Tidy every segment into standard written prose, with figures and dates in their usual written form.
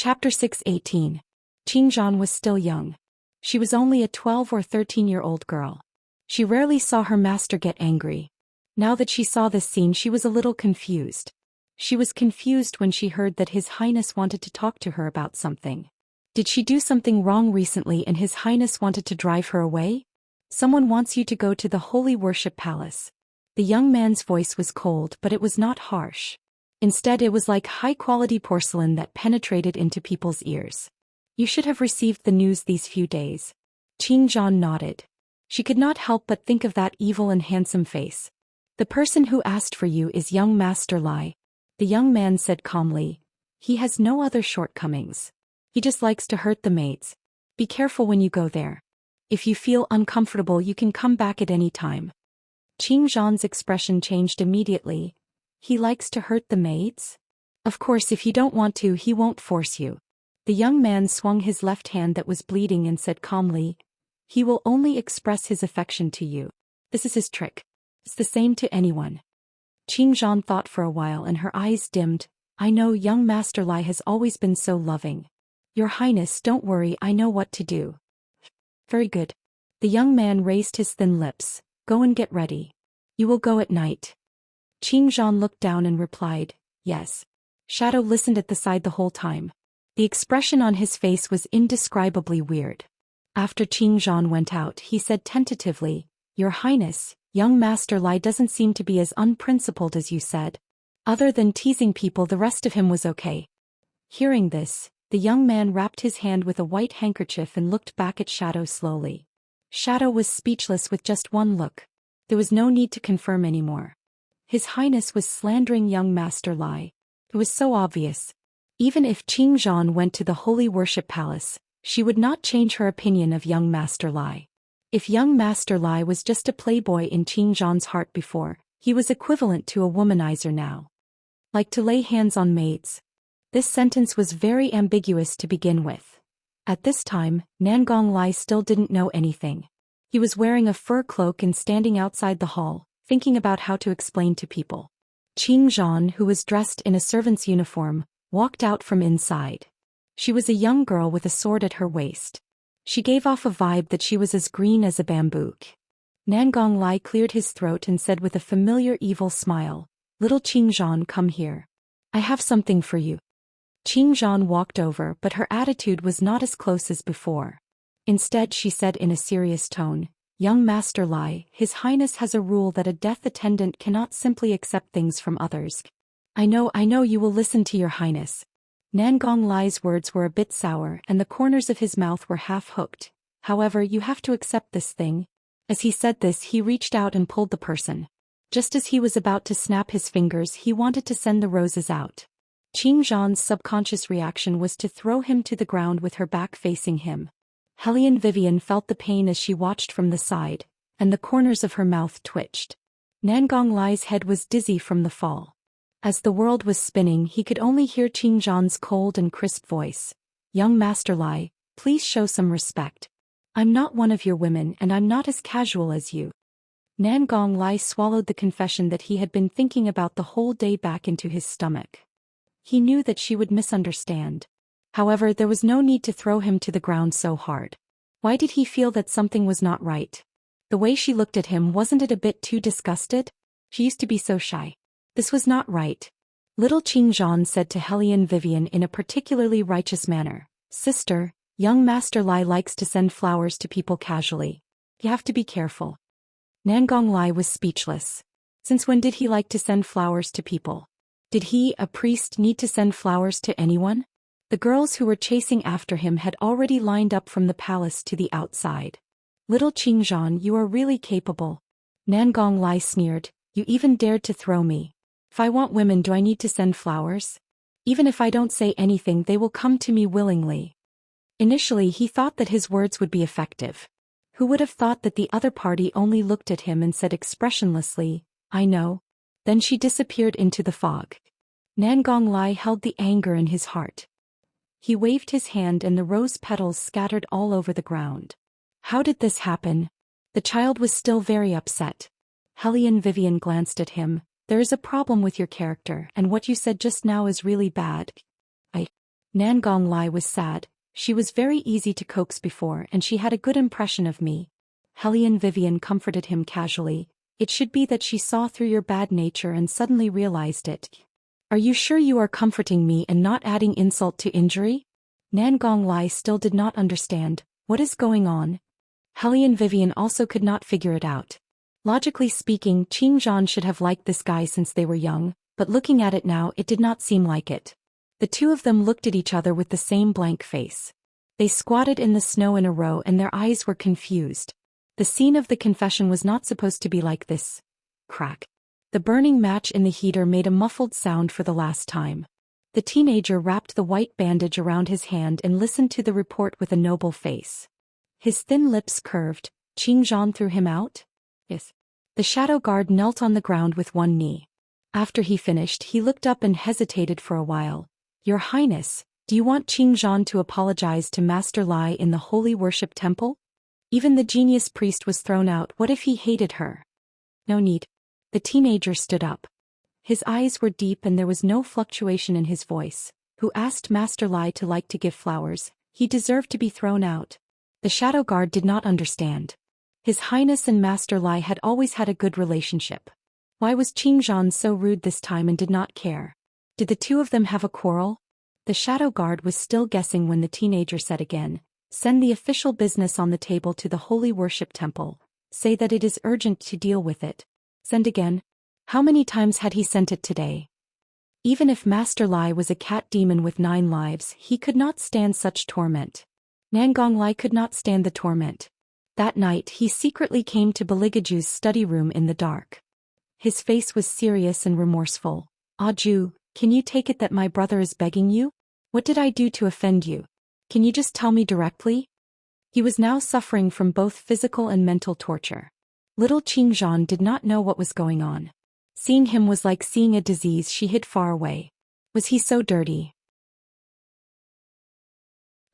Chapter 6:18. Qingzhan was still young. She was only a 12 or 13-year-old girl. She rarely saw her master get angry. Now that she saw this scene, she was a little confused. She was confused when she heard that His Highness wanted to talk to her about something. Did she do something wrong recently and His Highness wanted to drive her away? Someone wants you to go to the Holy Worship Palace. The young man's voice was cold, but it was not harsh. Instead, it was like high-quality porcelain that penetrated into people's ears. You should have received the news these few days. Qingzhan nodded. She could not help but think of that evil and handsome face. The person who asked for you is young Master Lai. The young man said calmly. He has no other shortcomings. He just likes to hurt the maids. Be careful when you go there. If you feel uncomfortable, you can come back at any time. Qingzhan's expression changed immediately. He likes to hurt the maids? Of course, if you don't want to, he won't force you. The young man swung his left hand that was bleeding and said calmly, he will only express his affection to you. This is his trick. It's the same to anyone. Qingzhan thought for a while and her eyes dimmed. I know young Master Lai has always been so loving. Your Highness, don't worry, I know what to do. Very good. The young man raised his thin lips. Go and get ready. You will go at night. Qingzhan looked down and replied, yes. Shadow listened at the side the whole time. The expression on his face was indescribably weird. After Qingzhan went out, he said tentatively, Your Highness, young Master Lai doesn't seem to be as unprincipled as you said. Other than teasing people, the rest of him was okay. Hearing this, the young man wrapped his hand with a white handkerchief and looked back at Shadow slowly. Shadow was speechless with just one look. There was no need to confirm anymore. His Highness was slandering young Master Lai. It was so obvious. Even if Qingzhan went to the Holy Worship Palace, she would not change her opinion of young Master Lai. If young Master Lai was just a playboy in Qingzhan's heart before, he was equivalent to a womanizer now. Like to lay hands on maids. This sentence was very ambiguous to begin with. At this time, Nangong Lai still didn't know anything. He was wearing a fur cloak and standing outside the hall, thinking about how to explain to people. Qingzhan, who was dressed in a servant's uniform, walked out from inside. She was a young girl with a sword at her waist. She gave off a vibe that she was as green as a bamboo. Nangong Lai cleared his throat and said with a familiar evil smile, Little Qingzhan, come here. I have something for you. Qingzhan walked over, but her attitude was not as close as before. Instead, she said in a serious tone, Young Master Lai, His Highness has a rule that a death attendant cannot simply accept things from others. I know you will listen to your Highness. Nangong Lai's words were a bit sour and the corners of his mouth were half-hooked. However, you have to accept this thing. As he said this, he reached out and pulled the person. Just as he was about to snap his fingers, he wanted to send the roses out. Qingzhan's subconscious reaction was to throw him to the ground with her back facing him. Hellion Vivian felt the pain as she watched from the side, and the corners of her mouth twitched. Nangong Lai's head was dizzy from the fall. As the world was spinning, he could only hear Qingzhan's cold and crisp voice. Young Master Lai, please show some respect. I'm not one of your women and I'm not as casual as you. Nangong Lai swallowed the confession that he had been thinking about the whole day back into his stomach. He knew that she would misunderstand. However, there was no need to throw him to the ground so hard. Why did he feel that something was not right? The way she looked at him, wasn't it a bit too disgusted? She used to be so shy. This was not right. Little Qingzhan said to Hellion Vivian in a particularly righteous manner, Sister, young Master Lai likes to send flowers to people casually. You have to be careful. Nangong Lai was speechless. Since when did he like to send flowers to people? Did he, a priest, need to send flowers to anyone? The girls who were chasing after him had already lined up from the palace to the outside. Little Qingzhan, you are really capable. Nangong Lai sneered, you even dared to throw me. If I want women, do I need to send flowers? Even if I don't say anything, they will come to me willingly. Initially, he thought that his words would be effective. Who would have thought that the other party only looked at him and said expressionlessly, I know. Then she disappeared into the fog. Nangong Lai held the anger in his heart. He waved his hand and the rose petals scattered all over the ground. How did this happen? The child was still very upset. Hellion Vivian glanced at him. There is a problem with your character, and what you said just now is really bad. Nan Gong Lai was sad. She was very easy to coax before and she had a good impression of me. Hellion Vivian comforted him casually. It should be that she saw through your bad nature and suddenly realized it. Are you sure you are comforting me and not adding insult to injury? Nan Gong Lai still did not understand. What is going on? Hellion Vivian also could not figure it out. Logically speaking, Qing Zhan should have liked this guy since they were young, but looking at it now it did not seem like it. The two of them looked at each other with the same blank face. They squatted in the snow in a row and their eyes were confused. The scene of the confession was not supposed to be like this. Crack. The burning match in the heater made a muffled sound for the last time. The teenager wrapped the white bandage around his hand and listened to the report with a noble face. His thin lips curved. Qing Zhan threw him out? Yes. The shadow guard knelt on the ground with one knee. After he finished, he looked up and hesitated for a while. Your Highness, do you want Qing Zhan to apologize to Master Lai in the holy worship temple? Even the genius priest was thrown out. What if he hated her? No need. The teenager stood up. His eyes were deep and there was no fluctuation in his voice. Who asked Master Lai to give flowers? He deserved to be thrown out. The shadow guard did not understand. His Highness and Master Lai had always had a good relationship. Why was Qing Zhan so rude this time and did not care? Did the two of them have a quarrel? The shadow guard was still guessing when the teenager said again, send the official business on the table to the holy worship temple. Say that it is urgent to deal with it. Send again. How many times had he sent it today? Even if Master Lai was a cat demon with 9 lives, he could not stand such torment. Nan Gong Lai could not stand the torment. That night he secretly came to Beligaju's study room in the dark. His face was serious and remorseful. Ju, can you take it that my brother is begging you? What did I do to offend you? Can you just tell me directly? He was now suffering from both physical and mental torture. Little Qing Zhan did not know what was going on. Seeing him was like seeing a disease she hid far away. Was he so dirty?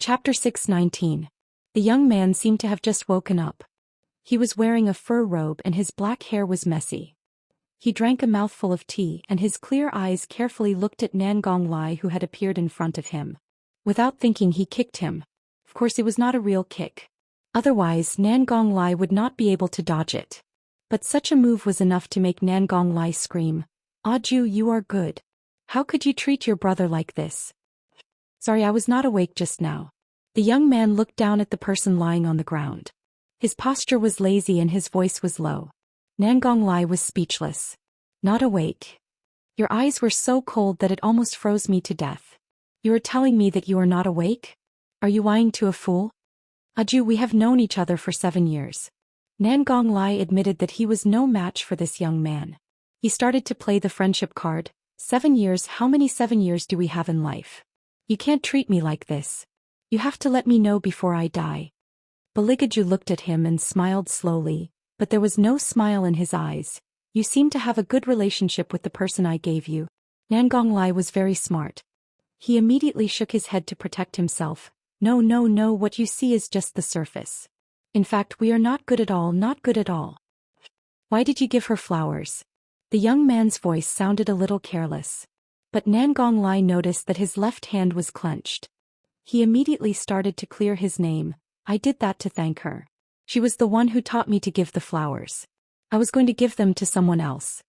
Chapter 619. The young man seemed to have just woken up. He was wearing a fur robe and his black hair was messy. He drank a mouthful of tea and his clear eyes carefully looked at Nan Gong Lai who had appeared in front of him. Without thinking he kicked him. Of course it was not a real kick. Otherwise Nan Gong Lai would not be able to dodge it. But such a move was enough to make Nan Gong Lai scream. Ju, you are good. How could you treat your brother like this? Sorry, I was not awake just now. The young man looked down at the person lying on the ground. His posture was lazy and his voice was low. Nan Gong Lai was speechless. Not awake. Your eyes were so cold that it almost froze me to death. You are telling me that you are not awake? Are you lying to a fool? Ju, we have known each other for 7 years. Nan Gong Lai admitted that he was no match for this young man. He started to play the friendship card. 7 years, how many 7 years do we have in life? You can't treat me like this. You have to let me know before I die. Beligaju looked at him and smiled slowly, but there was no smile in his eyes. You seem to have a good relationship with the person I gave you. Nan Gong Lai was very smart. He immediately shook his head to protect himself. No, what you see is just the surface. In fact, we are not good at all, not good at all. Why did you give her flowers? The young man's voice sounded a little careless. But Nan Gong Lai noticed that his left hand was clenched. He immediately started to clear his name. I did that to thank her. She was the one who taught me to give the flowers. I was going to give them to someone else.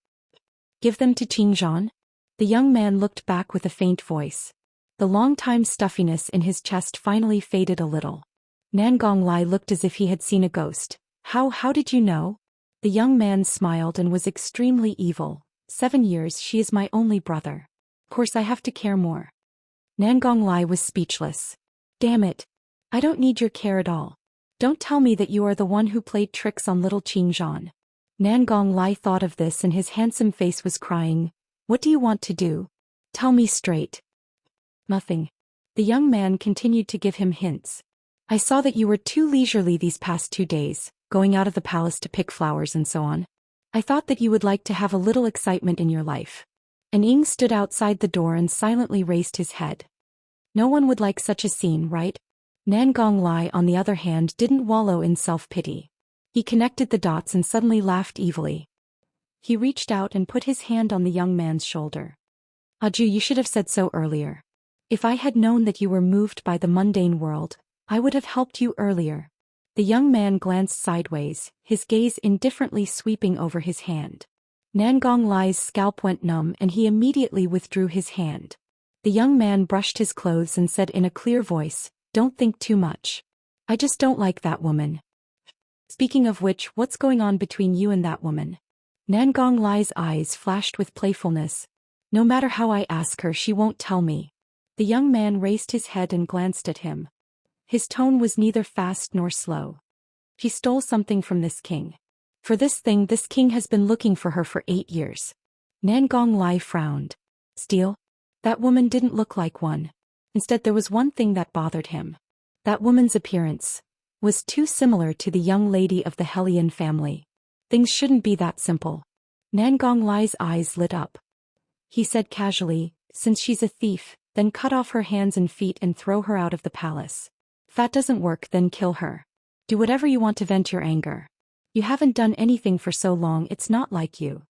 Give them to Qing Zhan? The young man looked back with a faint voice. The long-time stuffiness in his chest finally faded a little. Nan Gong Lai looked as if he had seen a ghost. How did you know? The young man smiled and was extremely evil. 7 years, she is my only brother. Of course I have to care more. Nan Gong Lai was speechless. Damn it. I don't need your care at all. Don't tell me that you are the one who played tricks on little Qing Zhan. Nan Gong Lai thought of this and his handsome face was crying. What do you want to do? Tell me straight. Nothing. The young man continued to give him hints. I saw that you were too leisurely these past 2 days, going out of the palace to pick flowers and so on. I thought that you would like to have a little excitement in your life. An Ing stood outside the door and silently raised his head. No one would like such a scene, right? Nan Gong Lai, on the other hand, didn't wallow in self-pity. He connected the dots and suddenly laughed evilly. He reached out and put his hand on the young man's shoulder. Ju, you should have said so earlier. If I had known that you were moved by the mundane world, I would have helped you earlier. The young man glanced sideways, his gaze indifferently sweeping over his hand. Nangong Lai's scalp went numb and he immediately withdrew his hand. The young man brushed his clothes and said in a clear voice, "Don't think too much. I just don't like that woman." "Speaking of which, what's going on between you and that woman?" Nangong Lai's eyes flashed with playfulness. "No matter how I ask her, she won't tell me." The young man raised his head and glanced at him. His tone was neither fast nor slow. "She stole something from this king. For this thing this king has been looking for her for 8 years. Nangong Lai frowned. Steal? That woman didn't look like one. Instead there was one thing that bothered him. That woman's appearance was too similar to the young lady of the Hellion family. Things shouldn't be that simple. Nangong Lai's eyes lit up. He said casually, "Since she's a thief, then cut off her hands and feet and throw her out of the palace. If that doesn't work, then kill her. Do whatever you want to vent your anger. You haven't done anything for so long, it's not like you.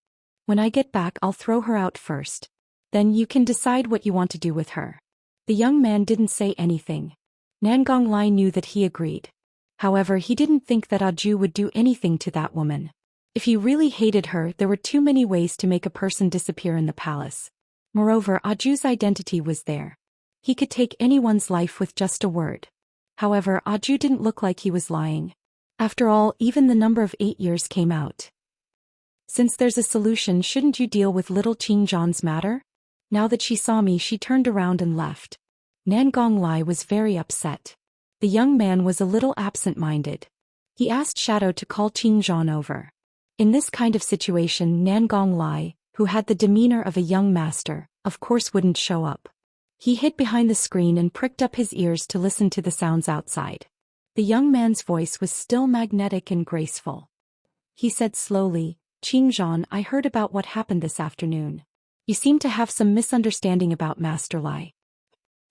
When I get back, I'll throw her out first. Then you can decide what you want to do with her." The young man didn't say anything. Nangong Lai knew that he agreed. However, he didn't think that Aju would do anything to that woman. If he really hated her, there were too many ways to make a person disappear in the palace. Moreover, Aju's identity was there. He could take anyone's life with just a word. However, Aju didn't look like he was lying. After all, even the number of 8 years came out. "Since there's a solution, shouldn't you deal with little Qingzhan's matter?" Now that she saw me, she turned around and left. Nangong Lai was very upset. The young man was a little absent-minded. He asked Shadow to call Qingzhan over. In this kind of situation, Nangong Lai, who had the demeanor of a young master, of course wouldn't show up. He hid behind the screen and pricked up his ears to listen to the sounds outside. The young man's voice was still magnetic and graceful. He said slowly, "Qingzhan, I heard about what happened this afternoon. You seem to have some misunderstanding about Master Lai."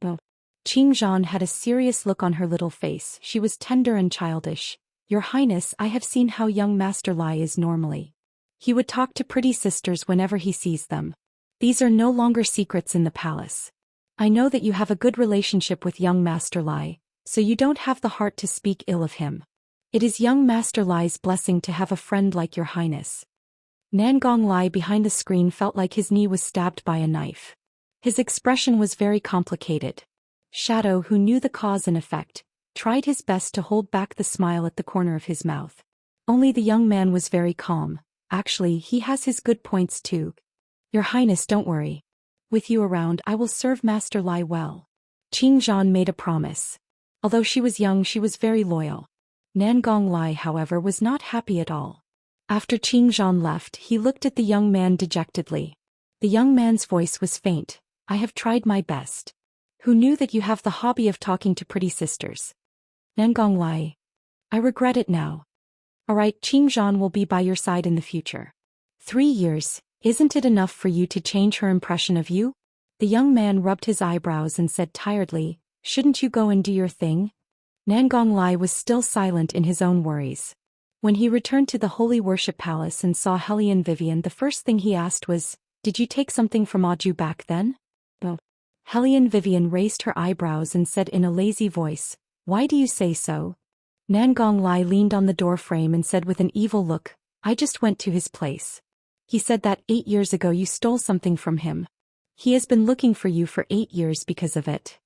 Oh. Qingzhan had a serious look on her little face. She was tender and childish. "Your Highness, I have seen how young Master Lai is normally. He would talk to pretty sisters whenever he sees them. These are no longer secrets in the palace. I know that you have a good relationship with young Master Lai, so you don't have the heart to speak ill of him. It is young Master Lai's blessing to have a friend like your Highness." Nangong Lai behind the screen felt like his knee was stabbed by a knife. His expression was very complicated. Shadow, who knew the cause and effect, tried his best to hold back the smile at the corner of his mouth. Only the young man was very calm. "Actually, he has his good points too. Your Highness, don't worry. With you around, I will serve Master Lai well." Qingzhan made a promise. Although she was young, she was very loyal. Nangong Lai, however, was not happy at all. After Qingzhan left, he looked at the young man dejectedly. The young man's voice was faint. "I have tried my best. Who knew that you have the hobby of talking to pretty sisters? Nangong Lai. I regret it now. Alright, Qingzhan will be by your side in the future. 3 years, isn't it enough for you to change her impression of you?" The young man rubbed his eyebrows and said tiredly, "Shouldn't you go and do your thing?" Nangong Lai was still silent in his own worries. When he returned to the Holy Worship Palace and saw Hellion Vivian, the first thing he asked was, "Did you take something from Aju back then?" "Oh." Hellion Vivian raised her eyebrows and said in a lazy voice, "Why do you say so?" Nangong Lai leaned on the door frame and said with an evil look, "I just went to his place. He said that 8 years ago you stole something from him. He has been looking for you for 8 years because of it.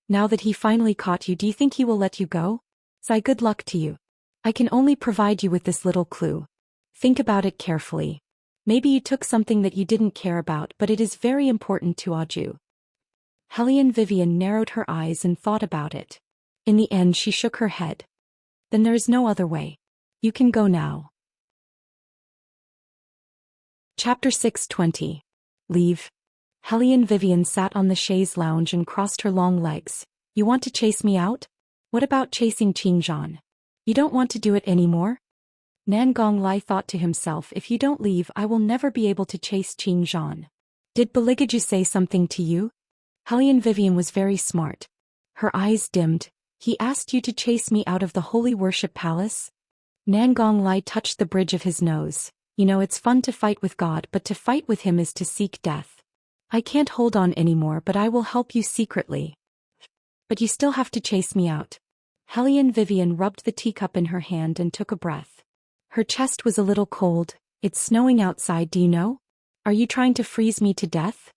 Now that he finally caught you, do you think he will let you go? Say good luck to you. I can only provide you with this little clue. Think about it carefully. Maybe you took something that you didn't care about, but it is very important to Aju." Hellion Vivian narrowed her eyes and thought about it. In the end, she shook her head. "Then there is no other way. You can go now." Chapter 620. Leave. Hellion Vivian sat on the chaise lounge and crossed her long legs. "You want to chase me out? What about chasing Qingzhan? You don't want to do it anymore?" Nangong Lai thought to himself, "If you don't leave, I will never be able to chase Qingzhan." "Did Beligaju say something to you?" Hellion Vivian was very smart. Her eyes dimmed. "He asked you to chase me out of the Holy Worship Palace?" Nangong Lai touched the bridge of his nose. "You know, it's fun to fight with God, but to fight with him is to seek death." I can't hold on anymore, but I will help you secretly. But you still have to chase me out. Hellion Vivian rubbed the teacup in her hand and took a breath. Her chest was a little cold. It's snowing outside, do you know? Are you trying to freeze me to death?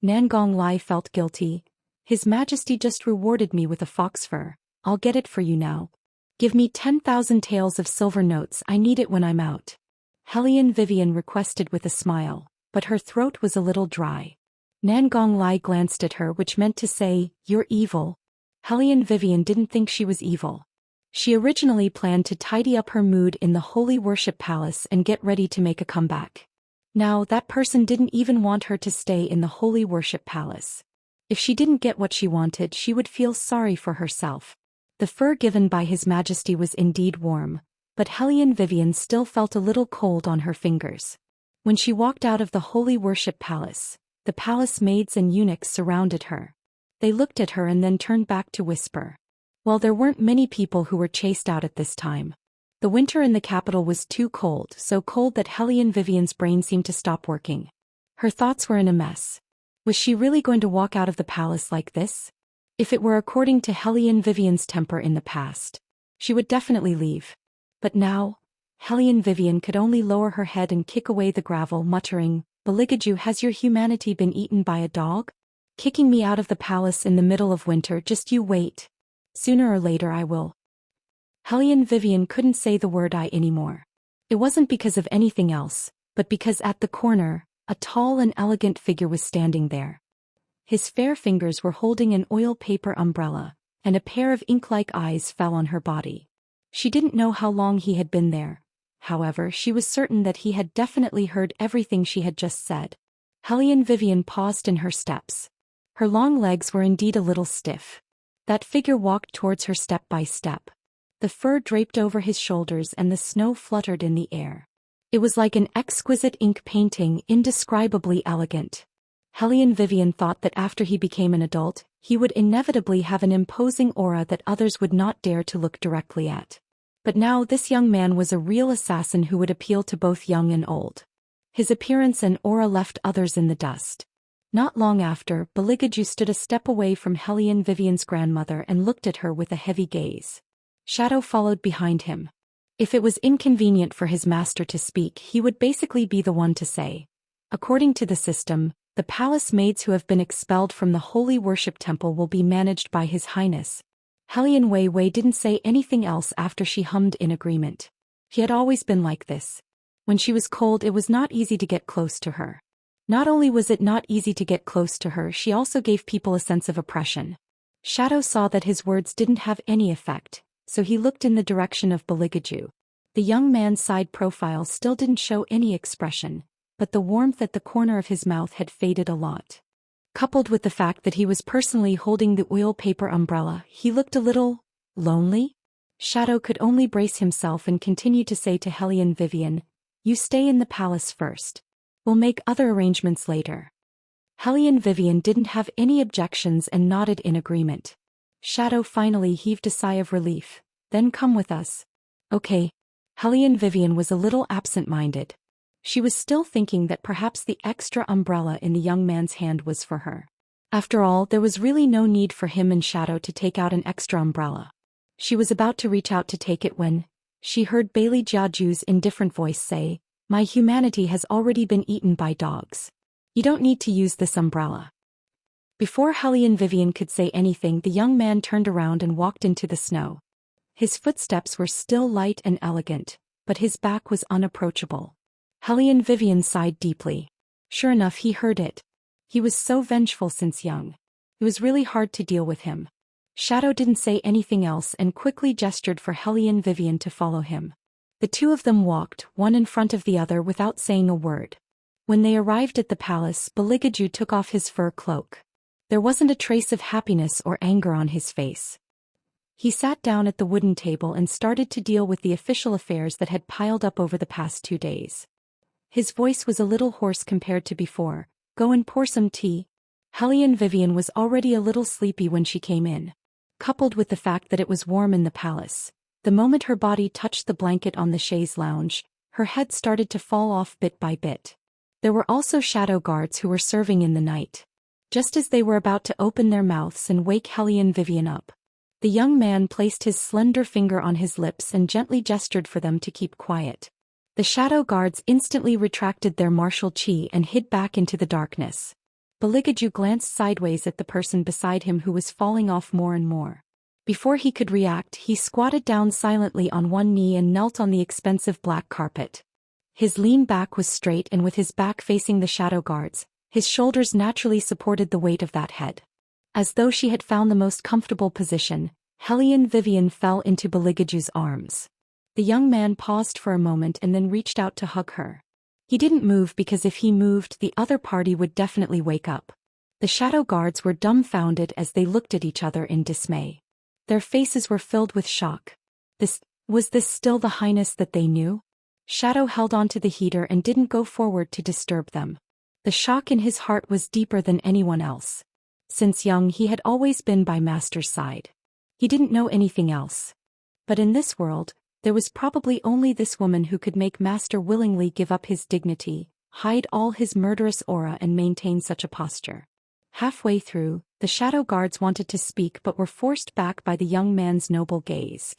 Nangong Lai felt guilty. His Majesty just rewarded me with a fox fur. I'll get it for you now. Give me 10,000 taels of silver notes, I need it when I'm out. Hellion Vivian requested with a smile, but her throat was a little dry. Nangong Lai glanced at her, which meant to say, you're evil. Hellion Vivian didn't think she was evil. She originally planned to tidy up her mood in the Holy Worship Palace and get ready to make a comeback. Now that person didn't even want her to stay in the Holy Worship Palace. If she didn't get what she wanted, she would feel sorry for herself. The fur given by His Majesty was indeed warm, but Hellion Vivian still felt a little cold on her fingers. When she walked out of the Holy Worship Palace, the palace maids and eunuchs surrounded her. They looked at her and then turned back to whisper. Well, there weren't many people who were chased out at this time. The winter in the capital was too cold, so cold that Hellion Vivian's brain seemed to stop working. Her thoughts were in a mess. Was she really going to walk out of the palace like this? If it were according to Hellion Vivian's temper in the past, she would definitely leave. But now, Hellion Vivian could only lower her head and kick away the gravel, muttering, Beligaju, has your humanity been eaten by a dog? Kicking me out of the palace in the middle of winter, just you wait. Sooner or later I will. Hellion Vivian couldn't say the word I anymore. It wasn't because of anything else, but because at the corner, a tall and elegant figure was standing there. His fair fingers were holding an oil paper umbrella, and a pair of ink-like eyes fell on her body. She didn't know how long he had been there. However, she was certain that he had definitely heard everything she had just said. Hellion Vivian paused in her steps. Her long legs were indeed a little stiff. That figure walked towards her step by step. The fur draped over his shoulders and the snow fluttered in the air. It was like an exquisite ink painting, indescribably elegant. Hellion Vivian thought that after he became an adult, he would inevitably have an imposing aura that others would not dare to look directly at. But now this young man was a real assassin who would appeal to both young and old. His appearance and aura left others in the dust. Not long after, Beligaju stood a step away from Hellion Vivian's grandmother and looked at her with a heavy gaze. Shadow followed behind him. If it was inconvenient for his master to speak, he would basically be the one to say. According to the system, the palace maids who have been expelled from the Holy Worship Temple will be managed by His Highness. Hellion Wei Wei didn't say anything else after she hummed in agreement. He had always been like this. When she was cold, it was not easy to get close to her. Not only was it not easy to get close to her, she also gave people a sense of oppression. Shadow saw that his words didn't have any effect, so he looked in the direction of Beligaju. The young man's side profile still didn't show any expression, but the warmth at the corner of his mouth had faded a lot. Coupled with the fact that he was personally holding the oil paper umbrella, he looked a little lonely. Shadow could only brace himself and continue to say to Hellion Vivian, "You stay in the palace first. We'll make other arrangements later." Hellion Vivian didn't have any objections and nodded in agreement. Shadow finally heaved a sigh of relief. "Then come with us." "Okay." Hellion Vivian was a little absent-minded. She was still thinking that perhaps the extra umbrella in the young man's hand was for her. After all, there was really no need for him and Shadow to take out an extra umbrella. She was about to reach out to take it when she heard Bailey Jiaju's indifferent voice say, "My humanity has already been eaten by dogs. You don't need to use this umbrella." Before Hellion Vivian could say anything, the young man turned around and walked into the snow. His footsteps were still light and elegant, but his back was unapproachable. Hellion Vivian sighed deeply. Sure enough, he heard it. He was so vengeful since young. It was really hard to deal with him. Shadow didn't say anything else and quickly gestured for Hellion Vivian to follow him. The two of them walked, one in front of the other, without saying a word. When they arrived at the palace, Beligaju took off his fur cloak. There wasn't a trace of happiness or anger on his face. He sat down at the wooden table and started to deal with the official affairs that had piled up over the past 2 days. His voice was a little hoarse compared to before. "Go and pour some tea." Hellion Vivian was already a little sleepy when she came in. Coupled with the fact that it was warm in the palace, the moment her body touched the blanket on the chaise lounge, her head started to fall off bit by bit. There were also shadow guards who were serving in the night. Just as they were about to open their mouths and wake Hellion Vivian up, the young man placed his slender finger on his lips and gently gestured for them to keep quiet. The shadow guards instantly retracted their martial chi and hid back into the darkness. Beligaju glanced sideways at the person beside him who was falling off more and more. Before he could react, he squatted down silently on one knee and knelt on the expensive black carpet. His lean back was straight, and with his back facing the shadow guards, his shoulders naturally supported the weight of that head. As though she had found the most comfortable position, Hellion Vivian fell into Beligaju's arms. The young man paused for a moment and then reached out to hug her. He didn't move because if he moved, the other party would definitely wake up. The shadow guards were dumbfounded as they looked at each other in dismay. Their faces were filled with shock. Was this still the highness that they knew? Shadow held onto the heater and didn't go forward to disturb them. The shock in his heart was deeper than anyone else. Since young, he had always been by Master's side. He didn't know anything else. But in this world, there was probably only this woman who could make Master willingly give up his dignity, hide all his murderous aura and maintain such a posture. Halfway through, the shadow guards wanted to speak but were forced back by the young man's noble gaze.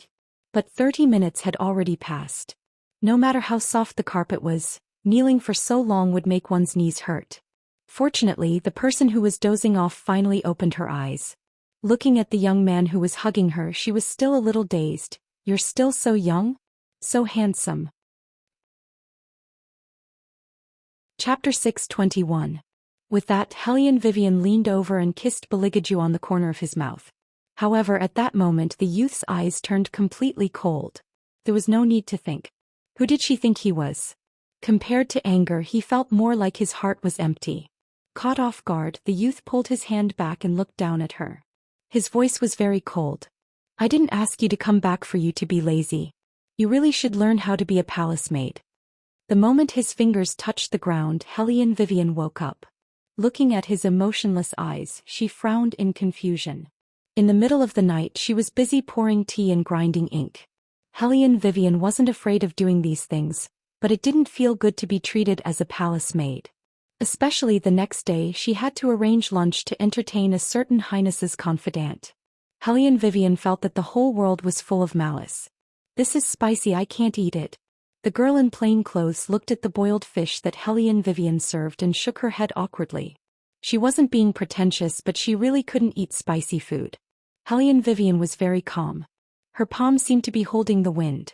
But 30 minutes had already passed. No matter how soft the carpet was, kneeling for so long would make one's knees hurt. Fortunately, the person who was dozing off finally opened her eyes. Looking at the young man who was hugging her, she was still a little dazed. "You're still so young? So handsome." Chapter 621. With that, Hellion Vivian leaned over and kissed Beligaju on the corner of his mouth. However, at that moment the youth's eyes turned completely cold. There was no need to think. Who did she think he was? Compared to anger, he felt more like his heart was empty. Caught off guard, the youth pulled his hand back and looked down at her. His voice was very cold. "I didn't ask you to come back for you to be lazy. You really should learn how to be a palace maid." The moment his fingers touched the ground, Hellion Vivian woke up. Looking at his emotionless eyes, she frowned in confusion. In the middle of the night, she was busy pouring tea and grinding ink. Hellion Vivian wasn't afraid of doing these things, but it didn't feel good to be treated as a palace maid. Especially the next day, she had to arrange lunch to entertain a certain highness's confidant. Hellion Vivian felt that the whole world was full of malice. "This is spicy, I can't eat it." The girl in plain clothes looked at the boiled fish that Hellion Vivian served and shook her head awkwardly. She wasn't being pretentious, but she really couldn't eat spicy food. Hellion Vivian was very calm. Her palm seemed to be holding the wind.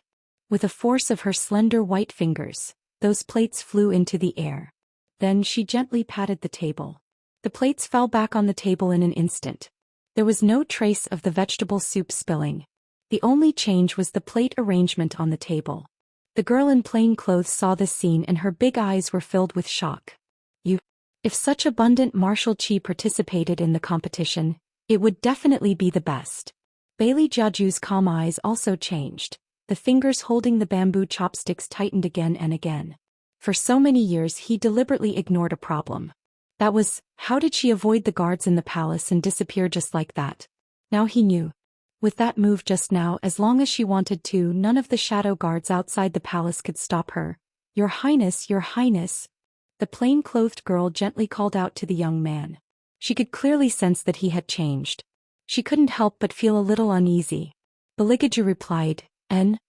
With a force of her slender white fingers, those plates flew into the air. Then she gently patted the table. The plates fell back on the table in an instant. There was no trace of the vegetable soup spilling. The only change was the plate arrangement on the table. The girl in plain clothes saw this scene and her big eyes were filled with shock. If such abundant martial chi participated in the competition, it would definitely be the best. Bailey Jaju's calm eyes also changed. The fingers holding the bamboo chopsticks tightened again and again. For so many years he deliberately ignored a problem. That was, how did she avoid the guards in the palace and disappear just like that? Now he knew. With that move just now, as long as she wanted to, none of the shadow guards outside the palace could stop her. "Your Highness, Your Highness." The plain-clothed girl gently called out to the young man. She could clearly sense that he had changed. She couldn't help but feel a little uneasy. Beligaju replied, "En?"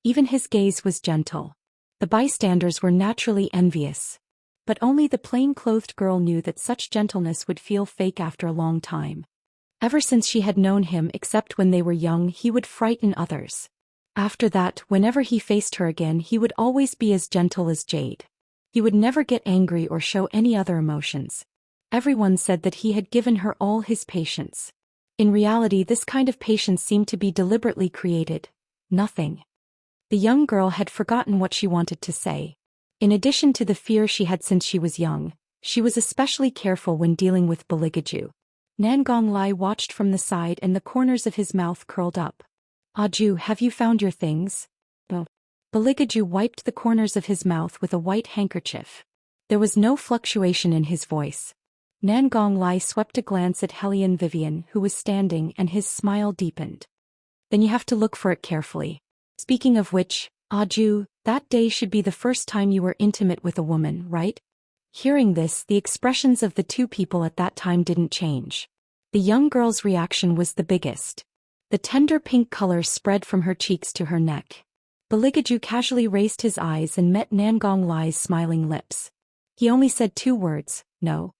Even his gaze was gentle. The bystanders were naturally envious. But only the plain-clothed girl knew that such gentleness would feel fake after a long time. Ever since she had known him, except when they were young, he would frighten others. After that, whenever he faced her again, he would always be as gentle as jade. He would never get angry or show any other emotions. Everyone said that he had given her all his patience. In reality, this kind of patience seemed to be deliberately created. Nothing. The young girl had forgotten what she wanted to say. In addition to the fear she had since she was young, she was especially careful when dealing with Beligaju. Nangong Lai watched from the side and the corners of his mouth curled up. "Aju, have you found your things?" Beligaju wiped the corners of his mouth with a white handkerchief. There was no fluctuation in his voice. Nangong Lai swept a glance at Hellion Vivian, who was standing, and his smile deepened. "Then you have to look for it carefully. Speaking of which, Aju, that day should be the first time you were intimate with a woman, right?" Hearing this, the expressions of the two people at that time didn't change. The young girl's reaction was the biggest. The tender pink color spread from her cheeks to her neck. Baligaju casually raised his eyes and met Nangong Lai's smiling lips. He only said 2 words, no.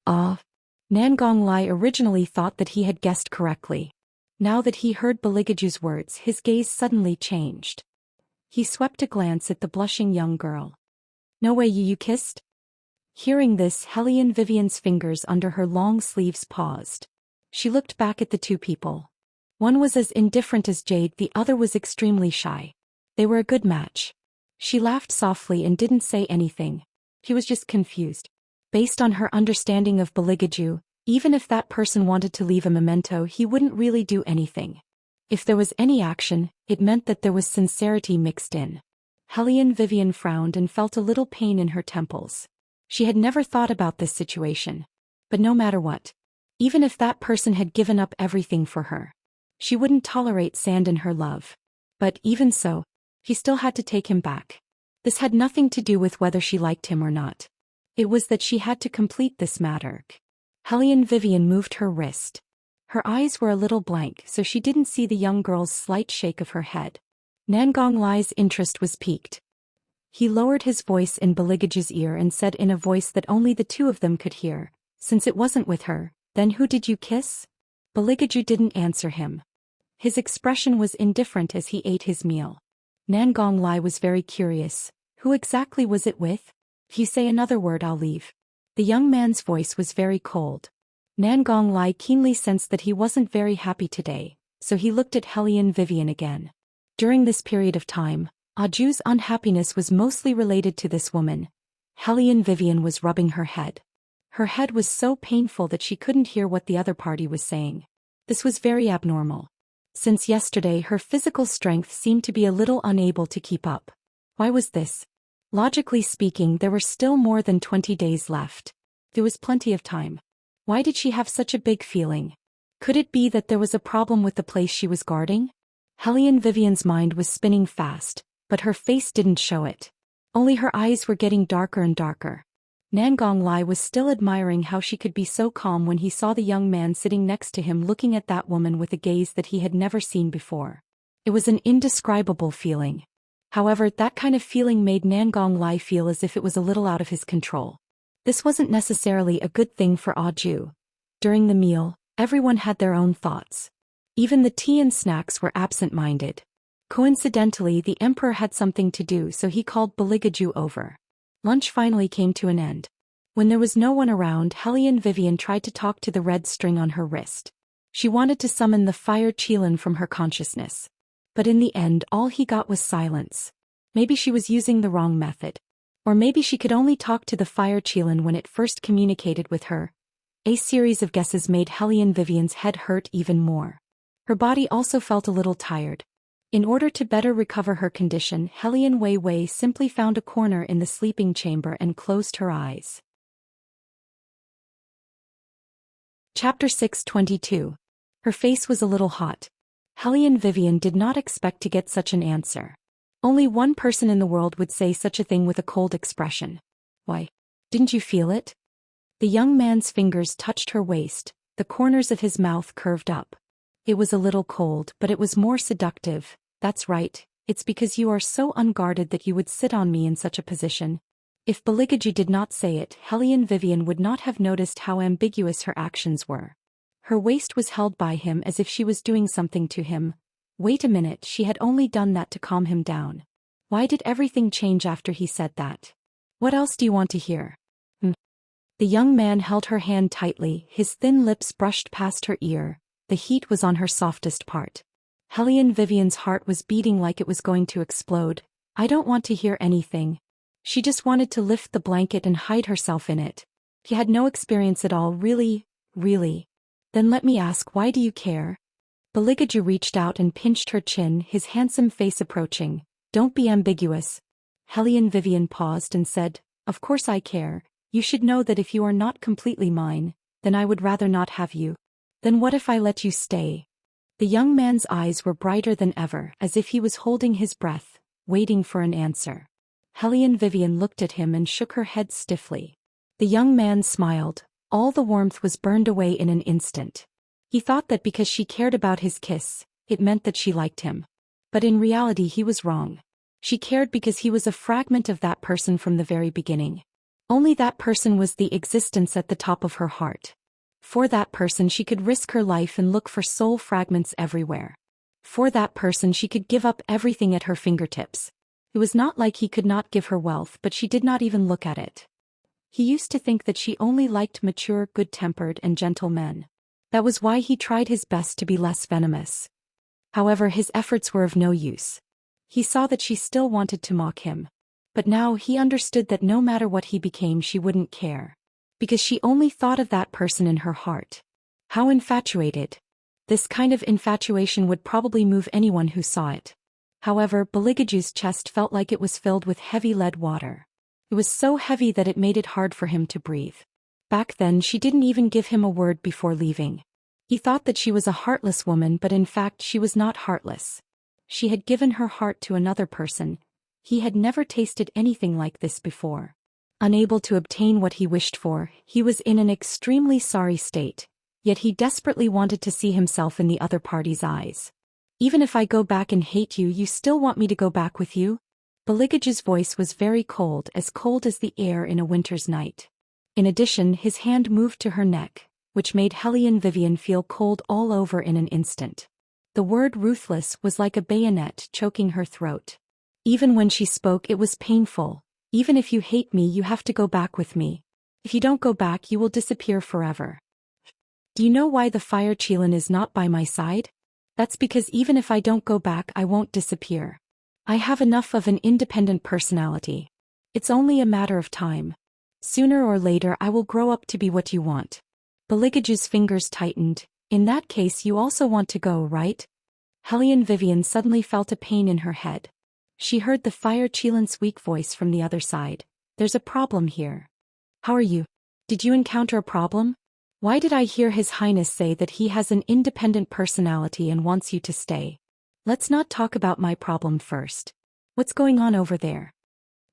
Nangong Lai originally thought that he had guessed correctly. Now that he heard Baligaju's words, his gaze suddenly changed. He swept a glance at the blushing young girl. No way you kissed? Hearing this, Hellion Vivian's fingers under her long sleeves paused. She looked back at the two people. One was as indifferent as Jade, the other was extremely shy. They were a good match. She laughed softly and didn't say anything. He was just confused. Based on her understanding of Baligaju, even if that person wanted to leave a memento, he wouldn't really do anything. If there was any action, it meant that there was sincerity mixed in. Hellion Vivian frowned and felt a little pain in her temples. She had never thought about this situation. But no matter what, even if that person had given up everything for her, she wouldn't tolerate sand in her love. But even so, he still had to take him back. This had nothing to do with whether she liked him or not. It was that she had to complete this matter. Hellion Vivian moved her wrist. Her eyes were a little blank, so she didn't see the young girl's slight shake of her head. Nangong Lai's interest was piqued. He lowered his voice in Baligaju's ear and said in a voice that only the two of them could hear, "Since it wasn't with her, then who did you kiss?" Baligaju didn't answer him. His expression was indifferent as he ate his meal. Nangong Lai was very curious. Who exactly was it with? If you say another word, I'll leave. The young man's voice was very cold. Nangong Lai keenly sensed that he wasn't very happy today, so he looked at Hellion Vivian again. During this period of time, Aju's unhappiness was mostly related to this woman. Hellion Vivian was rubbing her head. Her head was so painful that she couldn't hear what the other party was saying. This was very abnormal. Since yesterday, her physical strength seemed to be a little unable to keep up. Why was this? Logically speaking, there were still more than 20 days left. There was plenty of time. Why did she have such a big feeling? Could it be that there was a problem with the place she was guarding? Hellion Vivian's mind was spinning fast, but her face didn't show it. Only her eyes were getting darker and darker. Nangong Lai was still admiring how she could be so calm when he saw the young man sitting next to him looking at that woman with a gaze that he had never seen before. It was an indescribable feeling. However, that kind of feeling made Nangong Lai feel as if it was a little out of his control. This wasn't necessarily a good thing for Aju. During the meal, everyone had their own thoughts. Even the tea and snacks were absent-minded. Coincidentally, the emperor had something to do, so he called Baligaju over. Lunch finally came to an end. When there was no one around, Hellion Vivian tried to talk to the red string on her wrist. She wanted to summon the fire Qilin from her consciousness. But in the end, all he got was silence. Maybe she was using the wrong method. Or maybe she could only talk to the fire Qilin when it first communicated with her. A series of guesses made Hellion Vivian's head hurt even more. Her body also felt a little tired. In order to better recover her condition, Hellion Wei Wei simply found a corner in the sleeping chamber and closed her eyes. Chapter 622. Her face was a little hot. Hellion Vivian did not expect to get such an answer. Only one person in the world would say such a thing with a cold expression. Why? Didn't you feel it? The young man's fingers touched her waist, the corners of his mouth curved up. It was a little cold, but it was more seductive. That's right, it's because you are so unguarded that you would sit on me in such a position. If Baligaju did not say it, Hellion Vivian would not have noticed how ambiguous her actions were. Her waist was held by him as if she was doing something to him. Wait a minute, she had only done that to calm him down. Why did everything change after he said that? What else do you want to hear? The young man held her hand tightly, his thin lips brushed past her ear. The heat was on her softest part. Hellion Vivian's heart was beating like it was going to explode. I don't want to hear anything. She just wanted to lift the blanket and hide herself in it. He had no experience at all, really. Then let me ask, why do you care? Baligaju reached out and pinched her chin, his handsome face approaching. Don't be ambiguous. Hellion Vivian paused and said, Of course I care. You should know that if you are not completely mine, then I would rather not have you. Then what if I let you stay? The young man's eyes were brighter than ever, as if he was holding his breath, waiting for an answer. Hellion Vivian looked at him and shook her head stiffly. The young man smiled. All the warmth was burned away in an instant. He thought that because she cared about his kiss, it meant that she liked him. But in reality he was wrong. She cared because he was a fragment of that person from the very beginning. Only that person was the existence at the top of her heart. For that person she could risk her life and look for soul fragments everywhere. For that person she could give up everything at her fingertips. It was not like he could not give her wealth, but she did not even look at it. He used to think that she only liked mature, good-tempered and gentle men. That was why he tried his best to be less venomous. However, his efforts were of no use. He saw that she still wanted to mock him. But now he understood that no matter what he became she wouldn't care. Because she only thought of that person in her heart. How infatuated. This kind of infatuation would probably move anyone who saw it. However, Beligaju's chest felt like it was filled with heavy lead water. It was so heavy that it made it hard for him to breathe. Back then she didn't even give him a word before leaving. He thought that she was a heartless woman, but in fact she was not heartless. She had given her heart to another person. He had never tasted anything like this before. Unable to obtain what he wished for, he was in an extremely sorry state. Yet he desperately wanted to see himself in the other party's eyes. Even if I go back and hate you, you still want me to go back with you? Beligaju's voice was very cold as the air in a winter's night. In addition, his hand moved to her neck, which made Hellion Vivian feel cold all over in an instant. The word ruthless was like a bayonet choking her throat. Even when she spoke it was painful. Even if you hate me you have to go back with me. If you don't go back you will disappear forever. Do you know why the fire Qilin is not by my side? That's because even if I don't go back I won't disappear. I have enough of an independent personality. It's only a matter of time. Sooner or later I will grow up to be what you want. Beligaju's fingers tightened. In that case you also want to go, right? Hellion Vivian suddenly felt a pain in her head. She heard the fire Qilin's weak voice from the other side. There's a problem here. How are you? Did you encounter a problem? Why did I hear His Highness say that he has an independent personality and wants you to stay? Let's not talk about my problem first. What's going on over there?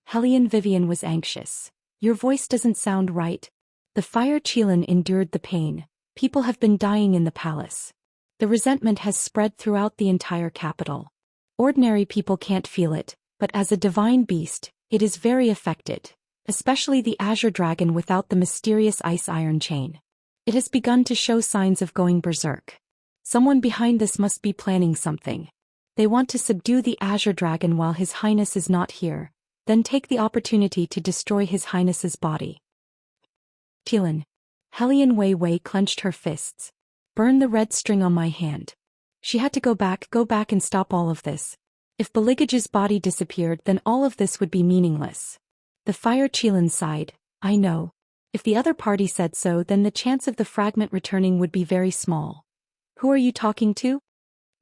Hellion Vivian was anxious. Your voice doesn't sound right. The fire Qilin endured the pain. People have been dying in the palace. The resentment has spread throughout the entire capital. Ordinary people can't feel it, but as a divine beast, it is very affected, especially the Azure Dragon without the mysterious ice iron chain. It has begun to show signs of going berserk. Someone behind this must be planning something. They want to subdue the Azure Dragon while His Highness is not here, then take the opportunity to destroy His Highness's body. Qilin. Hellion Wei clenched her fists. Burn the red string on my hand. She had to go back and stop all of this. If Beligaju's body disappeared then all of this would be meaningless. The fire Qilin sighed. I know. If the other party said so then the chance of the fragment returning would be very small. Who are you talking to?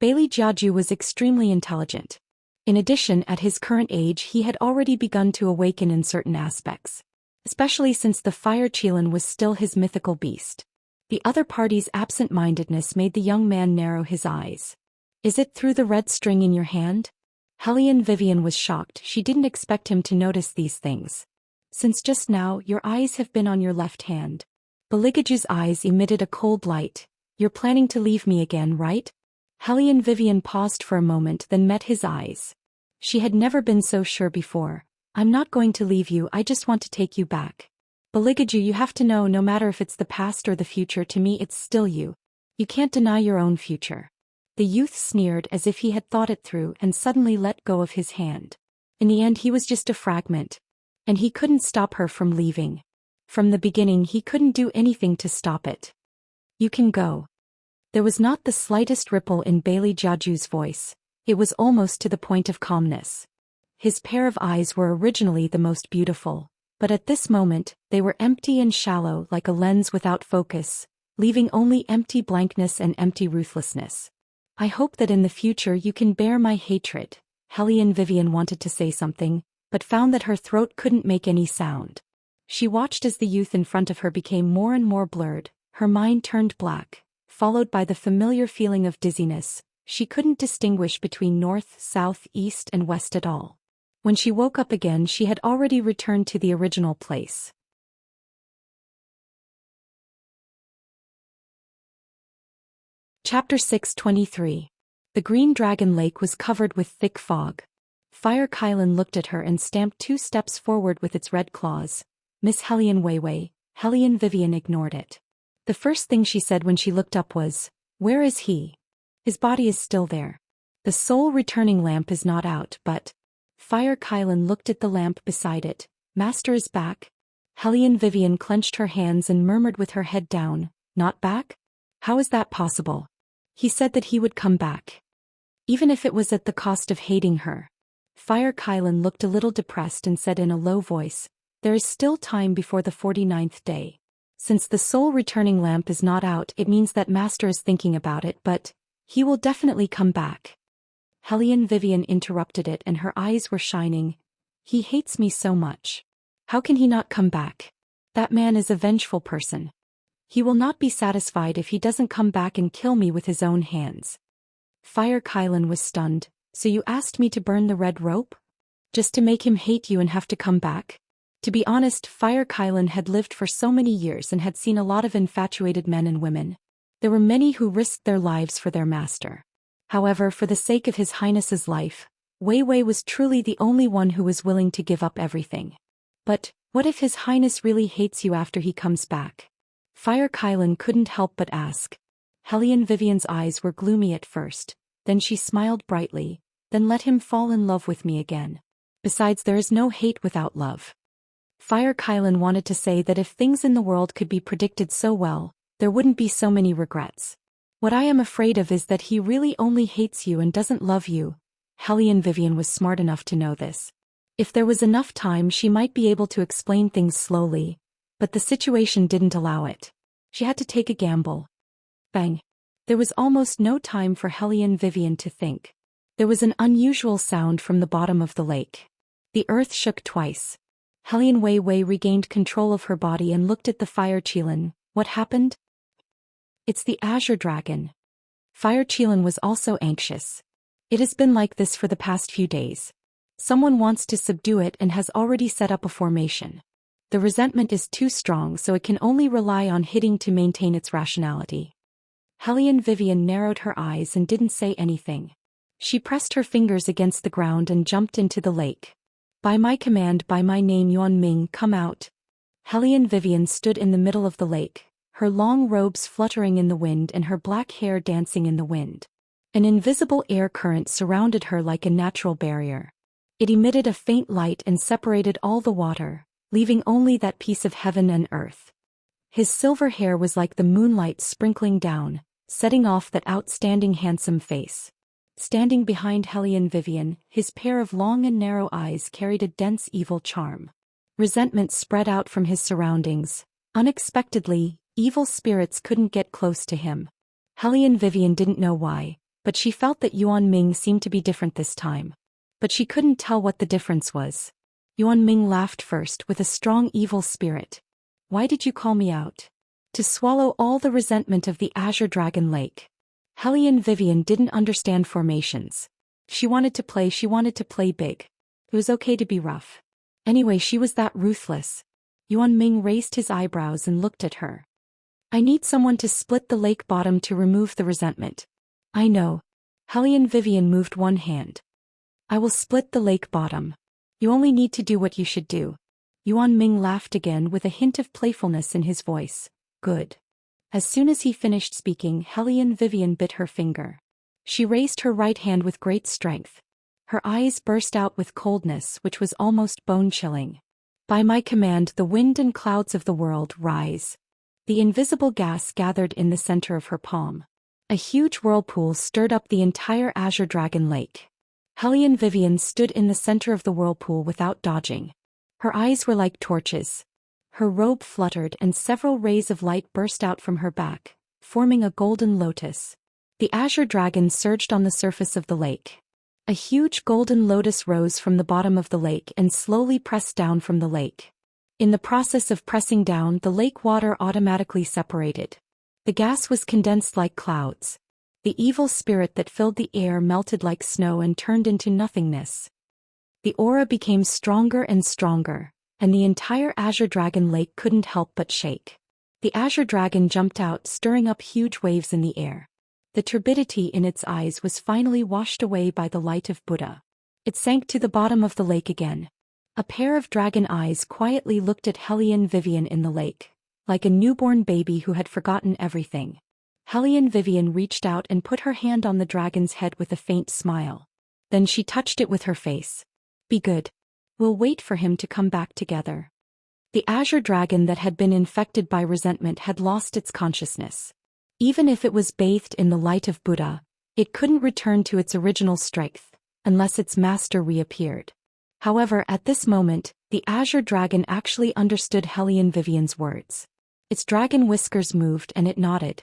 Bailey Jiaju was extremely intelligent. In addition, at his current age he had already begun to awaken in certain aspects. Especially since the fire Qilin was still his mythical beast. The other party's absent-mindedness made the young man narrow his eyes. Is it through the red string in your hand? Hellion Vivian was shocked. She didn't expect him to notice these things. Since just now, your eyes have been on your left hand. Beligaju's eyes emitted a cold light. You're planning to leave me again, right? Hellion Vivian paused for a moment then met his eyes. She had never been so sure before. I'm not going to leave you, I just want to take you back. Beligaju, you have to know, no matter if it's the past or the future, to me it's still you. You can't deny your own future. The youth sneered as if he had thought it through and suddenly let go of his hand. In the end he was just a fragment. And he couldn't stop her from leaving. From the beginning he couldn't do anything to stop it. You can go. There was not the slightest ripple in Bailey Jiaju's voice. It was almost to the point of calmness. His pair of eyes were originally the most beautiful, but at this moment, they were empty and shallow like a lens without focus, leaving only empty blankness and empty ruthlessness. I hope that in the future you can bear my hatred. Hellion Vivian wanted to say something, but found that her throat couldn't make any sound. She watched as the youth in front of her became more and more blurred, her mind turned black, followed by the familiar feeling of dizziness. She couldn't distinguish between north, south, east and west at all. When she woke up again she had already returned to the original place. Chapter 623. The green dragon lake was covered with thick fog. Fire Kylan looked at her and stamped 2 steps forward with its red claws. Miss Hellion Weiwei. Hellion Vivian ignored it. The first thing she said when she looked up was, "Where is he?" "His body is still there. The soul returning lamp is not out, but..." Fire Kylan looked at the lamp beside it. "Master is back?" Hellion Vivian clenched her hands and murmured with her head down, "Not back? How is that possible?" "He said that he would come back. Even if it was at the cost of hating her." Fire Kylan looked a little depressed and said in a low voice, "There is still time before the 49th day. Since the soul returning lamp is not out, it means that Master is thinking about it, but he will definitely come back." Hellion Vivian interrupted it and her eyes were shining. "He hates me so much. How can he not come back? That man is a vengeful person. He will not be satisfied if he doesn't come back and kill me with his own hands." Fire Kylan was stunned. "So you asked me to burn the red rope? Just to make him hate you and have to come back?" To be honest, Fire Kylan had lived for so many years and had seen a lot of infatuated men and women. There were many who risked their lives for their master. However, for the sake of His Highness's life, Wei Wei was truly the only one who was willing to give up everything. But what if His Highness really hates you after he comes back? Fire Kylan couldn't help but ask. Hellion Vivian's eyes were gloomy at first, then she smiled brightly. "Then let him fall in love with me again. Besides, there is no hate without love." Fire Kylan wanted to say that if things in the world could be predicted so well, there wouldn't be so many regrets. "What I am afraid of is that he really only hates you and doesn't love you." Hellion Vivian was smart enough to know this. If there was enough time, she might be able to explain things slowly, but the situation didn't allow it. She had to take a gamble. Bang! There was almost no time for Hellion Vivian to think. There was an unusual sound from the bottom of the lake. The earth shook twice. Hellion Weiwei regained control of her body and looked at the Fire Qilin. "What happened?" "It's the Azure Dragon." Fire Qilin was also anxious. "It has been like this for the past few days. Someone wants to subdue it and has already set up a formation. The resentment is too strong, so it can only rely on hitting to maintain its rationality." Hellion Vivian narrowed her eyes and didn't say anything. She pressed her fingers against the ground and jumped into the lake. "By my command, by my name, Yuan Ming, come out." Hellion Vivian stood in the middle of the lake, her long robes fluttering in the wind and her black hair dancing in the wind. An invisible air current surrounded her like a natural barrier. It emitted a faint light and separated all the water, leaving only that piece of heaven and earth. His silver hair was like the moonlight sprinkling down, setting off that outstanding handsome face. Standing behind Hellion Vivian, his pair of long and narrow eyes carried a dense evil charm. Resentment spread out from his surroundings. Unexpectedly, evil spirits couldn't get close to him. Hellion Vivian didn't know why, but she felt that Yuan Ming seemed to be different this time. But she couldn't tell what the difference was. Yuan Ming laughed first with a strong evil spirit. "Why did you call me out?" "To swallow all the resentment of the Azure Dragon Lake." Hellion Vivian didn't understand formations. She wanted to play big. It was okay to be rough. Anyway, she was that ruthless. Yuan Ming raised his eyebrows and looked at her. "I need someone to split the lake bottom to remove the resentment." "I know." Hellion Vivian moved one hand. "I will split the lake bottom. You only need to do what you should do." Yuan Ming laughed again with a hint of playfulness in his voice. "Good." As soon as he finished speaking, Hellion Vivian bit her finger. She raised her right hand with great strength. Her eyes burst out with coldness which was almost bone-chilling. "By my command, the wind and clouds of the world rise." The invisible gas gathered in the center of her palm. A huge whirlpool stirred up the entire Azure Dragon Lake. Hellion Vivian stood in the center of the whirlpool without dodging. Her eyes were like torches. Her robe fluttered and several rays of light burst out from her back, forming a golden lotus. The Azure Dragon surged on the surface of the lake. A huge golden lotus rose from the bottom of the lake and slowly pressed down from the lake. In the process of pressing down, the lake water automatically separated. The gas was condensed like clouds. The evil spirit that filled the air melted like snow and turned into nothingness. The aura became stronger and stronger, and the entire Azure Dragon Lake couldn't help but shake. The Azure Dragon jumped out, stirring up huge waves in the air. The turbidity in its eyes was finally washed away by the light of Buddha. It sank to the bottom of the lake again. A pair of dragon eyes quietly looked at Hellion Vivian in the lake, like a newborn baby who had forgotten everything. Hellion Vivian reached out and put her hand on the dragon's head with a faint smile. Then she touched it with her face. Be good. We'll wait for him to come back together. The azure dragon that had been infected by resentment had lost its consciousness. Even if it was bathed in the light of Buddha, it couldn't return to its original strength, unless its master reappeared. However, at this moment, the azure dragon actually understood Hellion Vivian's words. Its dragon whiskers moved and it nodded.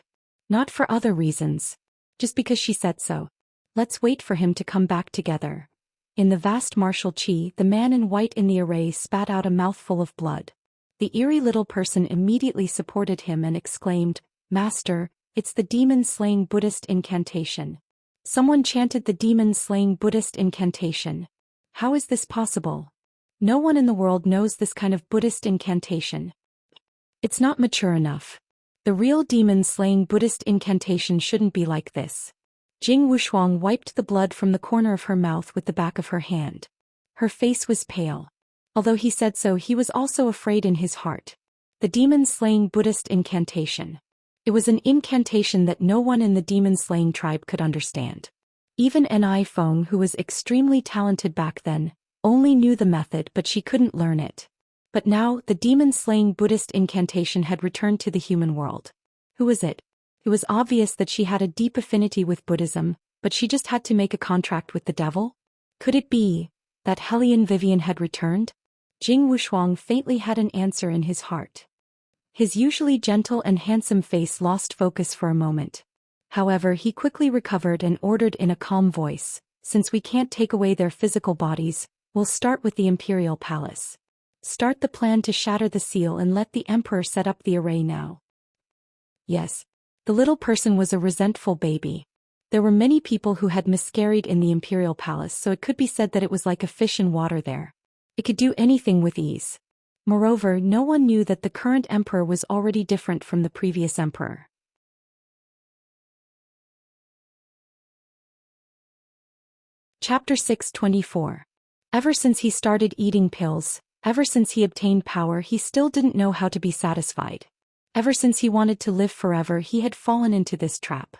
Not for other reasons. Just because she said so. Let's wait for him to come back together. In the vast martial chi, the man in white in the array spat out a mouthful of blood. The eerie little person immediately supported him and exclaimed, Master, it's the demon-slaying Buddhist incantation. Someone chanted the demon-slaying Buddhist incantation. How is this possible? No one in the world knows this kind of Buddhist incantation. It's not mature enough. The real demon-slaying Buddhist incantation shouldn't be like this. Jing Wushuang wiped the blood from the corner of her mouth with the back of her hand. Her face was pale. Although he said so, he was also afraid in his heart. The demon-slaying Buddhist incantation. It was an incantation that no one in the demon-slaying tribe could understand. Even Ni Feng, who was extremely talented back then, only knew the method but she couldn't learn it. But now, the demon-slaying Buddhist incantation had returned to the human world. Who was it? It was obvious that she had a deep affinity with Buddhism, but she just had to make a contract with the devil? Could it be that Hellion Vivian had returned? Jing Wushuang faintly had an answer in his heart. His usually gentle and handsome face lost focus for a moment. However, he quickly recovered and ordered in a calm voice, since we can't take away their physical bodies, we'll start with the Imperial Palace. Start the plan to shatter the seal and let the Emperor set up the array now. Yes. The little person was a resentful baby. There were many people who had miscarried in the Imperial Palace, so it could be said that it was like a fish in water there. It could do anything with ease. Moreover, no one knew that the current emperor was already different from the previous emperor. Chapter 624. Ever since he started eating pills, ever since he obtained power, he still didn't know how to be satisfied. Ever since he wanted to live forever, he had fallen into this trap.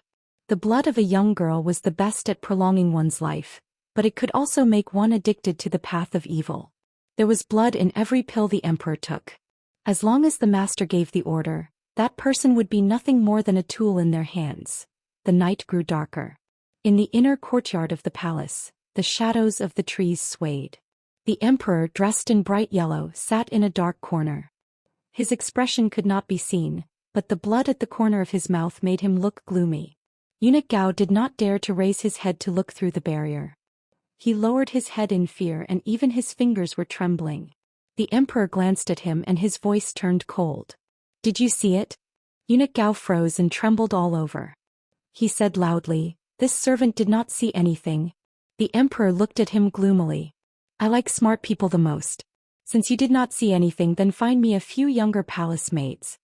The blood of a young girl was the best at prolonging one's life, but it could also make one addicted to the path of evil. There was blood in every pill the emperor took. As long as the master gave the order, that person would be nothing more than a tool in their hands. The night grew darker. In the inner courtyard of the palace, the shadows of the trees swayed. The emperor, dressed in bright yellow, sat in a dark corner. His expression could not be seen, but the blood at the corner of his mouth made him look gloomy. Eunuch Gao did not dare to raise his head to look through the barrier. He lowered his head in fear and even his fingers were trembling. The emperor glanced at him and his voice turned cold. Did you see it? Eunuch Gao froze and trembled all over. He said loudly, this servant did not see anything. The emperor looked at him gloomily. I like smart people the most. Since you did not see anything, then find me a few younger palace maids.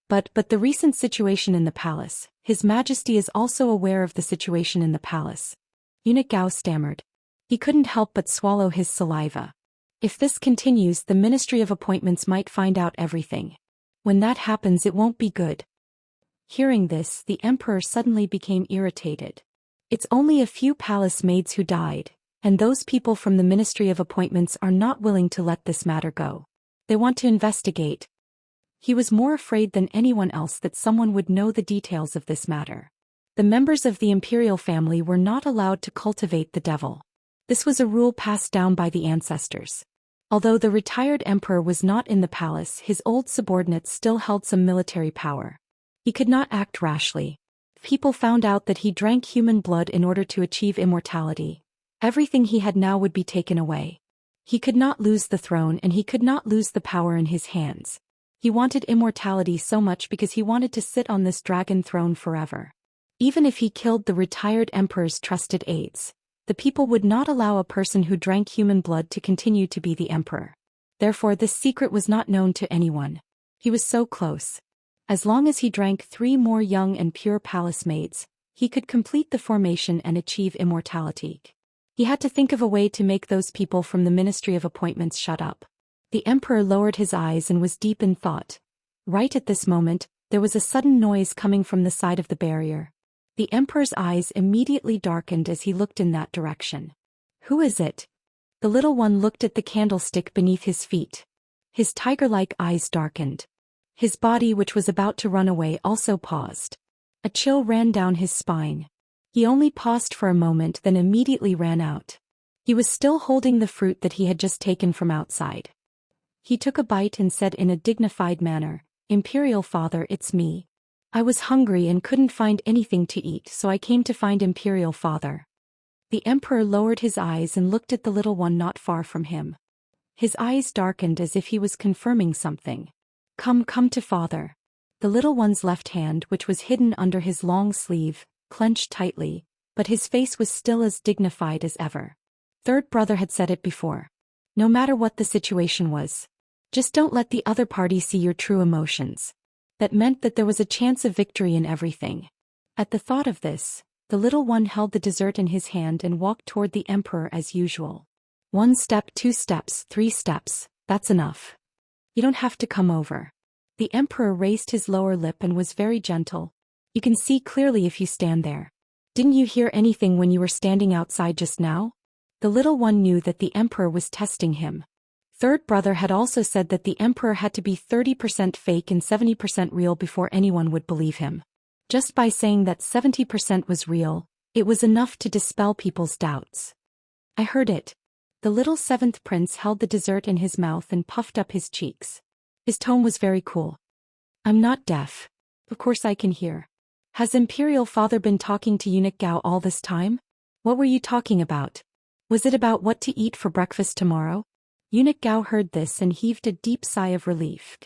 But the recent situation in the palace, His Majesty is also aware of the situation in the palace. Eunuch Gao stammered. He couldn't help but swallow his saliva. If this continues, the Ministry of Appointments might find out everything. When that happens, it won't be good. Hearing this, the emperor suddenly became irritated. It's only a few palace maids who died, and those people from the Ministry of Appointments are not willing to let this matter go. They want to investigate. He was more afraid than anyone else that someone would know the details of this matter. The members of the imperial family were not allowed to cultivate the devil. This was a rule passed down by the ancestors. Although the retired emperor was not in the palace, his old subordinates still held some military power. He could not act rashly. If people found out that he drank human blood in order to achieve immortality, everything he had now would be taken away. He could not lose the throne and he could not lose the power in his hands. He wanted immortality so much because he wanted to sit on this dragon throne forever. Even if he killed the retired emperor's trusted aides, the people would not allow a person who drank human blood to continue to be the emperor. Therefore, this secret was not known to anyone. He was so close. As long as he drank 3 more young and pure palace maids, he could complete the formation and achieve immortality. He had to think of a way to make those people from the Ministry of Appointments shut up. The Emperor lowered his eyes and was deep in thought. Right at this moment, there was a sudden noise coming from the side of the barrier. The Emperor's eyes immediately darkened as he looked in that direction. Who is it? The little one looked at the candlestick beneath his feet. His tiger-like eyes darkened. His body, which was about to run away, also paused. A chill ran down his spine. He only paused for a moment, then immediately ran out. He was still holding the fruit that he had just taken from outside. He took a bite and said in a dignified manner, "Imperial Father, it's me. I was hungry and couldn't find anything to eat, so I came to find Imperial Father." The Emperor lowered his eyes and looked at the little one not far from him. His eyes darkened as if he was confirming something. Come to Father." The little one's left hand, which was hidden under his long sleeve, clenched tightly, but his face was still as dignified as ever. Third brother had said it before. No matter what the situation was, just don't let the other party see your true emotions. That meant that there was a chance of victory in everything. At the thought of this, the little one held the dessert in his hand and walked toward the Emperor as usual. 1 step, 2 steps, 3 steps, that's enough. You don't have to come over. The Emperor raised his lower lip and was very gentle. You can see clearly if you stand there. Didn't you hear anything when you were standing outside just now? The little one knew that the Emperor was testing him. Third brother had also said that the Emperor had to be 30% fake and 70% real before anyone would believe him. Just by saying that 70% was real, it was enough to dispel people's doubts. I heard it. The little 7th prince held the dessert in his mouth and puffed up his cheeks. His tone was very cool. I'm not deaf. Of course I can hear. Has Imperial Father been talking to Eunuch Gao all this time? What were you talking about? Was it about what to eat for breakfast tomorrow? Eunuch Gao heard this and heaved a deep sigh of relief.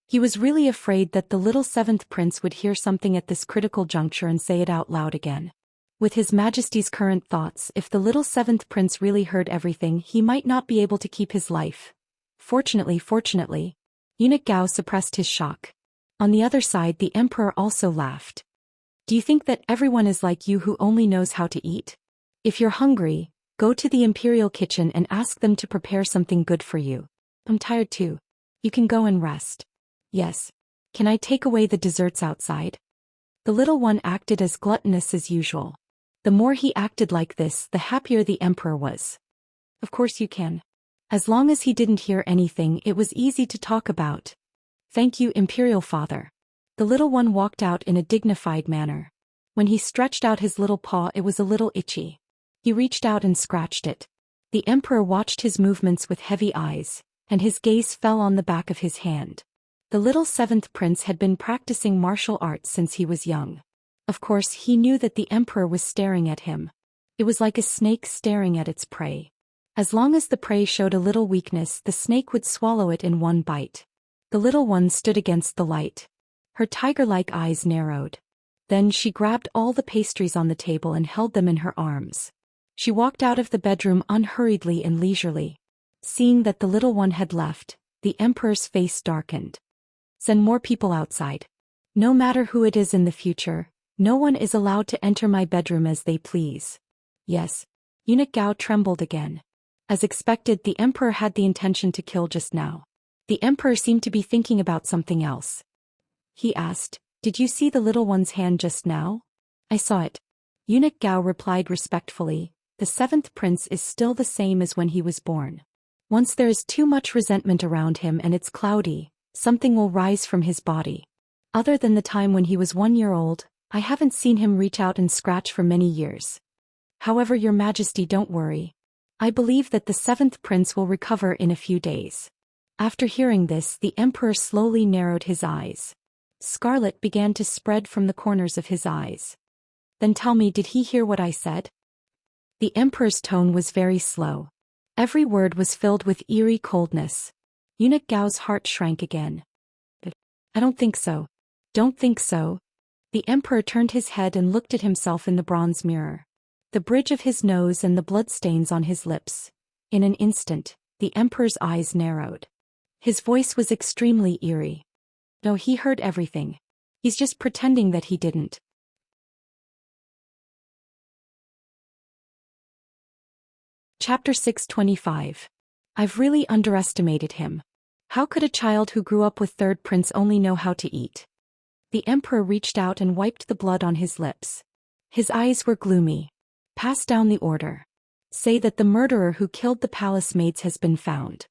He was really afraid that the little 7th prince would hear something at this critical juncture and say it out loud again. With His Majesty's current thoughts, if the little 7th prince really heard everything, he might not be able to keep his life. Fortunately, Eunuch Gao suppressed his shock. On the other side, the Emperor also laughed. Do you think that everyone is like you who only knows how to eat? If you're hungry, go to the Imperial kitchen and ask them to prepare something good for you. I'm tired too. You can go and rest. Yes. Can I take away the desserts outside? The little one acted as gluttonous as usual. The more he acted like this, the happier the Emperor was. Of course you can. As long as he didn't hear anything, it was easy to talk about. Thank you, Imperial Father. The little one walked out in a dignified manner. When he stretched out his little paw, it was a little itchy. He reached out and scratched it. The Emperor watched his movements with heavy eyes, and his gaze fell on the back of his hand. The little 7th prince had been practicing martial arts since he was young. Of course, he knew that the Emperor was staring at him. It was like a snake staring at its prey. As long as the prey showed a little weakness, the snake would swallow it in one bite. The little one stood against the light. Her tiger-like eyes narrowed. Then she grabbed all the pastries on the table and held them in her arms. She walked out of the bedroom unhurriedly and leisurely. Seeing that the little one had left, the Emperor's face darkened. Send more people outside. No matter who it is in the future, no one is allowed to enter my bedroom as they please. Yes. Eunuch Gao trembled again. As expected, the Emperor had the intention to kill just now. The Emperor seemed to be thinking about something else. He asked, "Did you see the little one's hand just now?" "I saw it." Eunuch Gao replied respectfully, "The 7th prince is still the same as when he was born. Once there is too much resentment around him and it's cloudy, something will rise from his body. Other than the time when he was 1 year old, I haven't seen him reach out and scratch for many years. However, Your Majesty, don't worry. I believe that the 7th prince will recover in a few days." After hearing this, the Emperor slowly narrowed his eyes. Scarlet began to spread from the corners of his eyes. "Then tell me, did he hear what I said?" The Emperor's tone was very slow. Every word was filled with eerie coldness. Eunuch Gao's heart shrank again. "I don't think so. Don't think so." The Emperor turned his head and looked at himself in the bronze mirror. The bridge of his nose and the bloodstains on his lips. In an instant, the Emperor's eyes narrowed. His voice was extremely eerie. No, he heard everything. He's just pretending that he didn't. Chapter 625. I've really underestimated him. How could a child who grew up with third prince only know how to eat? The emperor reached out and wiped the blood on his lips. His eyes were gloomy. Pass down the order. Say that the murderer who killed the palace maids has been found.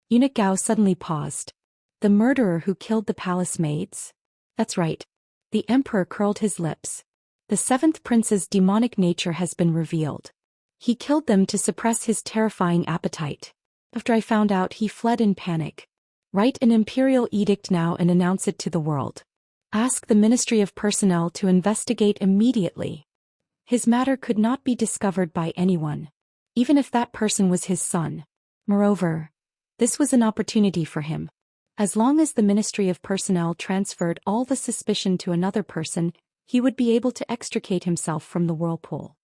Eunuch Gao suddenly paused. The murderer who killed the palace maids? That's right. The emperor curled his lips. The seventh prince's demonic nature has been revealed. He killed them to suppress his terrifying appetite. After I found out, he fled in panic. Write an imperial edict now and announce it to the world. Ask the Ministry of Personnel to investigate immediately. His matter could not be discovered by anyone, even if that person was his son. Moreover, this was an opportunity for him. As long as the Ministry of Personnel transferred all the suspicion to another person, he would be able to extricate himself from the whirlpool.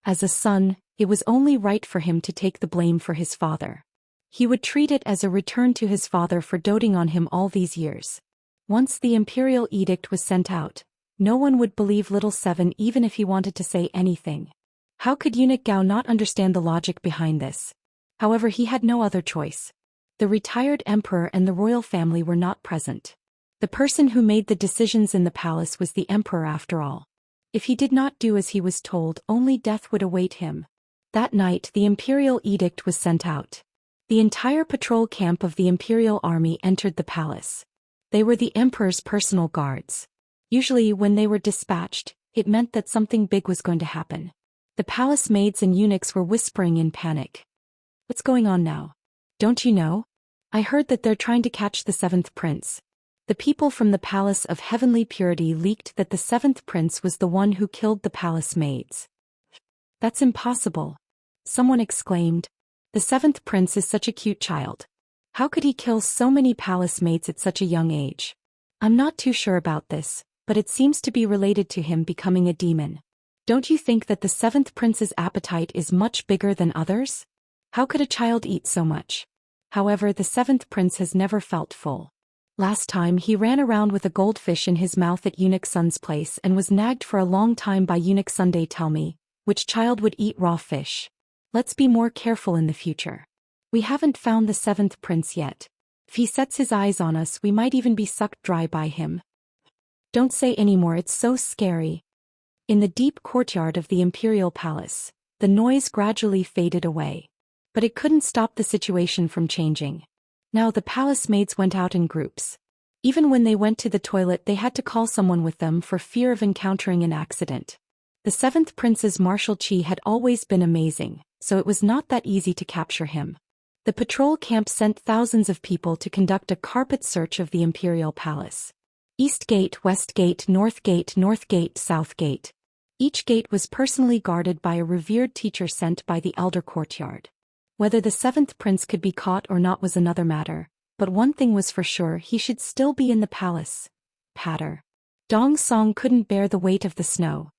As a son, it was only right for him to take the blame for his father. He would treat it as a return to his father for doting on him all these years. Once the imperial edict was sent out, no one would believe little Seven even if he wanted to say anything. How could Eunuch Gao not understand the logic behind this? However, he had no other choice. The retired emperor and the royal family were not present. The person who made the decisions in the palace was the emperor after all. If he did not do as he was told, only death would await him. That night the imperial edict was sent out. The entire patrol camp of the imperial army entered the palace. They were the emperor's personal guards. Usually when they were dispatched, it meant that something big was going to happen. The palace maids and eunuchs were whispering in panic. What's going on now? Don't you know? I heard that they're trying to catch the seventh prince. The people from the Palace of Heavenly Purity leaked that the seventh prince was the one who killed the palace maids. That's impossible. Someone exclaimed. The seventh prince is such a cute child. How could he kill so many palace maids at such a young age? I'm not too sure about this, but it seems to be related to him becoming a demon. Don't you think that the seventh prince's appetite is much bigger than others? How could a child eat so much? However, the seventh prince has never felt full. Last time he ran around with a goldfish in his mouth at Eunuch Sun's place and was nagged for a long time by Eunuch Sunday. Tell me, which child would eat raw fish? Let's be more careful in the future. We haven't found the seventh prince yet. If he sets his eyes on us, we might even be sucked dry by him. Don't say anymore, it's so scary. In the deep courtyard of the imperial palace, the noise gradually faded away. But it couldn't stop the situation from changing. Now the palace maids went out in groups. Even when they went to the toilet, they had to call someone with them for fear of encountering an accident. The seventh prince's martial chi had always been amazing, so it was not that easy to capture him. The patrol camp sent thousands of people to conduct a carpet search of the imperial palace. East Gate, West Gate, North Gate, North Gate, South Gate. Each gate was personally guarded by a revered teacher sent by the elder courtyard. Whether the seventh prince could be caught or not was another matter, but one thing was for sure, he should still be in the palace. Patter. Dong Song couldn't bear the weight of the snow.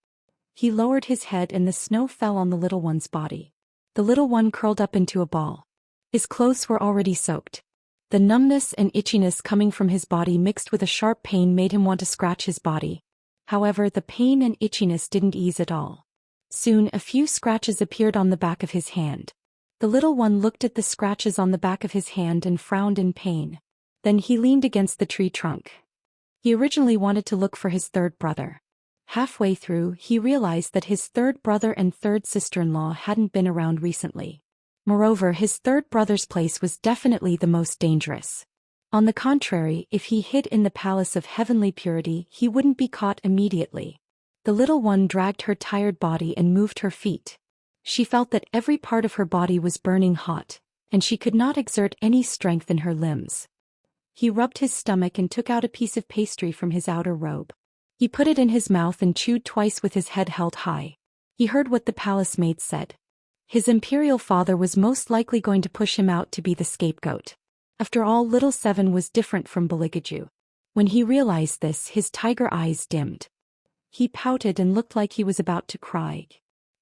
He lowered his head and the snow fell on the little one's body. The little one curled up into a ball. His clothes were already soaked. The numbness and itchiness coming from his body mixed with a sharp pain made him want to scratch his body. However, the pain and itchiness didn't ease at all. Soon a few scratches appeared on the back of his hand. The little one looked at the scratches on the back of his hand and frowned in pain. Then he leaned against the tree trunk. He originally wanted to look for his third brother. Halfway through, he realized that his third brother and third sister-in-law hadn't been around recently. Moreover, his third brother's place was definitely the most dangerous. On the contrary, if he hid in the Palace of Heavenly Purity, he wouldn't be caught immediately. The little one dragged her tired body and moved her feet. She felt that every part of her body was burning hot, and she could not exert any strength in her limbs. He rubbed his stomach and took out a piece of pastry from his outer robe. He put it in his mouth and chewed twice with his head held high. He heard what the palace maid said. His imperial father was most likely going to push him out to be the scapegoat. After all, little Seven was different from Beligaju. When he realized this, his tiger eyes dimmed. He pouted and looked like he was about to cry.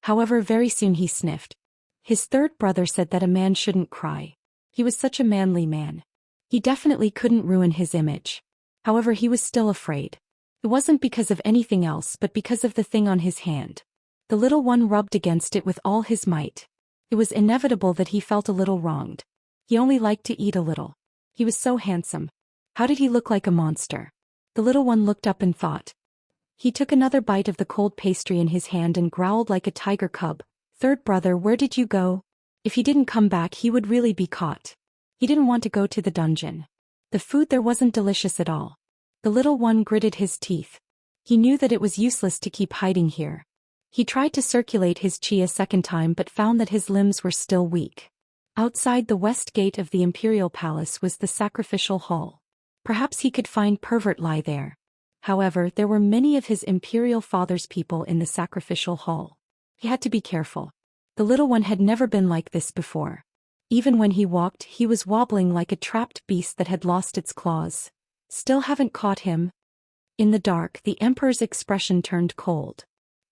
However, very soon he sniffed. His third brother said that a man shouldn't cry. He was such a manly man. He definitely couldn't ruin his image. However, he was still afraid. It wasn't because of anything else but because of the thing on his hand. The little one rubbed against it with all his might. It was inevitable that he felt a little wronged. He only liked to eat a little. He was so handsome. How did he look like a monster? The little one looked up and thought. He took another bite of the cold pastry in his hand and growled like a tiger cub. Third brother, where did you go? If he didn't come back, he would really be caught. He didn't want to go to the dungeon. The food there wasn't delicious at all. The little one gritted his teeth. He knew that it was useless to keep hiding here. He tried to circulate his chi a second time but found that his limbs were still weak. Outside the west gate of the imperial palace was the sacrificial hall. Perhaps he could find Pervert lie there. However, there were many of his imperial father's people in the sacrificial hall. He had to be careful. The little one had never been like this before. Even when he walked, he was wobbling like a trapped beast that had lost its claws. Still haven't caught him? In the dark, the emperor's expression turned cold.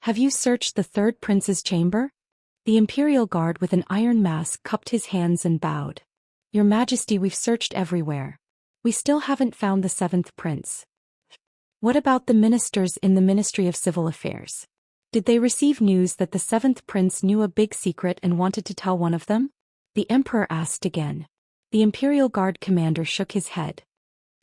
Have you searched the third prince's chamber? The imperial guard with an iron mask cupped his hands and bowed. Your Majesty, we've searched everywhere. We still haven't found the seventh prince. What about the ministers in the Ministry of Civil Affairs? Did they receive news that the seventh prince knew a big secret and wanted to tell one of them? The emperor asked again. The imperial guard commander shook his head.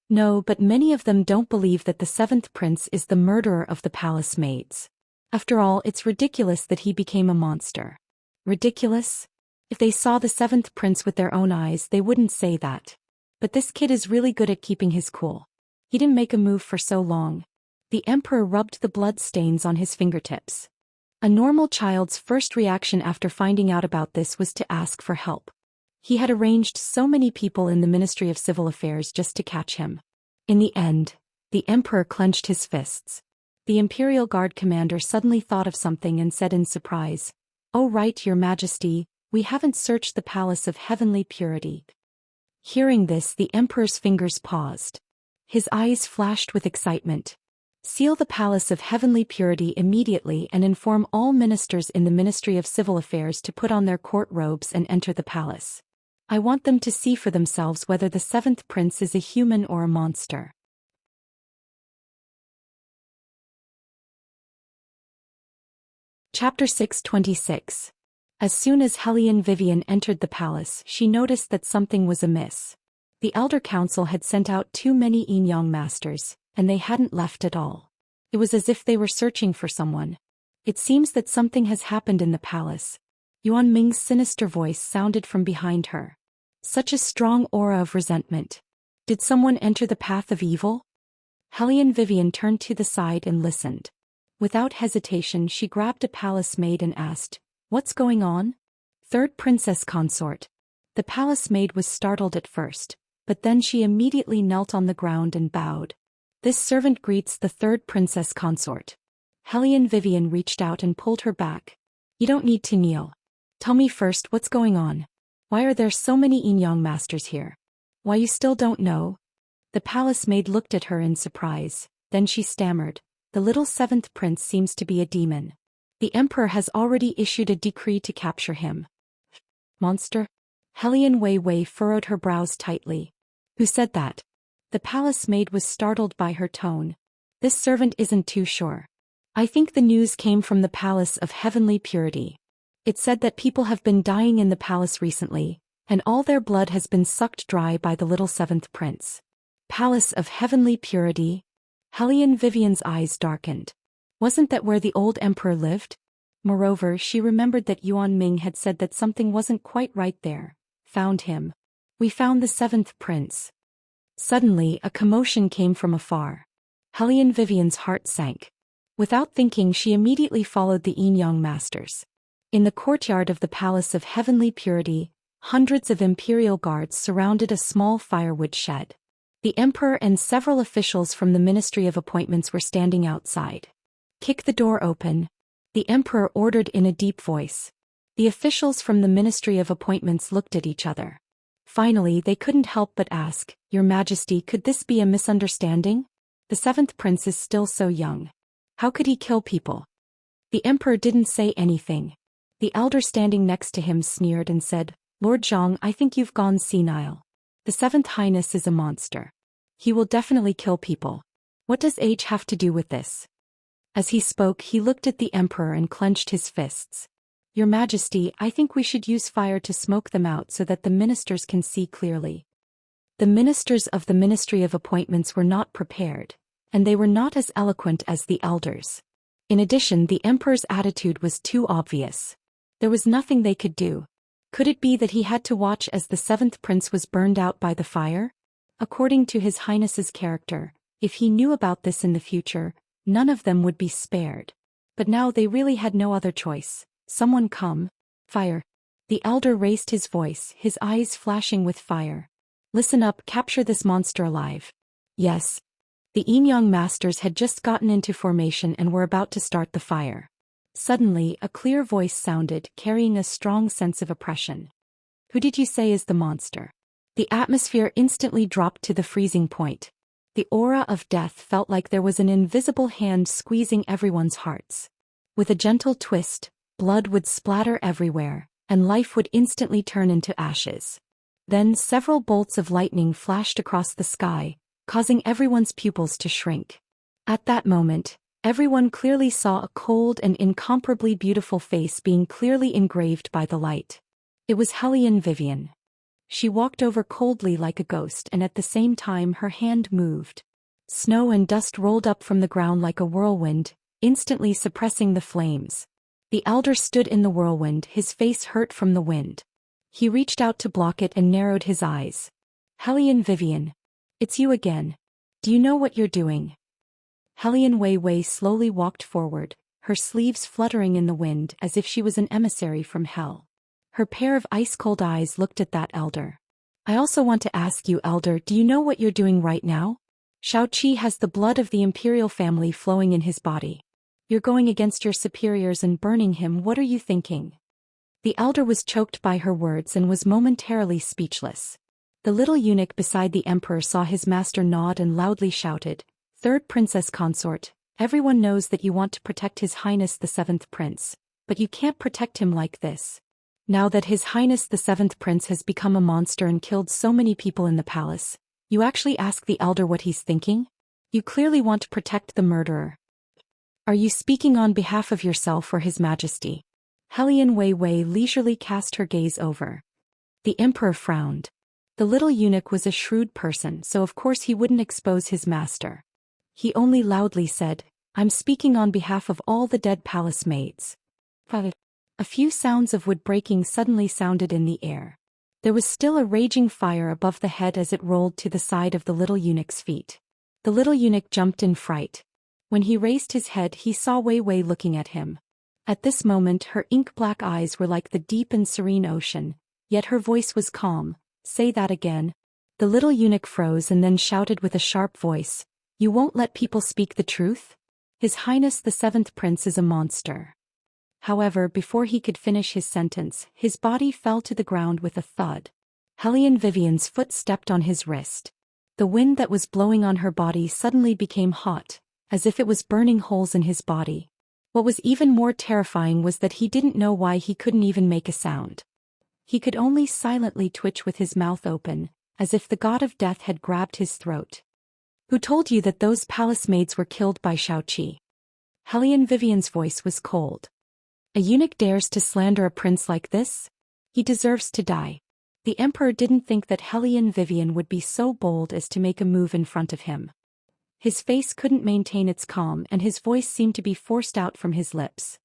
No, but many of them don't believe that the seventh prince is the murderer of the palace maids. After all, it's ridiculous that he became a monster. Ridiculous? If they saw the seventh prince with their own eyes, they wouldn't say that. But this kid is really good at keeping his cool. He didn't make a move for so long. The emperor rubbed the blood stains on his fingertips. A normal child's first reaction after finding out about this was to ask for help. He had arranged so many people in the Ministry of Civil Affairs just to catch him. In the end, the emperor clenched his fists. The Imperial Guard commander suddenly thought of something and said in surprise, "Oh right, Your Majesty, we haven't searched the Palace of Heavenly Purity." Hearing this, the emperor's fingers paused. His eyes flashed with excitement. Seal the Palace of Heavenly Purity immediately and inform all ministers in the Ministry of Civil Affairs to put on their court robes and enter the palace. I want them to see for themselves whether the seventh prince is a human or a monster. Chapter 626. As soon as Hellion Vivian entered the palace, she noticed that something was amiss. The Elder Council had sent out too many Yin-Yang masters, and they hadn't left at all. It was as if they were searching for someone. It seems that something has happened in the palace. Yuan Ming's sinister voice sounded from behind her. Such a strong aura of resentment. Did someone enter the path of evil? Hellion Vivian turned to the side and listened. Without hesitation, she grabbed a palace maid and asked, "What's going on?" "Third Princess Consort." The palace maid was startled at first, but then she immediately knelt on the ground and bowed. "This servant greets the third Princess Consort." Hellion Vivian reached out and pulled her back. "You don't need to kneel. Tell me first what's going on. Why are there so many Yin-Yang masters here? Why you still don't know?" The palace maid looked at her in surprise, then she stammered, "The little seventh prince seems to be a demon. The emperor has already issued a decree to capture him." "Monster?" Hellion Wei Wei furrowed her brows tightly. "Who said that?" The palace maid was startled by her tone. "This servant isn't too sure. I think the news came from the Palace of Heavenly Purity. It said that people have been dying in the palace recently, and all their blood has been sucked dry by the little seventh prince." Palace of Heavenly Purity? Hellion Vivian's eyes darkened. Wasn't that where the old emperor lived? Moreover, she remembered that Yuan Ming had said that something wasn't quite right there. "Found him. We found the seventh prince." Suddenly, a commotion came from afar. Hellion Vivian's heart sank. Without thinking, she immediately followed the Yin-Yang masters. In the courtyard of the Palace of Heavenly Purity, hundreds of imperial guards surrounded a small firewood shed. The emperor and several officials from the Ministry of Appointments were standing outside. "Kick the door open," the emperor ordered in a deep voice. The officials from the Ministry of Appointments looked at each other. Finally, they couldn't help but ask, "Your Majesty, could this be a misunderstanding? The seventh prince is still so young. How could he kill people?" The emperor didn't say anything. The elder standing next to him sneered and said, "Lord Zhang, I think you've gone senile. The seventh highness is a monster. He will definitely kill people. What does age have to do with this?" As he spoke, he looked at the emperor and clenched his fists. Your Majesty, I think we should use fire to smoke them out so that the ministers can see clearly. The ministers of the Ministry of Appointments were not prepared, and they were not as eloquent as the elders. In addition, the emperor's attitude was too obvious. There was nothing they could do. Could it be that he had to watch as the seventh prince was burned out by the fire? According to His Highness's character, if he knew about this in the future, none of them would be spared. But now they really had no other choice. Someone come. Fire. The elder raised his voice, his eyes flashing with fire. Listen up, capture this monster alive. Yes. The Young masters had just gotten into formation and were about to start the fire. Suddenly, a clear voice sounded, carrying a strong sense of oppression. Who did you say is the monster? The atmosphere instantly dropped to the freezing point. The aura of death felt like there was an invisible hand squeezing everyone's hearts. With a gentle twist, blood would splatter everywhere, and life would instantly turn into ashes. Then several bolts of lightning flashed across the sky, causing everyone's pupils to shrink. At that moment, everyone clearly saw a cold and incomparably beautiful face being clearly engraved by the light. It was Hellion Vivian. She walked over coldly like a ghost, and at the same time her hand moved. Snow and dust rolled up from the ground like a whirlwind, instantly suppressing the flames. The elder stood in the whirlwind, his face hurt from the wind. He reached out to block it and narrowed his eyes. Hellion Vivian. It's you again. Do you know what you're doing? Hellion Wei Wei slowly walked forward, her sleeves fluttering in the wind as if she was an emissary from hell. Her pair of ice-cold eyes looked at that elder. I also want to ask you, elder, do you know what you're doing right now? Shao-Chi has the blood of the imperial family flowing in his body. You're going against your superiors and burning him. What are you thinking? The elder was choked by her words and was momentarily speechless. The little eunuch beside the emperor saw his master nod and loudly shouted, Third Princess Consort, everyone knows that you want to protect His Highness the Seventh Prince, but you can't protect him like this. Now that His Highness the Seventh Prince has become a monster and killed so many people in the palace, you actually ask the elder what he's thinking? You clearly want to protect the murderer. Are you speaking on behalf of yourself or His Majesty? Hellion Wei Wei leisurely cast her gaze over. The emperor frowned. The little eunuch was a shrewd person, so of course he wouldn't expose his master. He only loudly said, I'm speaking on behalf of all the dead palace maids. A few sounds of wood breaking suddenly sounded in the air. There was still a raging fire above the head as it rolled to the side of the little eunuch's feet. The little eunuch jumped in fright. When he raised his head, he saw Wei Wei looking at him. At this moment, her ink-black eyes were like the deep and serene ocean, yet her voice was calm. Say that again. The little eunuch froze and then shouted with a sharp voice, You won't let people speak the truth? His Highness the Seventh Prince is a monster. However, before he could finish his sentence, his body fell to the ground with a thud. Hellion Vivian's foot stepped on his wrist. The wind that was blowing on her body suddenly became hot, as if it was burning holes in his body. What was even more terrifying was that he didn't know why he couldn't even make a sound. He could only silently twitch with his mouth open, as if the god of death had grabbed his throat. Who told you that those palace maids were killed by Shao-Chi? Hellion Vivian's voice was cold. A eunuch dares to slander a prince like this? He deserves to die. The emperor didn't think that Hellion Vivian would be so bold as to make a move in front of him. His face couldn't maintain its calm and his voice seemed to be forced out from his lips.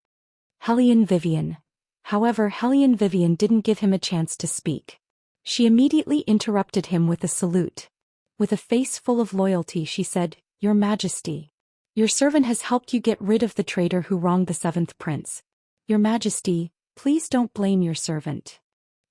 Hellion Vivian. However, Hellion Vivian didn't give him a chance to speak. She immediately interrupted him with a salute. With a face full of loyalty she said, Your Majesty. Your servant has helped you get rid of the traitor who wronged the Seventh Prince. Your Majesty, please don't blame your servant.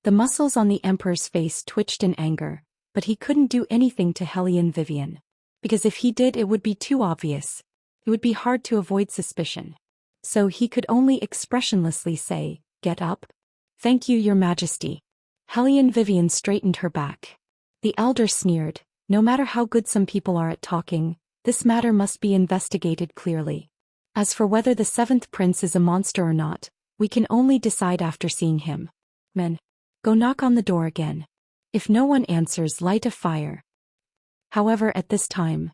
The muscles on the emperor's face twitched in anger, but he couldn't do anything to Hellion Vivian. Because if he did, it would be too obvious. It would be hard to avoid suspicion. So he could only expressionlessly say, Get up. Thank you, Your Majesty. Hellion Vivian straightened her back. The elder sneered, No matter how good some people are at talking, this matter must be investigated clearly. As for whether the Seventh Prince is a monster or not, we can only decide after seeing him. Men, go knock on the door again. If no one answers, light a fire. However, at this time,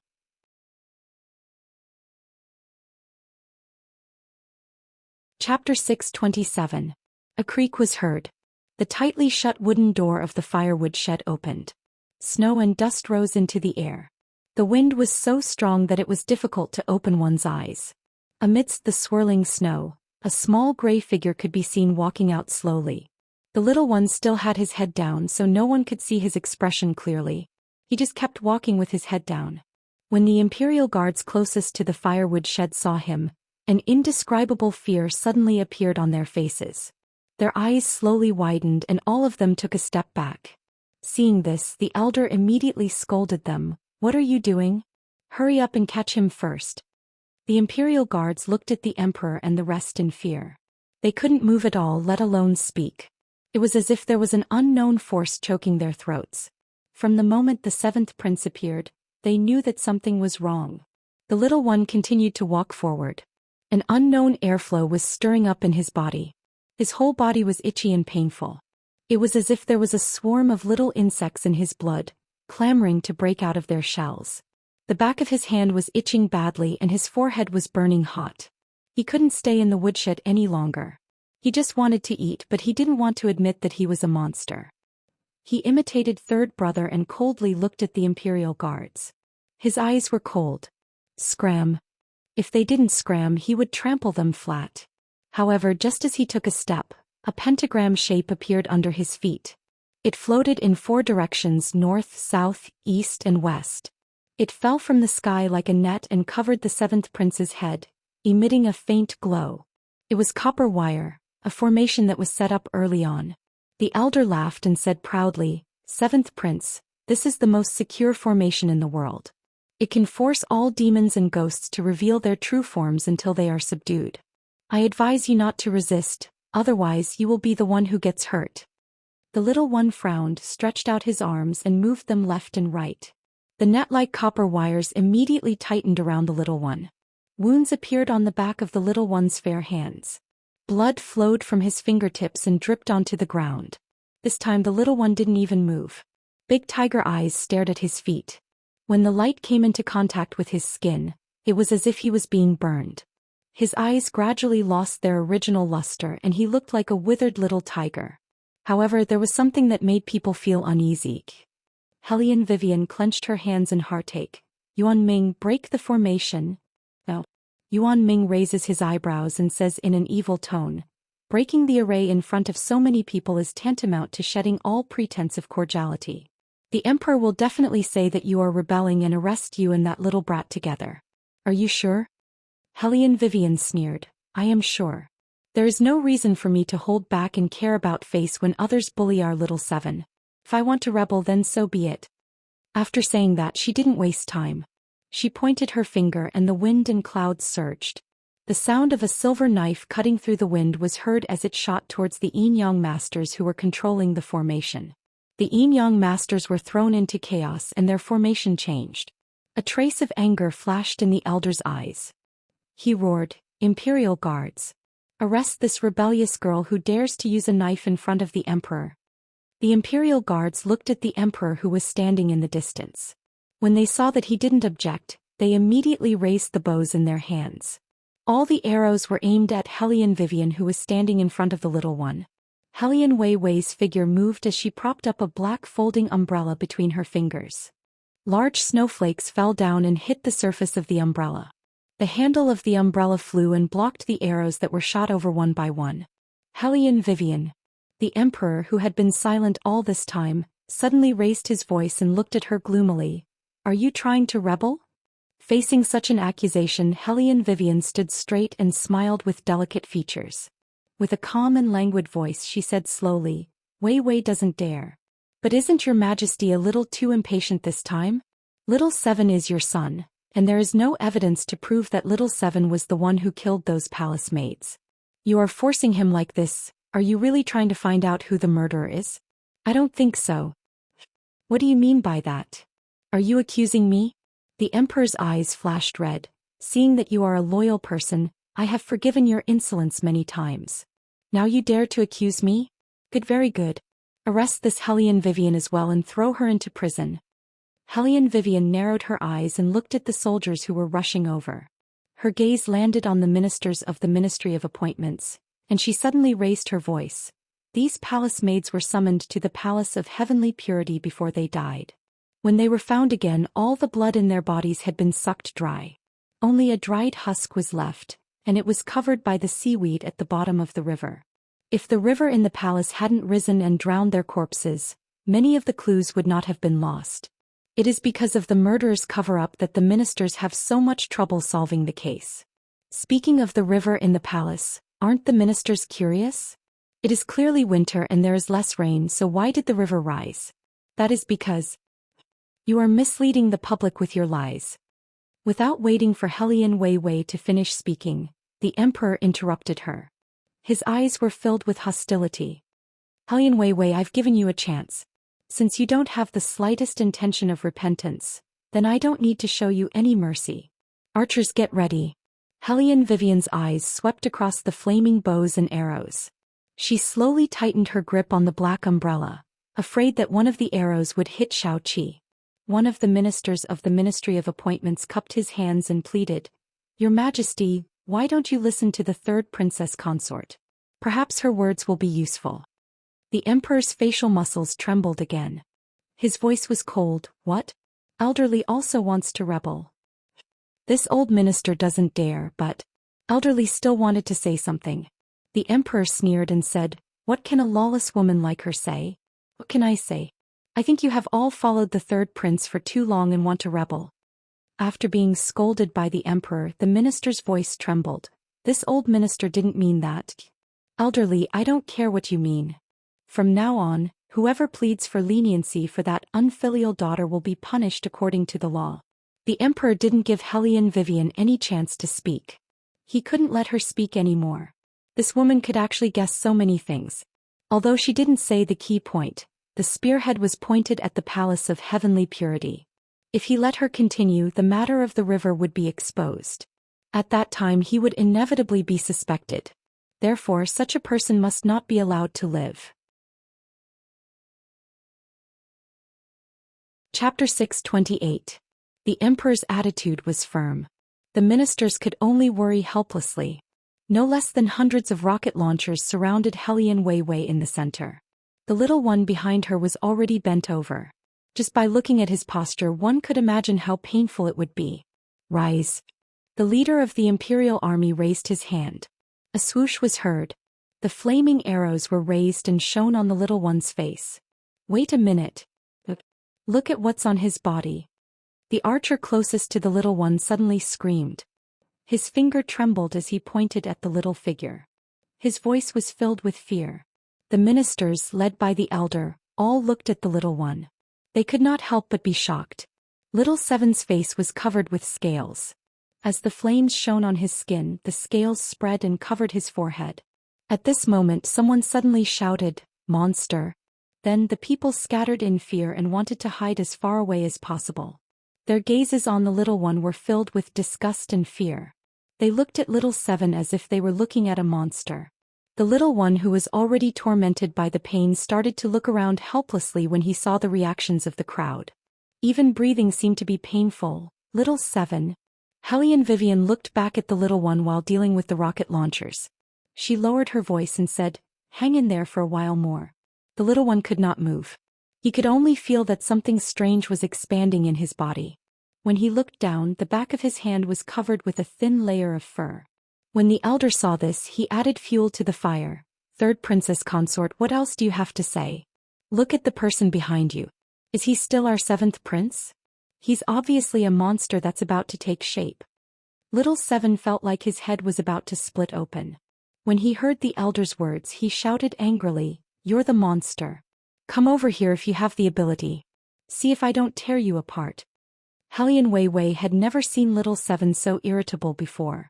Chapter 627. A creak was heard. The tightly shut wooden door of the firewood shed opened. Snow and dust rose into the air. The wind was so strong that it was difficult to open one's eyes. Amidst the swirling snow, a small gray figure could be seen walking out slowly. The little one still had his head down, so no one could see his expression clearly. He just kept walking with his head down. When the Imperial guards closest to the firewood shed saw him, an indescribable fear suddenly appeared on their faces. Their eyes slowly widened and all of them took a step back. Seeing this, the elder immediately scolded them. "What are you doing? Hurry up and catch him first." The Imperial guards looked at the Emperor and the rest in fear. They couldn't move at all, let alone speak. It was as if there was an unknown force choking their throats. From the moment the seventh prince appeared, they knew that something was wrong. The little one continued to walk forward. An unknown airflow was stirring up in his body. His whole body was itchy and painful. It was as if there was a swarm of little insects in his blood, clamoring to break out of their shells. The back of his hand was itching badly and his forehead was burning hot. He couldn't stay in the woodshed any longer. He just wanted to eat, but he didn't want to admit that he was a monster. He imitated third brother and coldly looked at the Imperial guards. His eyes were cold. Scram. If they didn't scram, he would trample them flat. However, just as he took a step, a pentagram shape appeared under his feet. It floated in 4 directions: north, south, east, and west. It fell from the sky like a net and covered the seventh prince's head, emitting a faint glow. It was copper wire, a formation that was set up early on. The elder laughed and said proudly, "Seventh prince, this is the most secure formation in the world. It can force all demons and ghosts to reveal their true forms until they are subdued. I advise you not to resist, otherwise you will be the one who gets hurt." The little one frowned, stretched out his arms and moved them left and right. The net-like copper wires immediately tightened around the little one. Wounds appeared on the back of the little one's fair hands. Blood flowed from his fingertips and dripped onto the ground. This time the little one didn't even move. Big tiger eyes stared at his feet. When the light came into contact with his skin, it was as if he was being burned. His eyes gradually lost their original luster and he looked like a withered little tiger. However, there was something that made people feel uneasy. Hellion Vivian clenched her hands in heartache. "Yuan Ming, break the formation." "No." Yuan Ming raises his eyebrows and says in an evil tone, "Breaking the array in front of so many people is tantamount to shedding all pretense of cordiality. The Emperor will definitely say that you are rebelling and arrest you and that little brat together." "Are you sure?" Hellion Vivian sneered. "I am sure. There is no reason for me to hold back and care about face when others bully our little seven. If I want to rebel, then so be it." After saying that, she didn't waste time. She pointed her finger and the wind and clouds surged. The sound of a silver knife cutting through the wind was heard as it shot towards the Yin-Yang masters who were controlling the formation. The Yin-Yang masters were thrown into chaos and their formation changed. A trace of anger flashed in the elder's eyes. He roared, "Imperial guards! Arrest this rebellious girl who dares to use a knife in front of the Emperor." The Imperial guards looked at the Emperor who was standing in the distance. When they saw that he didn't object, they immediately raised the bows in their hands. All the arrows were aimed at Hellion Vivian who was standing in front of the little one. Hellion Wei Wei's figure moved as she propped up a black folding umbrella between her fingers. Large snowflakes fell down and hit the surface of the umbrella. The handle of the umbrella flew and blocked the arrows that were shot over one by one. Hellion Vivian. The Emperor, who had been silent all this time, suddenly raised his voice and looked at her gloomily. "Are you trying to rebel?" Facing such an accusation, Hellion Vivian stood straight and smiled with delicate features. With a calm and languid voice she said slowly, "Wei Wei doesn't dare. But isn't your Majesty a little too impatient this time? Little Seven is your son, and there is no evidence to prove that Little Seven was the one who killed those palace maids. You are forcing him like this. Are you really trying to find out who the murderer is?" "I don't think so." "What do you mean by that? Are you accusing me?" The Emperor's eyes flashed red. "Seeing that you are a loyal person, I have forgiven your insolence many times. Now you dare to accuse me? Good, very good. Arrest this Hellion Vivian as well and throw her into prison." Hellion Vivian narrowed her eyes and looked at the soldiers who were rushing over. Her gaze landed on the ministers of the Ministry of Appointments, And she suddenly raised her voice. These palace maids were summoned to the palace of heavenly purity before they died. When they were found again, all the blood in their bodies had been sucked dry. Only a dried husk was left, and it was covered by the seaweed at the bottom of the river. If the river in the palace hadn't risen and drowned their corpses, many of the clues would not have been lost. It is because of the murderer's cover-up that the ministers have so much trouble solving the case. Speaking of the river in the palace, aren't the ministers curious? It is clearly winter and there is less rain, so why did the river rise? That is because you are misleading the public with your lies. Without waiting for Hellion Wei Wei to finish speaking, the emperor interrupted her. His eyes were filled with hostility. Hellion Wei Wei, I've given you a chance. Since you don't have the slightest intention of repentance, then I don't need to show you any mercy. Archers, get ready. Hellion Vivian's eyes swept across the flaming bows and arrows. She slowly tightened her grip on the black umbrella, afraid that one of the arrows would hit Shao Qi. One of the ministers of the Ministry of Appointments cupped his hands and pleaded, Your Majesty, why don't you listen to the third princess consort? Perhaps her words will be useful. The emperor's facial muscles trembled again. His voice was cold. What? Elderly also wants to rebel. This old minister doesn't dare, but Elderly still wanted to say something. The emperor sneered and said, What can a lawless woman like her say? What can I say? I think you have all followed the third prince for too long and want to rebel. After being scolded by the emperor, the minister's voice trembled. This old minister didn't mean that. Elderly, I don't care what you mean. From now on, whoever pleads for leniency for that unfilial daughter will be punished according to the law. The emperor didn't give Hellion Vivian any chance to speak. He couldn't let her speak anymore. This woman could actually guess so many things. Although she didn't say the key point, the spearhead was pointed at the palace of heavenly purity. If he let her continue, the matter of the river would be exposed. At that time he would inevitably be suspected. Therefore, such a person must not be allowed to live. Chapter 628. The emperor's attitude was firm. The ministers could only worry helplessly. No less than hundreds of rocket launchers surrounded Hellion Wei Wei in the center. The little one behind her was already bent over. Just by looking at his posture, one could imagine how painful it would be. Rise. The leader of the imperial army raised his hand. A swoosh was heard. The flaming arrows were raised and shone on the little one's face. Wait a minute. Look at what's on his body. The archer closest to the little one suddenly screamed. His finger trembled as he pointed at the little figure. His voice was filled with fear. The ministers, led by the elder, all looked at the little one. They could not help but be shocked. Little Seven's face was covered with scales. As the flames shone on his skin, the scales spread and covered his forehead. At this moment, someone suddenly shouted, Monster! Then the people scattered in fear and wanted to hide as far away as possible. Their gazes on the little one were filled with disgust and fear. They looked at little Seven as if they were looking at a monster. The little one, who was already tormented by the pain, started to look around helplessly when he saw the reactions of the crowd. Even breathing seemed to be painful. Little Seven. Hellion Vivian looked back at the little one while dealing with the rocket launchers. She lowered her voice and said, Hang in there for a while more. The little one could not move. He could only feel that something strange was expanding in his body. When he looked down, the back of his hand was covered with a thin layer of fur. When the elder saw this, he added fuel to the fire. Third princess consort, what else do you have to say? Look at the person behind you. Is he still our seventh prince? He's obviously a monster that's about to take shape. Little Seven felt like his head was about to split open. When he heard the elder's words, he shouted angrily, You're the monster. Come over here if you have the ability. See if I don't tear you apart. Hellion Wei Wei had never seen little Seven so irritable before.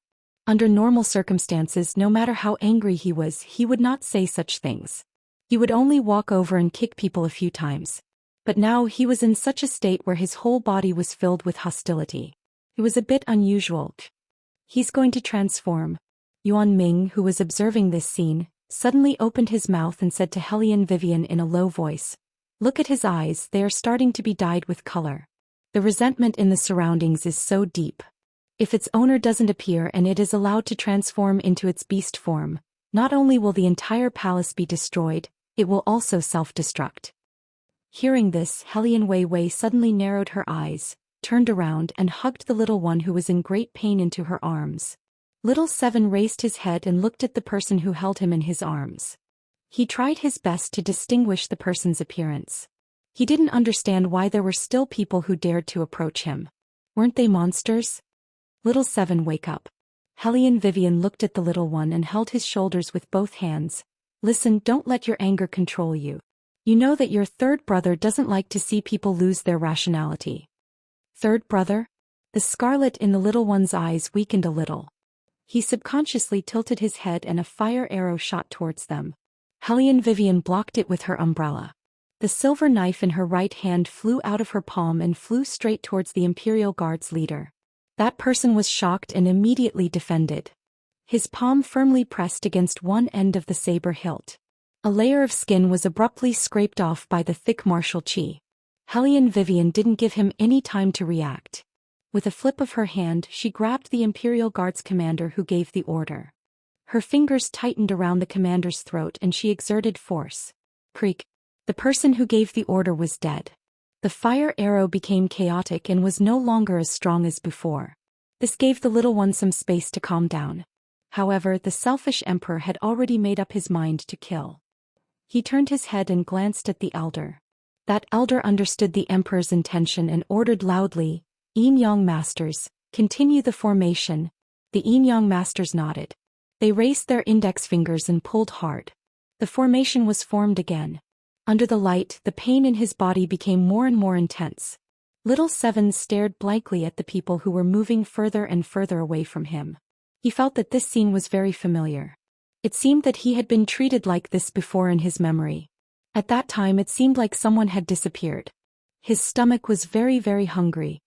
Under normal circumstances, no matter how angry he was, he would not say such things. He would only walk over and kick people a few times. But now he was in such a state where his whole body was filled with hostility. It was a bit unusual. He's going to transform. Yuan Ming, who was observing this scene, suddenly opened his mouth and said to Hellion Vivian in a low voice, Look at his eyes, they are starting to be dyed with color. The resentment in the surroundings is so deep. If its owner doesn't appear and it is allowed to transform into its beast form, Not only will the entire palace be destroyed, it will also self-destruct. Hearing this, Hellion Wei Wei suddenly narrowed her eyes, turned around and hugged the little one who was in great pain into her arms. Little Seven raised his head and looked at the person who held him in his arms. He tried his best to distinguish the person's appearance. He didn't understand why there were still people who dared to approach him. Weren't they monsters? Little Seven, wake up. Hellion Vivian looked at the little one and held his shoulders with both hands. Listen, don't let your anger control you. You know that your third brother doesn't like to see people lose their rationality. Third brother? The scarlet in the little one's eyes weakened a little. He subconsciously tilted his head and a fire arrow shot towards them. Hellion Vivian blocked it with her umbrella. The silver knife in her right hand flew out of her palm and flew straight towards the Imperial Guard's leader. That person was shocked and immediately defended. His palm firmly pressed against one end of the saber hilt. A layer of skin was abruptly scraped off by the thick martial chi. Hellion Vivian didn't give him any time to react. With a flip of her hand, she grabbed the Imperial Guard's commander who gave the order. Her fingers tightened around the commander's throat and she exerted force. Creak. The person who gave the order was dead. The fire arrow became chaotic and was no longer as strong as before. This gave the little one some space to calm down. However, the selfish emperor had already made up his mind to kill. He turned his head and glanced at the elder. That elder understood the emperor's intention and ordered loudly, Yin Yang Masters, continue the formation. The Yin Yang Masters nodded. They raised their index fingers and pulled hard. The formation was formed again. Under the light, the pain in his body became more and more intense. Little Seven stared blankly at the people who were moving further and further away from him. He felt that this scene was very familiar. It seemed that he had been treated like this before in his memory. At that time it seemed like someone had disappeared. His stomach was very, very hungry.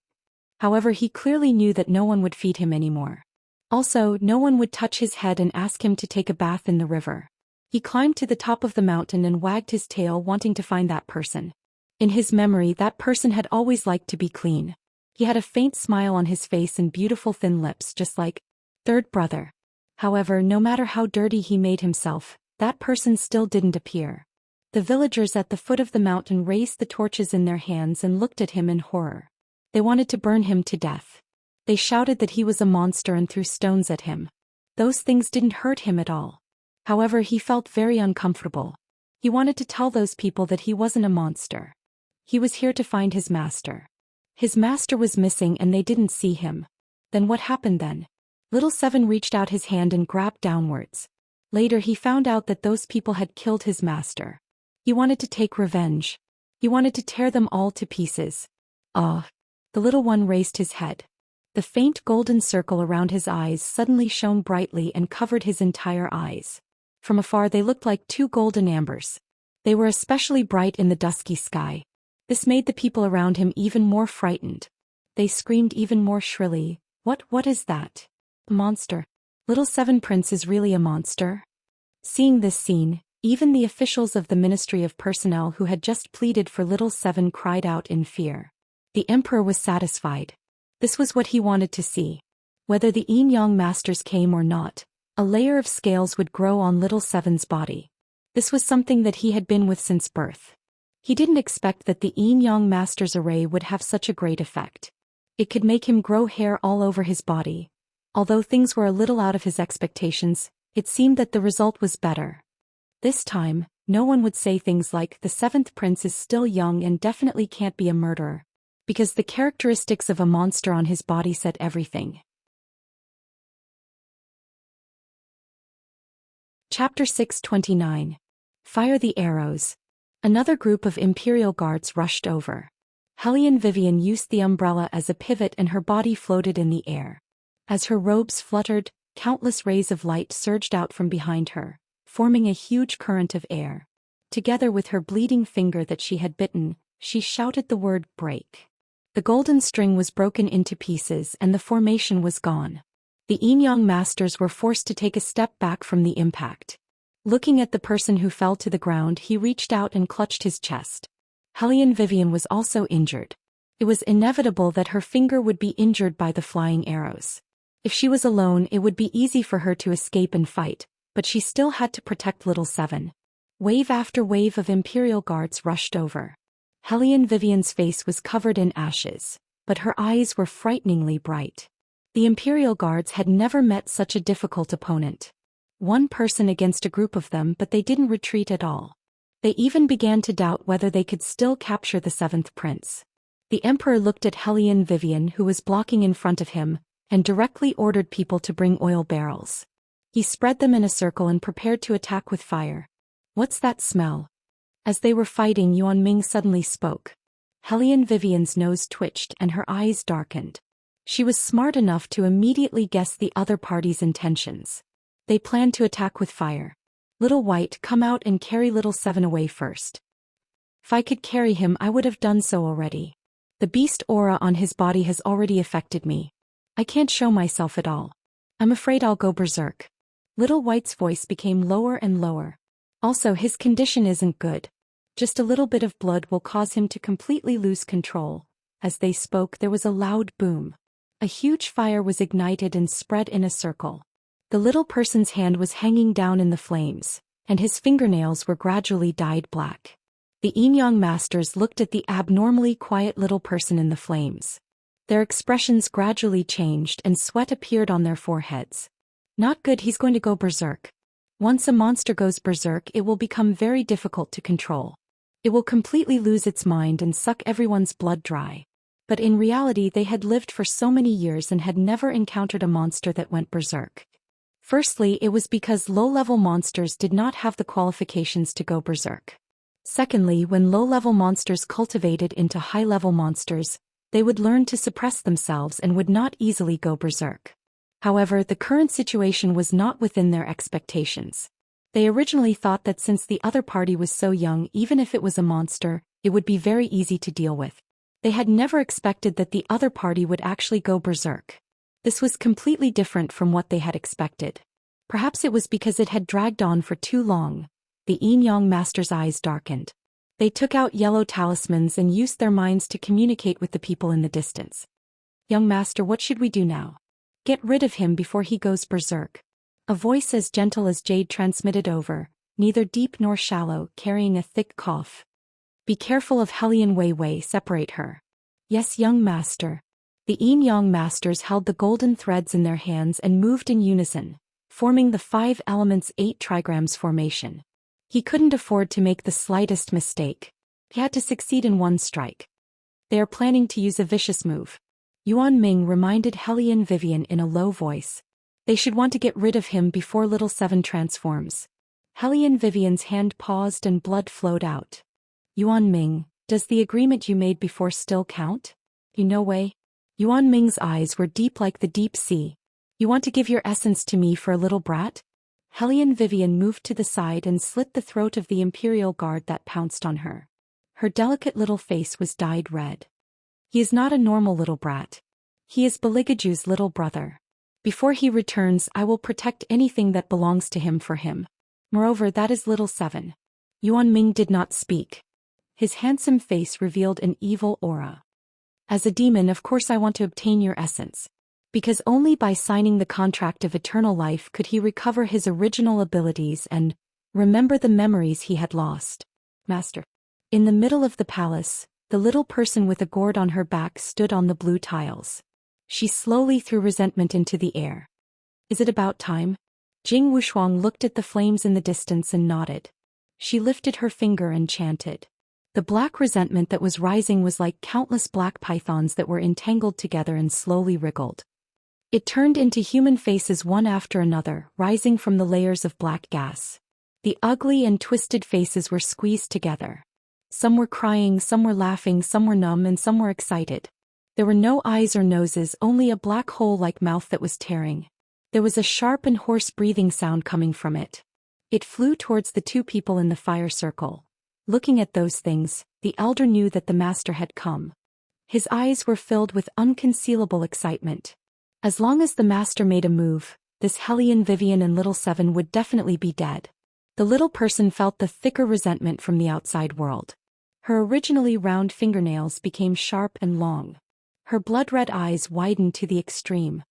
However, he clearly knew that no one would feed him anymore. Also, no one would touch his head and ask him to take a bath in the river. He climbed to the top of the mountain and wagged his tail, wanting to find that person. In his memory, that person had always liked to be clean. He had a faint smile on his face and beautiful thin lips, just like third brother. However, no matter how dirty he made himself, that person still didn't appear. The villagers at the foot of the mountain raised the torches in their hands and looked at him in horror. They wanted to burn him to death. They shouted that he was a monster and threw stones at him. Those things didn't hurt him at all. However, he felt very uncomfortable. He wanted to tell those people that he wasn't a monster. He was here to find his master. His master was missing and they didn't see him. Then what happened then? Little Seven reached out his hand and grabbed downwards. Later he found out that those people had killed his master. He wanted to take revenge. He wanted to tear them all to pieces. Ah! The little one raised his head. The faint golden circle around his eyes suddenly shone brightly and covered his entire eyes. From afar they looked like two golden ambers. They were especially bright in the dusky sky. This made the people around him even more frightened. They screamed even more shrilly. What is that? A monster. Little Seven Prince is really a monster? Seeing this scene, even the officials of the Ministry of Personnel who had just pleaded for Little Seven cried out in fear. The emperor was satisfied. This was what he wanted to see. Whether the Yin Yang Masters came or not, a layer of scales would grow on Little Seven's body. This was something that he had been with since birth. He didn't expect that the Yin Yang Masters array would have such a great effect. It could make him grow hair all over his body. Although things were a little out of his expectations, it seemed that the result was better. This time, no one would say things like the seventh prince is still young and definitely can't be a murderer, because the characteristics of a monster on his body said everything. Chapter 629. Fire the arrows. Another group of Imperial Guards rushed over. Hellion Vivian used the umbrella as a pivot and her body floated in the air. As her robes fluttered, countless rays of light surged out from behind her, forming a huge current of air. Together with her bleeding finger that she had bitten, she shouted the word break. The golden string was broken into pieces and the formation was gone. The Yin Yang Masters were forced to take a step back from the impact. Looking at the person who fell to the ground, he reached out and clutched his chest. Hellion Vivian was also injured. It was inevitable that her finger would be injured by the flying arrows. If she was alone, it would be easy for her to escape and fight, but she still had to protect little Seven. Wave after wave of Imperial guards rushed over. Hellion Vivian's face was covered in ashes, but her eyes were frighteningly bright. The Imperial guards had never met such a difficult opponent. One person against a group of them, but they didn't retreat at all. They even began to doubt whether they could still capture the seventh prince. The Emperor looked at Hellion Vivian, who was blocking in front of him, and directly ordered people to bring oil barrels. He spread them in a circle and prepared to attack with fire. "What's that smell?" As they were fighting, Yuan Ming suddenly spoke. Hellion Vivian's nose twitched and her eyes darkened. She was smart enough to immediately guess the other party's intentions. They planned to attack with fire. "Little White, come out and carry little Seven away first." "If I could carry him, I would have done so already. The beast aura on his body has already affected me. I can't show myself at all. I'm afraid I'll go berserk." Little White's voice became lower and lower. "Also, his condition isn't good. Just a little bit of blood will cause him to completely lose control." As they spoke, there was a loud boom. A huge fire was ignited and spread in a circle. The little person's hand was hanging down in the flames, and his fingernails were gradually dyed black. The Yin-Yang masters looked at the abnormally quiet little person in the flames. Their expressions gradually changed and sweat appeared on their foreheads. "Not good, he's going to go berserk. Once a monster goes berserk, it will become very difficult to control. It will completely lose its mind and suck everyone's blood dry." But in reality, they had lived for so many years and had never encountered a monster that went berserk. Firstly, it was because low-level monsters did not have the qualifications to go berserk. Secondly, when low-level monsters cultivated into high-level monsters, they would learn to suppress themselves and would not easily go berserk. However, the current situation was not within their expectations. They originally thought that since the other party was so young, even if it was a monster, it would be very easy to deal with. They had never expected that the other party would actually go berserk. This was completely different from what they had expected. Perhaps it was because it had dragged on for too long. The Yin-Yang master's eyes darkened. They took out yellow talismans and used their minds to communicate with the people in the distance. "Young master, what should we do now?" "Get rid of him before he goes berserk." A voice as gentle as jade transmitted over, neither deep nor shallow, carrying a thick cough. "Be careful of Hellion Wei Wei, separate her." "Yes, young master." The Yin-Yang masters held the golden threads in their hands and moved in unison, forming the 5 elements 8 trigrams formation. He couldn't afford to make the slightest mistake. He had to succeed in one strike. "They are planning to use a vicious move." Yuan Ming reminded Hellion Vivian in a low voice. "They should want to get rid of him before little Seven transforms." Hellion Vivian's hand paused and blood flowed out. "Yuan Ming, does the agreement you made before still count?" "No way." Yuan Ming's eyes were deep like the deep sea. "You want to give your essence to me for a little brat?" Hellion Vivian moved to the side and slit the throat of the Imperial guard that pounced on her. Her delicate little face was dyed red. "He is not a normal little brat. He is Beligaju's little brother. Before he returns, I will protect anything that belongs to him for him. Moreover, that is little Seven." Yuan Ming did not speak. His handsome face revealed an evil aura. "As a demon, of course I want to obtain your essence. Because only by signing the contract of eternal life could he recover his original abilities and remember the memories he had lost." "Master." In the middle of the palace, the little person with a gourd on her back stood on the blue tiles. She slowly threw resentment into the air. "Is it about time?" Jing Wushuang looked at the flames in the distance and nodded. She lifted her finger and chanted. The black resentment that was rising was like countless black pythons that were entangled together and slowly wriggled. It turned into human faces one after another, rising from the layers of black gas. The ugly and twisted faces were squeezed together. Some were crying, some were laughing, some were numb, and some were excited. There were no eyes or noses, only a black hole-like mouth that was tearing. There was a sharp and hoarse breathing sound coming from it. It flew towards the 2 people in the fire circle. Looking at those things, the elder knew that the master had come. His eyes were filled with unconcealable excitement. As long as the master made a move, this Hellion Vivian and little Seven would definitely be dead. The little person felt the thicker resentment from the outside world. Her originally round fingernails became sharp and long. Her blood-red eyes widened to the extreme.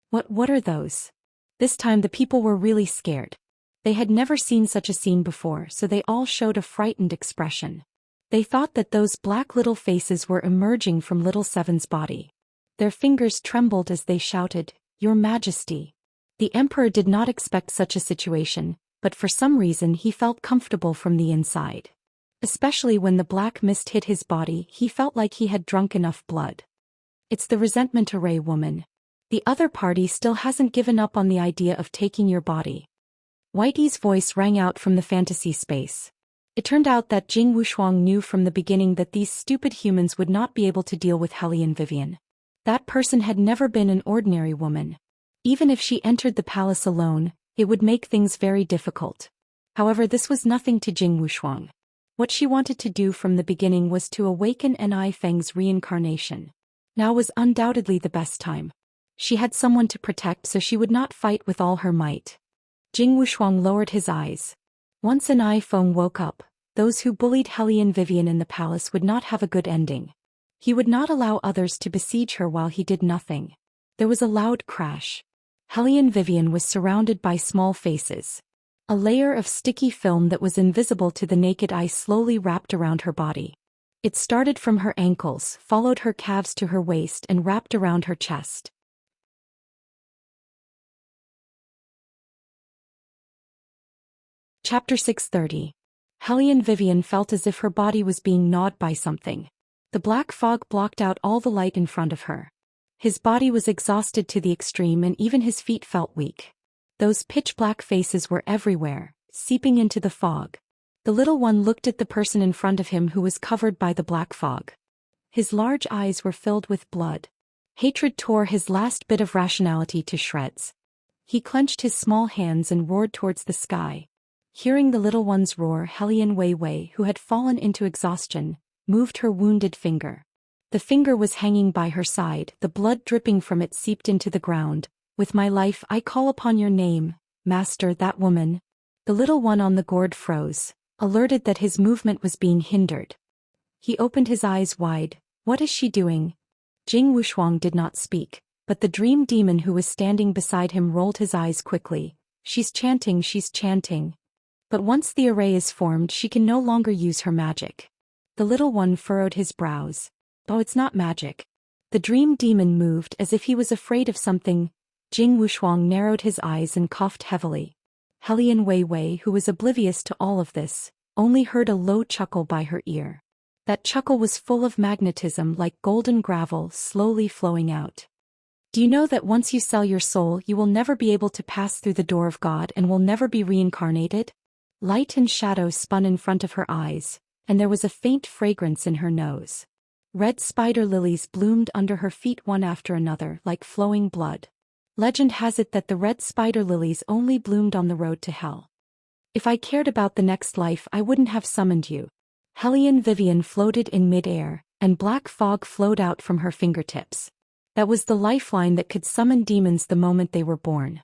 What are those?" This time the people were really scared. They had never seen such a scene before, so they all showed a frightened expression. They thought that those black little faces were emerging from Little Seven's body. Their fingers trembled as they shouted, "Your Majesty." The Emperor did not expect such a situation, but for some reason he felt comfortable from the inside. Especially when the black mist hit his body, he felt like he had drunk enough blood. It's the resentment array, woman. The other party still hasn't given up on the idea of taking your body. Whitey's voice rang out from the fantasy space. It turned out that Jing Wushuang knew from the beginning that these stupid humans would not be able to deal with Hellion Vivian. That person had never been an ordinary woman. Even if she entered the palace alone, it would make things very difficult. However, this was nothing to Jing Wushuang. What she wanted to do from the beginning was to awaken Ni Feng's reincarnation. Now was undoubtedly the best time. She had someone to protect, so she would not fight with all her might. Jing Wushuang lowered his eyes. Once Ni Feng woke up, those who bullied Hellion Vivian in the palace would not have a good ending. He would not allow others to besiege her while he did nothing. There was a loud crash. Hellion Vivian was surrounded by small faces. A layer of sticky film that was invisible to the naked eye slowly wrapped around her body. It started from her ankles, followed her calves to her waist, and wrapped around her chest. Chapter 630. Hellion Vivian felt as if her body was being gnawed by something. The black fog blocked out all the light in front of her. His body was exhausted to the extreme and even his feet felt weak. Those pitch-black faces were everywhere, seeping into the fog. The little one looked at the person in front of him who was covered by the black fog. His large eyes were filled with blood. Hatred tore his last bit of rationality to shreds. He clenched his small hands and roared towards the sky. Hearing the little one's roar, Hellion Wei, who had fallen into exhaustion, moved her wounded finger. The finger was hanging by her side, the blood dripping from it seeped into the ground. "With my life I call upon your name, Master." That woman. The little one on the gourd froze, alerted that his movement was being hindered. He opened his eyes wide. What is she doing? Jing Wushuang did not speak, but the dream demon who was standing beside him rolled his eyes quickly. She's chanting, she's chanting. But once the array is formed, she can no longer use her magic. The little one furrowed his brows. Oh, it's not magic. The dream demon moved as if he was afraid of something. Jing Wushuang narrowed his eyes and coughed heavily. Hellion Wei, who was oblivious to all of this, only heard a low chuckle by her ear. That chuckle was full of magnetism, like golden gravel slowly flowing out. Do you know that once you sell your soul, you will never be able to pass through the door of God and will never be reincarnated? Light and shadow spun in front of her eyes, and there was a faint fragrance in her nose. Red spider lilies bloomed under her feet one after another, like flowing blood. Legend has it that the red spider lilies only bloomed on the road to hell. If I cared about the next life, I wouldn't have summoned you. Hellion Vivian floated in mid-air, and black fog flowed out from her fingertips. That was the lifeline that could summon demons the moment they were born.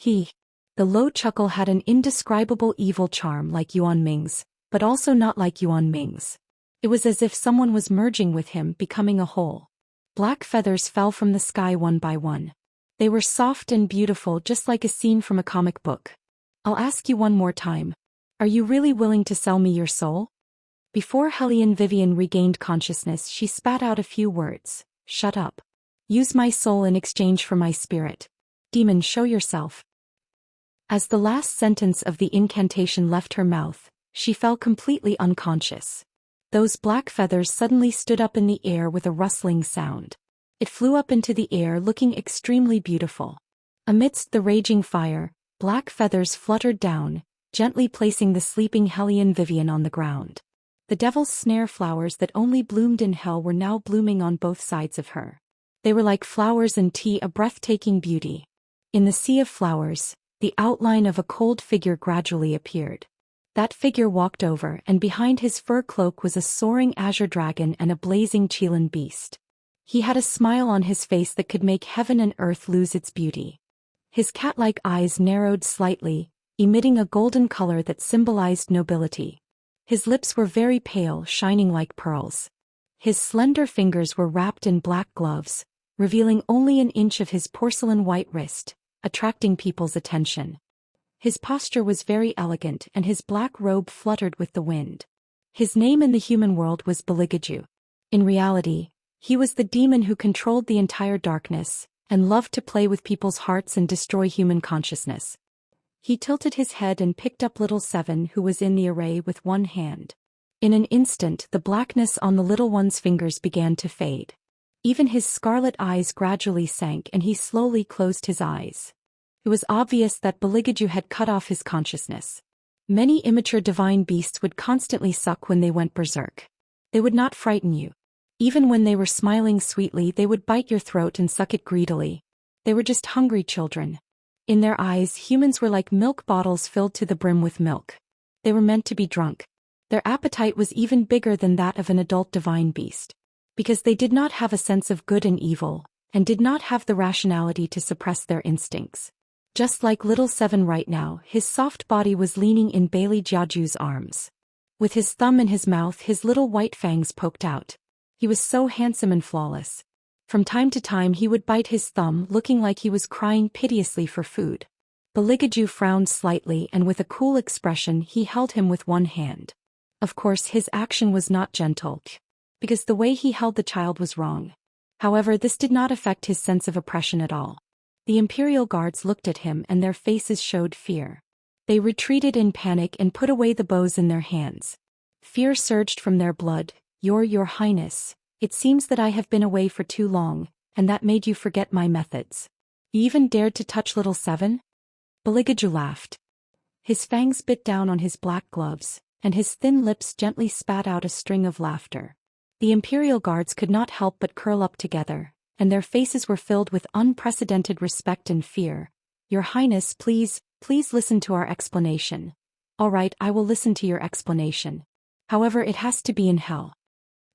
The low chuckle had an indescribable evil charm like Yuan Ming's, but also not like Yuan Ming's. It was as if someone was merging with him, becoming a whole. Black feathers fell from the sky one by one. They were soft and beautiful, just like a scene from a comic book. I'll ask you one more time. Are you really willing to sell me your soul? Before Hellion Vivian regained consciousness, she spat out a few words. Shut up. Use my soul in exchange for my spirit. Demon, show yourself. As the last sentence of the incantation left her mouth, she fell completely unconscious. Those black feathers suddenly stood up in the air with a rustling sound. It flew up into the air looking extremely beautiful. Amidst the raging fire, black feathers fluttered down, gently placing the sleeping Hellion Vivian on the ground. The devil's snare flowers that only bloomed in hell were now blooming on both sides of her. They were like flowers in tea, a breathtaking beauty. In the sea of flowers, the outline of a cold figure gradually appeared. That figure walked over, and behind his fur cloak was a soaring azure dragon and a blazing Qilin beast. He had a smile on his face that could make heaven and earth lose its beauty. His cat-like eyes narrowed slightly, emitting a golden color that symbolized nobility. His lips were very pale, shining like pearls. His slender fingers were wrapped in black gloves, revealing only an inch of his porcelain white wrist, attracting people's attention. His posture was very elegant and his black robe fluttered with the wind. His name in the human world was Beligaju. In reality, he was the demon who controlled the entire darkness and loved to play with people's hearts and destroy human consciousness. He tilted his head and picked up little Seven, who was in the array, with one hand. In an instant, the blackness on the little one's fingers began to fade. Even his scarlet eyes gradually sank and he slowly closed his eyes. It was obvious that Beligaju had cut off his consciousness. Many immature divine beasts would constantly suck when they went berserk. They would not frighten you. Even when they were smiling sweetly, they would bite your throat and suck it greedily. They were just hungry children. In their eyes, humans were like milk bottles filled to the brim with milk. They were meant to be drunk. Their appetite was even bigger than that of an adult divine beast. Because they did not have a sense of good and evil, and did not have the rationality to suppress their instincts. Just like little Seven right now, his soft body was leaning in Bailey Jiaju's arms. With his thumb in his mouth, his little white fangs poked out. He was so handsome and flawless. From time to time he would bite his thumb, looking like he was crying piteously for food. Beligaju frowned slightly and with a cool expression he held him with one hand. Of course his action was not gentle, because the way he held the child was wrong. However, this did not affect his sense of oppression at all. The Imperial guards looked at him and their faces showed fear. They retreated in panic and put away the bows in their hands. Fear surged from their blood. Your Highness, it seems that I have been away for too long, and that made you forget my methods. You even dared to touch little Seven? Beligaju laughed. His fangs bit down on his black gloves, and his thin lips gently spat out a string of laughter. The Imperial guards could not help but curl up together, and their faces were filled with unprecedented respect and fear. Your Highness, please listen to our explanation. All right, I will listen to your explanation. However, it has to be in hell.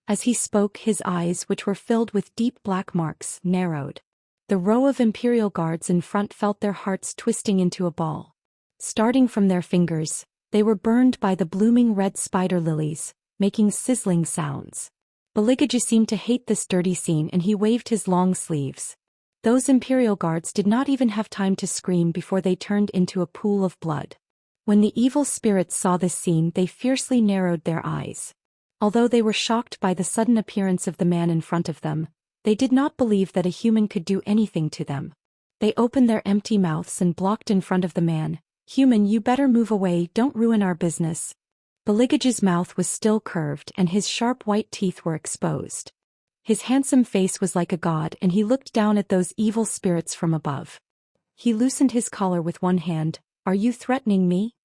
As he spoke, his eyes, which were filled with deep black marks, narrowed. The row of Imperial guards in front felt their hearts twisting into a ball. Starting from their fingers, they were burned by the blooming red spider lilies, making sizzling sounds. Beligaju seemed to hate this dirty scene and he waved his long sleeves. Those Imperial guards did not even have time to scream before they turned into a pool of blood. When the evil spirits saw this scene, they fiercely narrowed their eyes. Although they were shocked by the sudden appearance of the man in front of them, they did not believe that a human could do anything to them. They opened their empty mouths and blocked in front of the man. Human, you better move away, don't ruin our business. Beligaju's mouth was still curved and his sharp white teeth were exposed. His handsome face was like a god and he looked down at those evil spirits from above. He loosened his collar with one hand. Are you threatening me?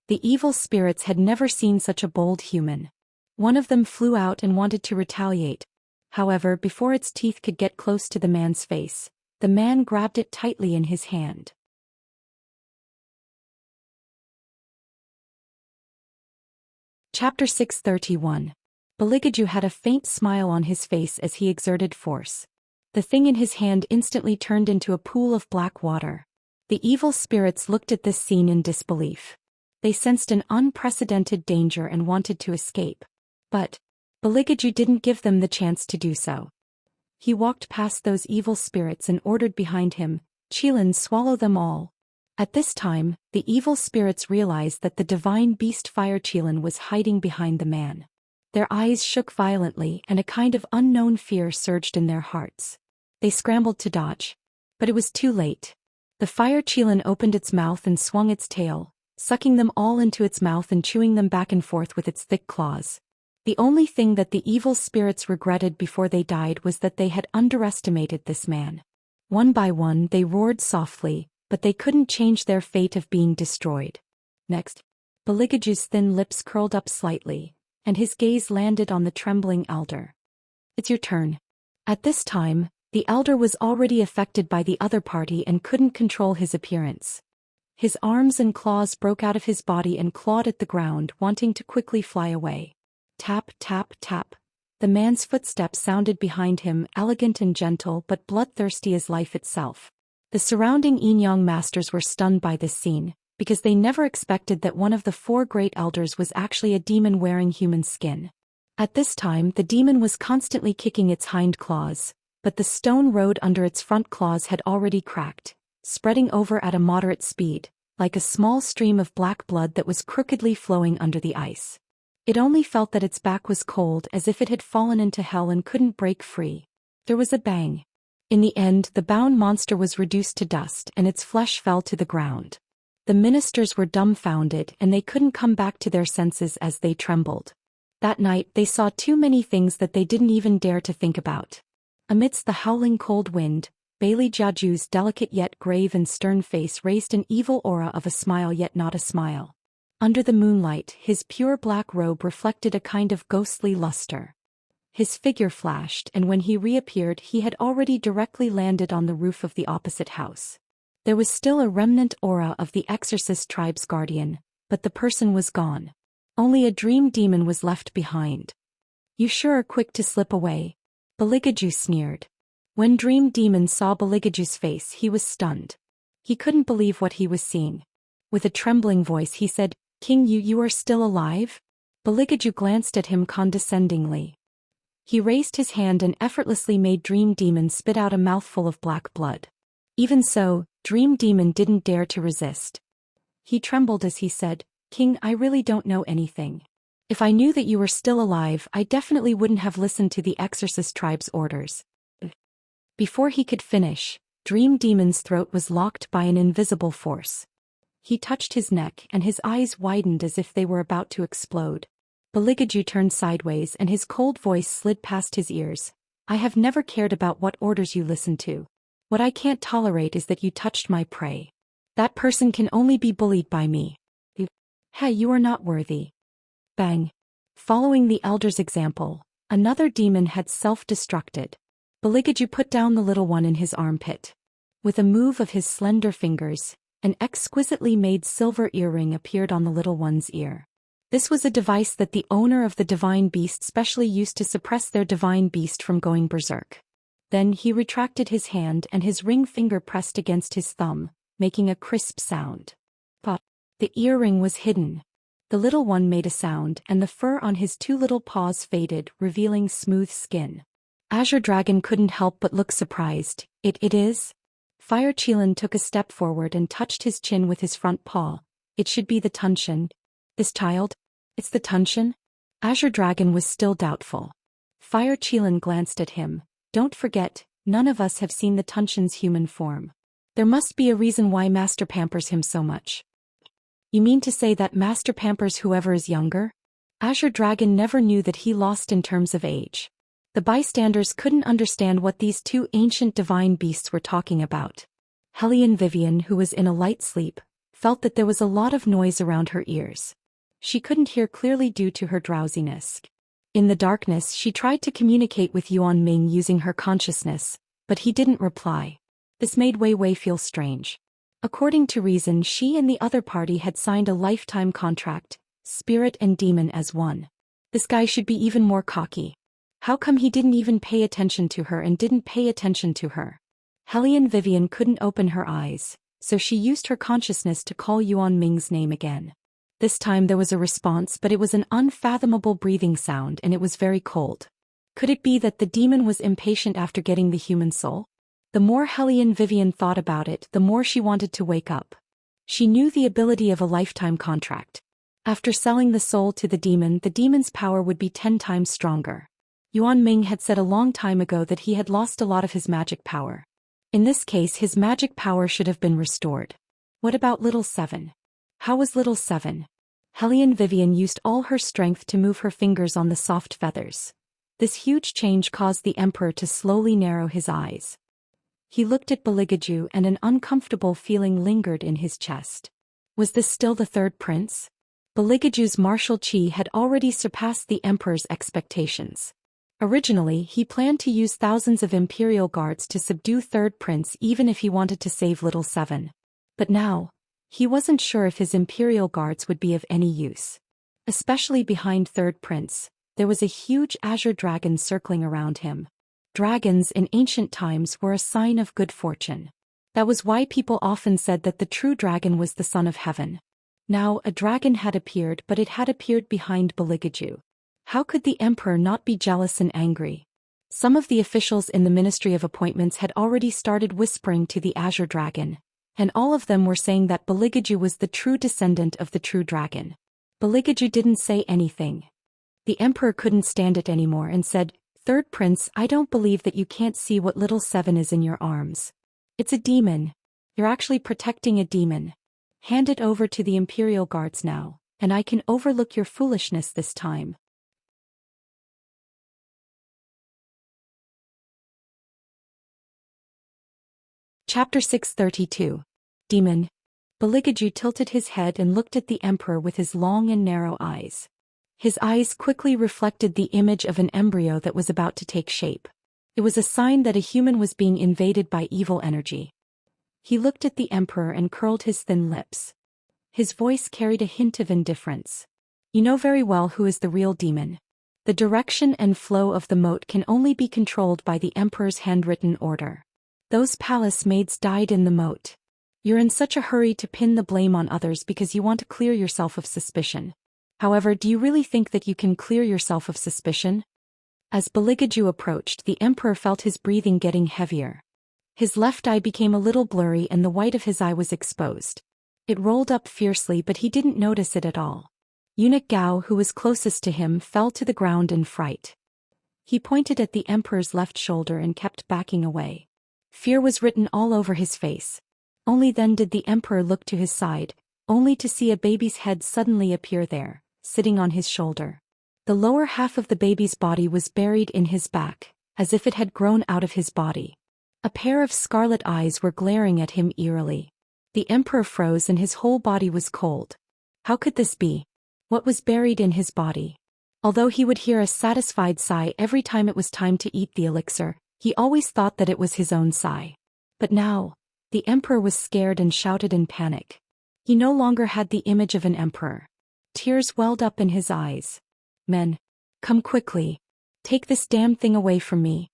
The evil spirits had never seen such a bold human. One of them flew out and wanted to retaliate. However, before its teeth could get close to the man's face, the man grabbed it tightly in his hand. Chapter 631. Beligaju had a faint smile on his face as he exerted force. The thing in his hand instantly turned into a pool of black water. The evil spirits looked at this scene in disbelief. They sensed an unprecedented danger and wanted to escape. But Beligaju didn't give them the chance to do so. He walked past those evil spirits and ordered behind him, Qilin, swallow them all. At this time, the evil spirits realized that the divine beast Fire Qilin was hiding behind the man. Their eyes shook violently and a kind of unknown fear surged in their hearts. They scrambled to dodge. But it was too late. The Fire Qilin opened its mouth and swung its tail, sucking them all into its mouth and chewing them back and forth with its thick claws. The only thing that the evil spirits regretted before they died was that they had underestimated this man. One by one they roared softly, but they couldn't change their fate of being destroyed. Next, Beligaju's thin lips curled up slightly, and his gaze landed on the trembling elder. It's your turn. At this time, the elder was already affected by the other party and couldn't control his appearance. His arms and claws broke out of his body and clawed at the ground, wanting to quickly fly away. Tap, tap, tap. The man's footsteps sounded behind him, elegant and gentle but bloodthirsty as life itself. The surrounding Yin-Yang masters were stunned by this scene, because they never expected that one of the four great elders was actually a demon wearing human skin. At this time, the demon was constantly kicking its hind claws, but the stone road under its front claws had already cracked. Spreading over at a moderate speed, like a small stream of black blood that was crookedly flowing under the ice. It only felt that its back was cold, as if it had fallen into hell and couldn't break free. There was a bang. In the end, the bound monster was reduced to dust and its flesh fell to the ground. The ministers were dumbfounded and they couldn't come back to their senses as they trembled. That night they saw too many things that they didn't even dare to think about. Amidst the howling cold wind, Bailey Jiaju's delicate yet grave and stern face raised an evil aura of a smile yet not a smile. Under the moonlight, his pure black robe reflected a kind of ghostly luster. His figure flashed, and when he reappeared he had already directly landed on the roof of the opposite house. There was still a remnant aura of the exorcist tribe's guardian, but the person was gone. Only a dream demon was left behind. "You sure are quick to slip away," Baligaju sneered. When Dream Demon saw Baligaju's face he was stunned. He couldn't believe what he was seeing. With a trembling voice he said, "King, you are still alive?" Baligaju glanced at him condescendingly. He raised his hand and effortlessly made Dream Demon spit out a mouthful of black blood. Even so, Dream Demon didn't dare to resist. He trembled as he said, "King, I really don't know anything. If I knew that you were still alive, I definitely wouldn't have listened to the exorcist tribe's orders." Before he could finish, Dream Demon's throat was locked by an invisible force. He touched his neck and his eyes widened as if they were about to explode. Baligaju turned sideways and his cold voice slid past his ears. "I have never cared about what orders you listen to. What I can't tolerate is that you touched my prey. That person can only be bullied by me. Hey, you are not worthy." Bang. Following the elder's example, another demon had self-destructed. Baligaju put down the little one in his armpit. With a move of his slender fingers, an exquisitely made silver earring appeared on the little one's ear. This was a device that the owner of the divine beast specially used to suppress their divine beast from going berserk. Then he retracted his hand and his ring finger pressed against his thumb, making a crisp sound. Pop. The earring was hidden. The little one made a sound and the fur on his two little paws faded, revealing smooth skin. Azure Dragon couldn't help but look surprised. It is? Fire Qilin took a step forward and touched his chin with his front paw. "It should be the Tunshin." "This child? It's the Tunshin?" Azure Dragon was still doubtful. Fire Qilin glanced at him. "Don't forget, none of us have seen the Tunshin's human form. There must be a reason why Master pampers him so much." "You mean to say that Master pampers whoever is younger?" Azure Dragon never knew that he lost in terms of age. The bystanders couldn't understand what these two ancient divine beasts were talking about. Hellion Vivian, who was in a light sleep, felt that there was a lot of noise around her ears. She couldn't hear clearly due to her drowsiness. In the darkness she tried to communicate with Yuan Ming using her consciousness, but he didn't reply. This made Wei Wei feel strange. According to reason, she and the other party had signed a lifetime contract, spirit and demon as one. This guy should be even more cocky. How come he didn't even pay attention to her and didn't pay attention to her? Hellion Vivian couldn't open her eyes, so she used her consciousness to call Yuan Ming's name again. This time there was a response, but it was an unfathomable breathing sound and it was very cold. Could it be that the demon was impatient after getting the human soul? The more Hellion Vivian thought about it, the more she wanted to wake up. She knew the ability of a lifetime contract. After selling the soul to the demon's power would be 10 times stronger. Yuan Ming had said a long time ago that he had lost a lot of his magic power. In this case his magic power should have been restored. What about Little Seven? How was Little Seven? Hellion Vivian used all her strength to move her fingers on the soft feathers. This huge change caused the Emperor to slowly narrow his eyes. He looked at Baligaju and an uncomfortable feeling lingered in his chest. Was this still the third prince? Baligaju's martial chi had already surpassed the Emperor's expectations. Originally, he planned to use thousands of Imperial guards to subdue Third Prince even if he wanted to save Little Seven. But now, he wasn't sure if his Imperial guards would be of any use. Especially behind Third Prince, there was a huge azure dragon circling around him. Dragons in ancient times were a sign of good fortune. That was why people often said that the true dragon was the son of heaven. Now a dragon had appeared, but it had appeared behind Baligaju. How could the Emperor not be jealous and angry? Some of the officials in the Ministry of Appointments had already started whispering to the Azure Dragon, and all of them were saying that Beligaju was the true descendant of the true dragon. Beligaju didn't say anything. The emperor couldn't stand it anymore and said, "Third prince, I don't believe that you can't see what little seven is in your arms. It's a demon. You're actually protecting a demon. Hand it over to the imperial guards now, and I can overlook your foolishness this time." Chapter 632. Demon. Beligaju tilted his head and looked at the emperor with his long and narrow eyes. His eyes quickly reflected the image of an embryo that was about to take shape. It was a sign that a human was being invaded by evil energy. He looked at the emperor and curled his thin lips. His voice carried a hint of indifference. "You know very well who is the real demon. The direction and flow of the moat can only be controlled by the emperor's handwritten order. Those palace maids died in the moat. You're in such a hurry to pin the blame on others because you want to clear yourself of suspicion. However, do you really think that you can clear yourself of suspicion?" As Beligaju approached, the emperor felt his breathing getting heavier. His left eye became a little blurry and the white of his eye was exposed. It rolled up fiercely, but he didn't notice it at all. Eunuch Gao, who was closest to him, fell to the ground in fright. He pointed at the emperor's left shoulder and kept backing away. Fear was written all over his face. Only then did the emperor look to his side, only to see a baby's head suddenly appear there, sitting on his shoulder. The lower half of the baby's body was buried in his back, as if it had grown out of his body. A pair of scarlet eyes were glaring at him eerily. The emperor froze and his whole body was cold. How could this be? What was buried in his body? Although he would hear a satisfied sigh every time it was time to eat the elixir, he always thought that it was his own sigh. But now, the emperor was scared and shouted in panic. He no longer had the image of an emperor. Tears welled up in his eyes. "Men, come quickly. Take this damn thing away from me."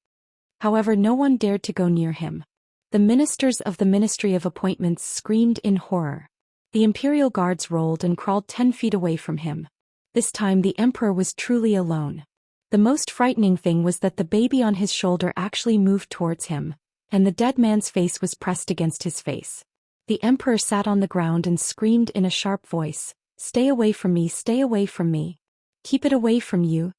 However, no one dared to go near him. The ministers of the Ministry of Appointments screamed in horror. The imperial guards rolled and crawled 10 feet away from him. This time the emperor was truly alone. The most frightening thing was that the baby on his shoulder actually moved towards him, and the dead man's face was pressed against his face. The emperor sat on the ground and screamed in a sharp voice, "Stay away from me, stay away from me. Keep it away from you."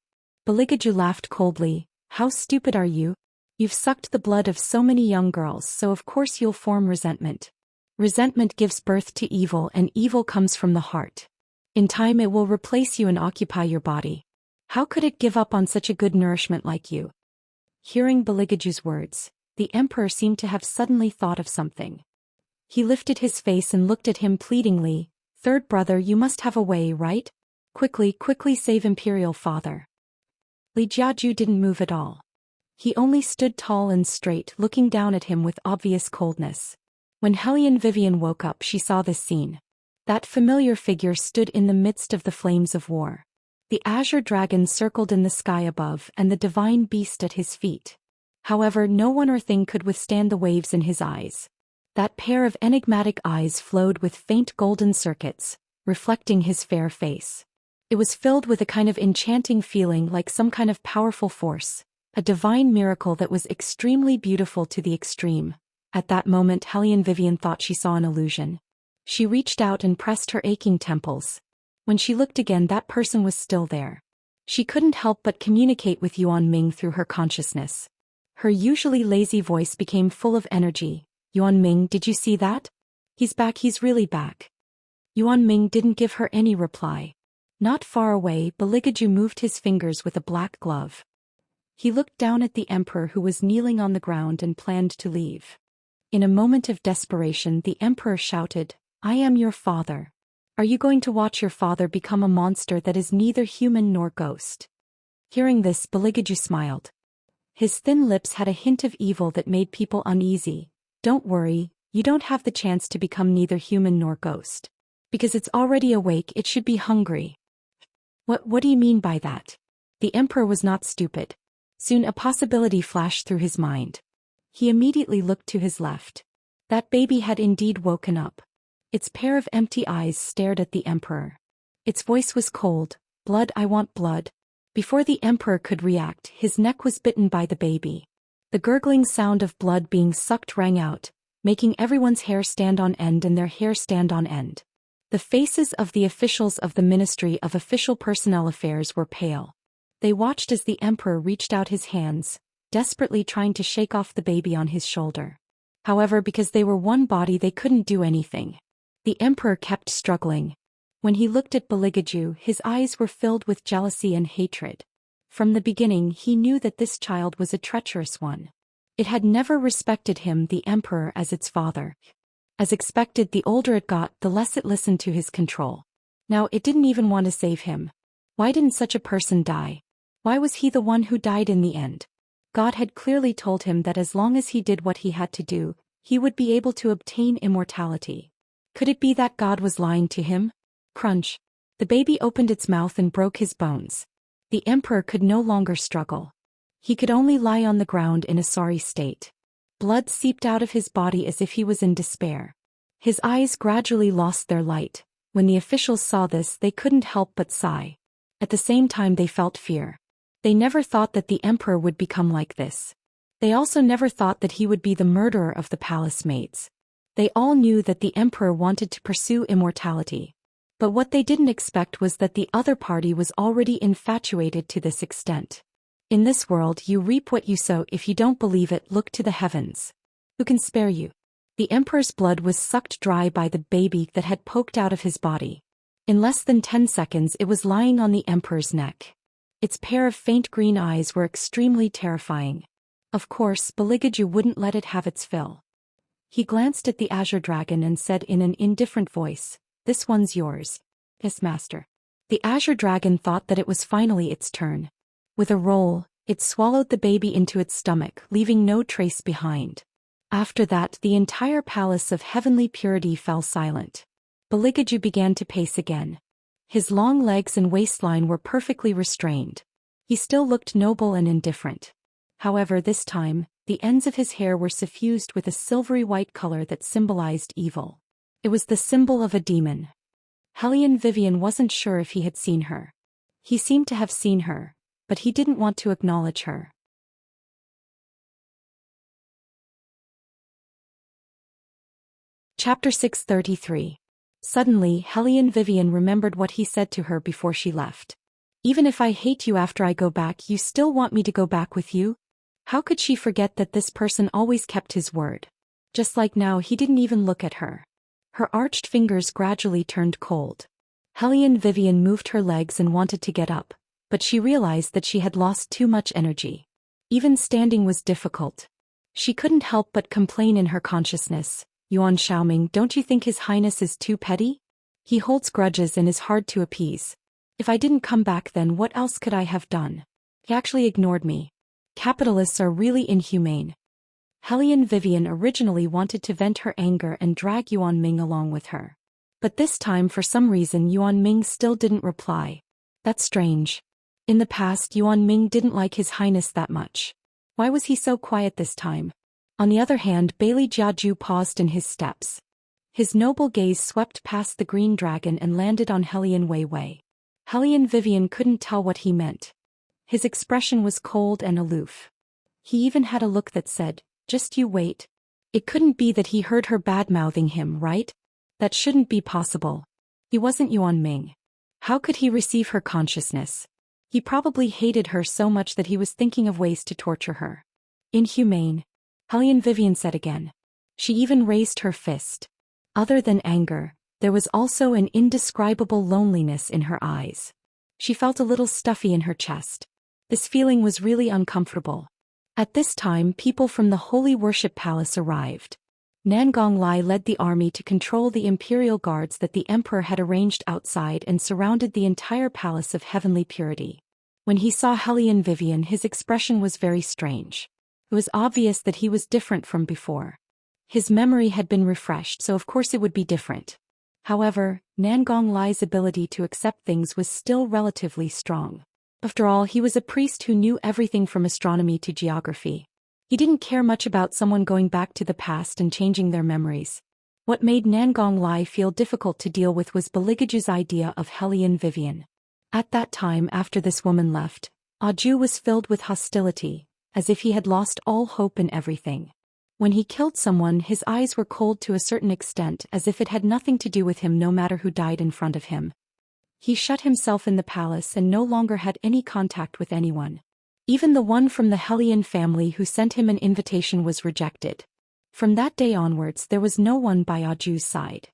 Beligaju laughed coldly. "How stupid are you? You've sucked the blood of so many young girls, so of course you'll form resentment. Resentment gives birth to evil, and evil comes from the heart. In time it will replace you and occupy your body. How could it give up on such a good nourishment like you?" Hearing Beligaju's words, the emperor seemed to have suddenly thought of something. He lifted his face and looked at him pleadingly. "Third brother, you must have a way, right? Quickly, quickly save imperial father." Li Jiaju didn't move at all. He only stood tall and straight, looking down at him with obvious coldness. When Hellion Vivian woke up, she saw this scene. That familiar figure stood in the midst of the flames of war. The azure dragon circled in the sky above and the divine beast at his feet. However, no one or thing could withstand the waves in his eyes. That pair of enigmatic eyes flowed with faint golden circuits, reflecting his fair face. It was filled with a kind of enchanting feeling, like some kind of powerful force, a divine miracle that was extremely beautiful to the extreme. At that moment Hellion Vivian thought she saw an illusion. She reached out and pressed her aching temples. When she looked again, that person was still there. She couldn't help but communicate with Yuan Ming through her consciousness. Her usually lazy voice became full of energy. "Yuan Ming, did you see that? He's back, he's really back." Yuan Ming didn't give her any reply. Not far away, Beligaju moved his fingers with a black glove. He looked down at the emperor, who was kneeling on the ground, and planned to leave. In a moment of desperation, the emperor shouted, "I am your father. Are you going to watch your father become a monster that is neither human nor ghost?" Hearing this, Beligaju smiled. His thin lips had a hint of evil that made people uneasy. "Don't worry, you don't have the chance to become neither human nor ghost. Because it's already awake, it should be hungry." What do you mean by that?" The emperor was not stupid. Soon a possibility flashed through his mind. He immediately looked to his left. That baby had indeed woken up. Its pair of empty eyes stared at the emperor. Its voice was cold. "Blood, I want blood." Before the emperor could react, his neck was bitten by the baby. The gurgling sound of blood being sucked rang out, making everyone's hair stand on end and their hair stand on end. The faces of the officials of the Ministry of Official Personnel Affairs were pale. They watched as the emperor reached out his hands, desperately trying to shake off the baby on his shoulder. However, because they were one body, they couldn't do anything. The emperor kept struggling. When he looked at Beligaju, his eyes were filled with jealousy and hatred. From the beginning, he knew that this child was a treacherous one. It had never respected him, the emperor, as its father. As expected, the older it got, the less it listened to his control. Now it didn't even want to save him. Why didn't such a person die? Why was he the one who died in the end? God had clearly told him that as long as he did what he had to do, he would be able to obtain immortality. Could it be that God was lying to him? Crunch. The baby opened its mouth and broke his bones. The emperor could no longer struggle. He could only lie on the ground in a sorry state. Blood seeped out of his body as if he was in despair. His eyes gradually lost their light. When the officials saw this, they couldn't help but sigh. At the same time, they felt fear. They never thought that the emperor would become like this. They also never thought that he would be the murderer of the palace maids. They all knew that the emperor wanted to pursue immortality. But what they didn't expect was that the other party was already infatuated to this extent. In this world, you reap what you sow. If you don't believe it, look to the heavens. Who can spare you? The emperor's blood was sucked dry by the baby that had poked out of his body. In less than 10 seconds, it was lying on the emperor's neck. Its pair of faint green eyes were extremely terrifying. Of course, Beligaju wouldn't let it have its fill. He glanced at the azure dragon and said in an indifferent voice, "This one's yours." "Yes, master." The azure dragon thought that it was finally its turn. With a roll, it swallowed the baby into its stomach, leaving no trace behind. After that, the entire palace of heavenly purity fell silent. Beligaju began to pace again. His long legs and waistline were perfectly restrained. He still looked noble and indifferent. However, this time, the ends of his hair were suffused with a silvery white color that symbolized evil. It was the symbol of a demon. Hellion Vivian wasn't sure if he had seen her. He seemed to have seen her, but he didn't want to acknowledge her. Chapter 633. Suddenly, Hellion Vivian remembered what he said to her before she left. "Even if I hate you after I go back, you still want me to go back with you?" How could she forget that this person always kept his word? Just like now, he didn't even look at her. Her arched fingers gradually turned cold. Hellion Vivian moved her legs and wanted to get up, but she realized that she had lost too much energy. Even standing was difficult. She couldn't help but complain in her consciousness, "Yuan Xiaoming, don't you think His Highness is too petty? He holds grudges and is hard to appease. If I didn't come back, then what else could I have done? He actually ignored me. Capitalists are really inhumane." Hellion Vivian originally wanted to vent her anger and drag Yuan Ming along with her. But this time, for some reason, Yuan Ming still didn't reply. That's strange. In the past, Yuan Ming didn't like His Highness that much. Why was he so quiet this time? On the other hand, Bailey Jiaju paused in his steps. His noble gaze swept past the green dragon and landed on Hellion Wei Wei. Hellion Vivian couldn't tell what he meant. His expression was cold and aloof. He even had a look that said, "Just you wait." It couldn't be that he heard her bad-mouthing him, right? That shouldn't be possible. He wasn't Yuan Ming. How could he receive her consciousness? He probably hated her so much that he was thinking of ways to torture her. Inhumane, Hellion Vivian said again. She even raised her fist. Other than anger, there was also an indescribable loneliness in her eyes. She felt a little stuffy in her chest. This feeling was really uncomfortable. At this time, people from the Holy Worship Palace arrived. Nangong Lai led the army to control the imperial guards that the emperor had arranged outside and surrounded the entire palace of heavenly purity. When he saw Hellion Vivian, his expression was very strange. It was obvious that he was different from before. His memory had been refreshed, so of course it would be different. However, Nangong Lai's ability to accept things was still relatively strong. After all, he was a priest who knew everything from astronomy to geography. He didn't care much about someone going back to the past and changing their memories. What made Nangong Lai feel difficult to deal with was Beligaju's idea of Hellion Vivian. At that time, after this woman left, Aju was filled with hostility, as if he had lost all hope in everything. When he killed someone, his eyes were cold to a certain extent, as if it had nothing to do with him no matter who died in front of him. He shut himself in the palace and no longer had any contact with anyone. Even the one from the Hellion family who sent him an invitation was rejected. From that day onwards there was no one by Aju's side.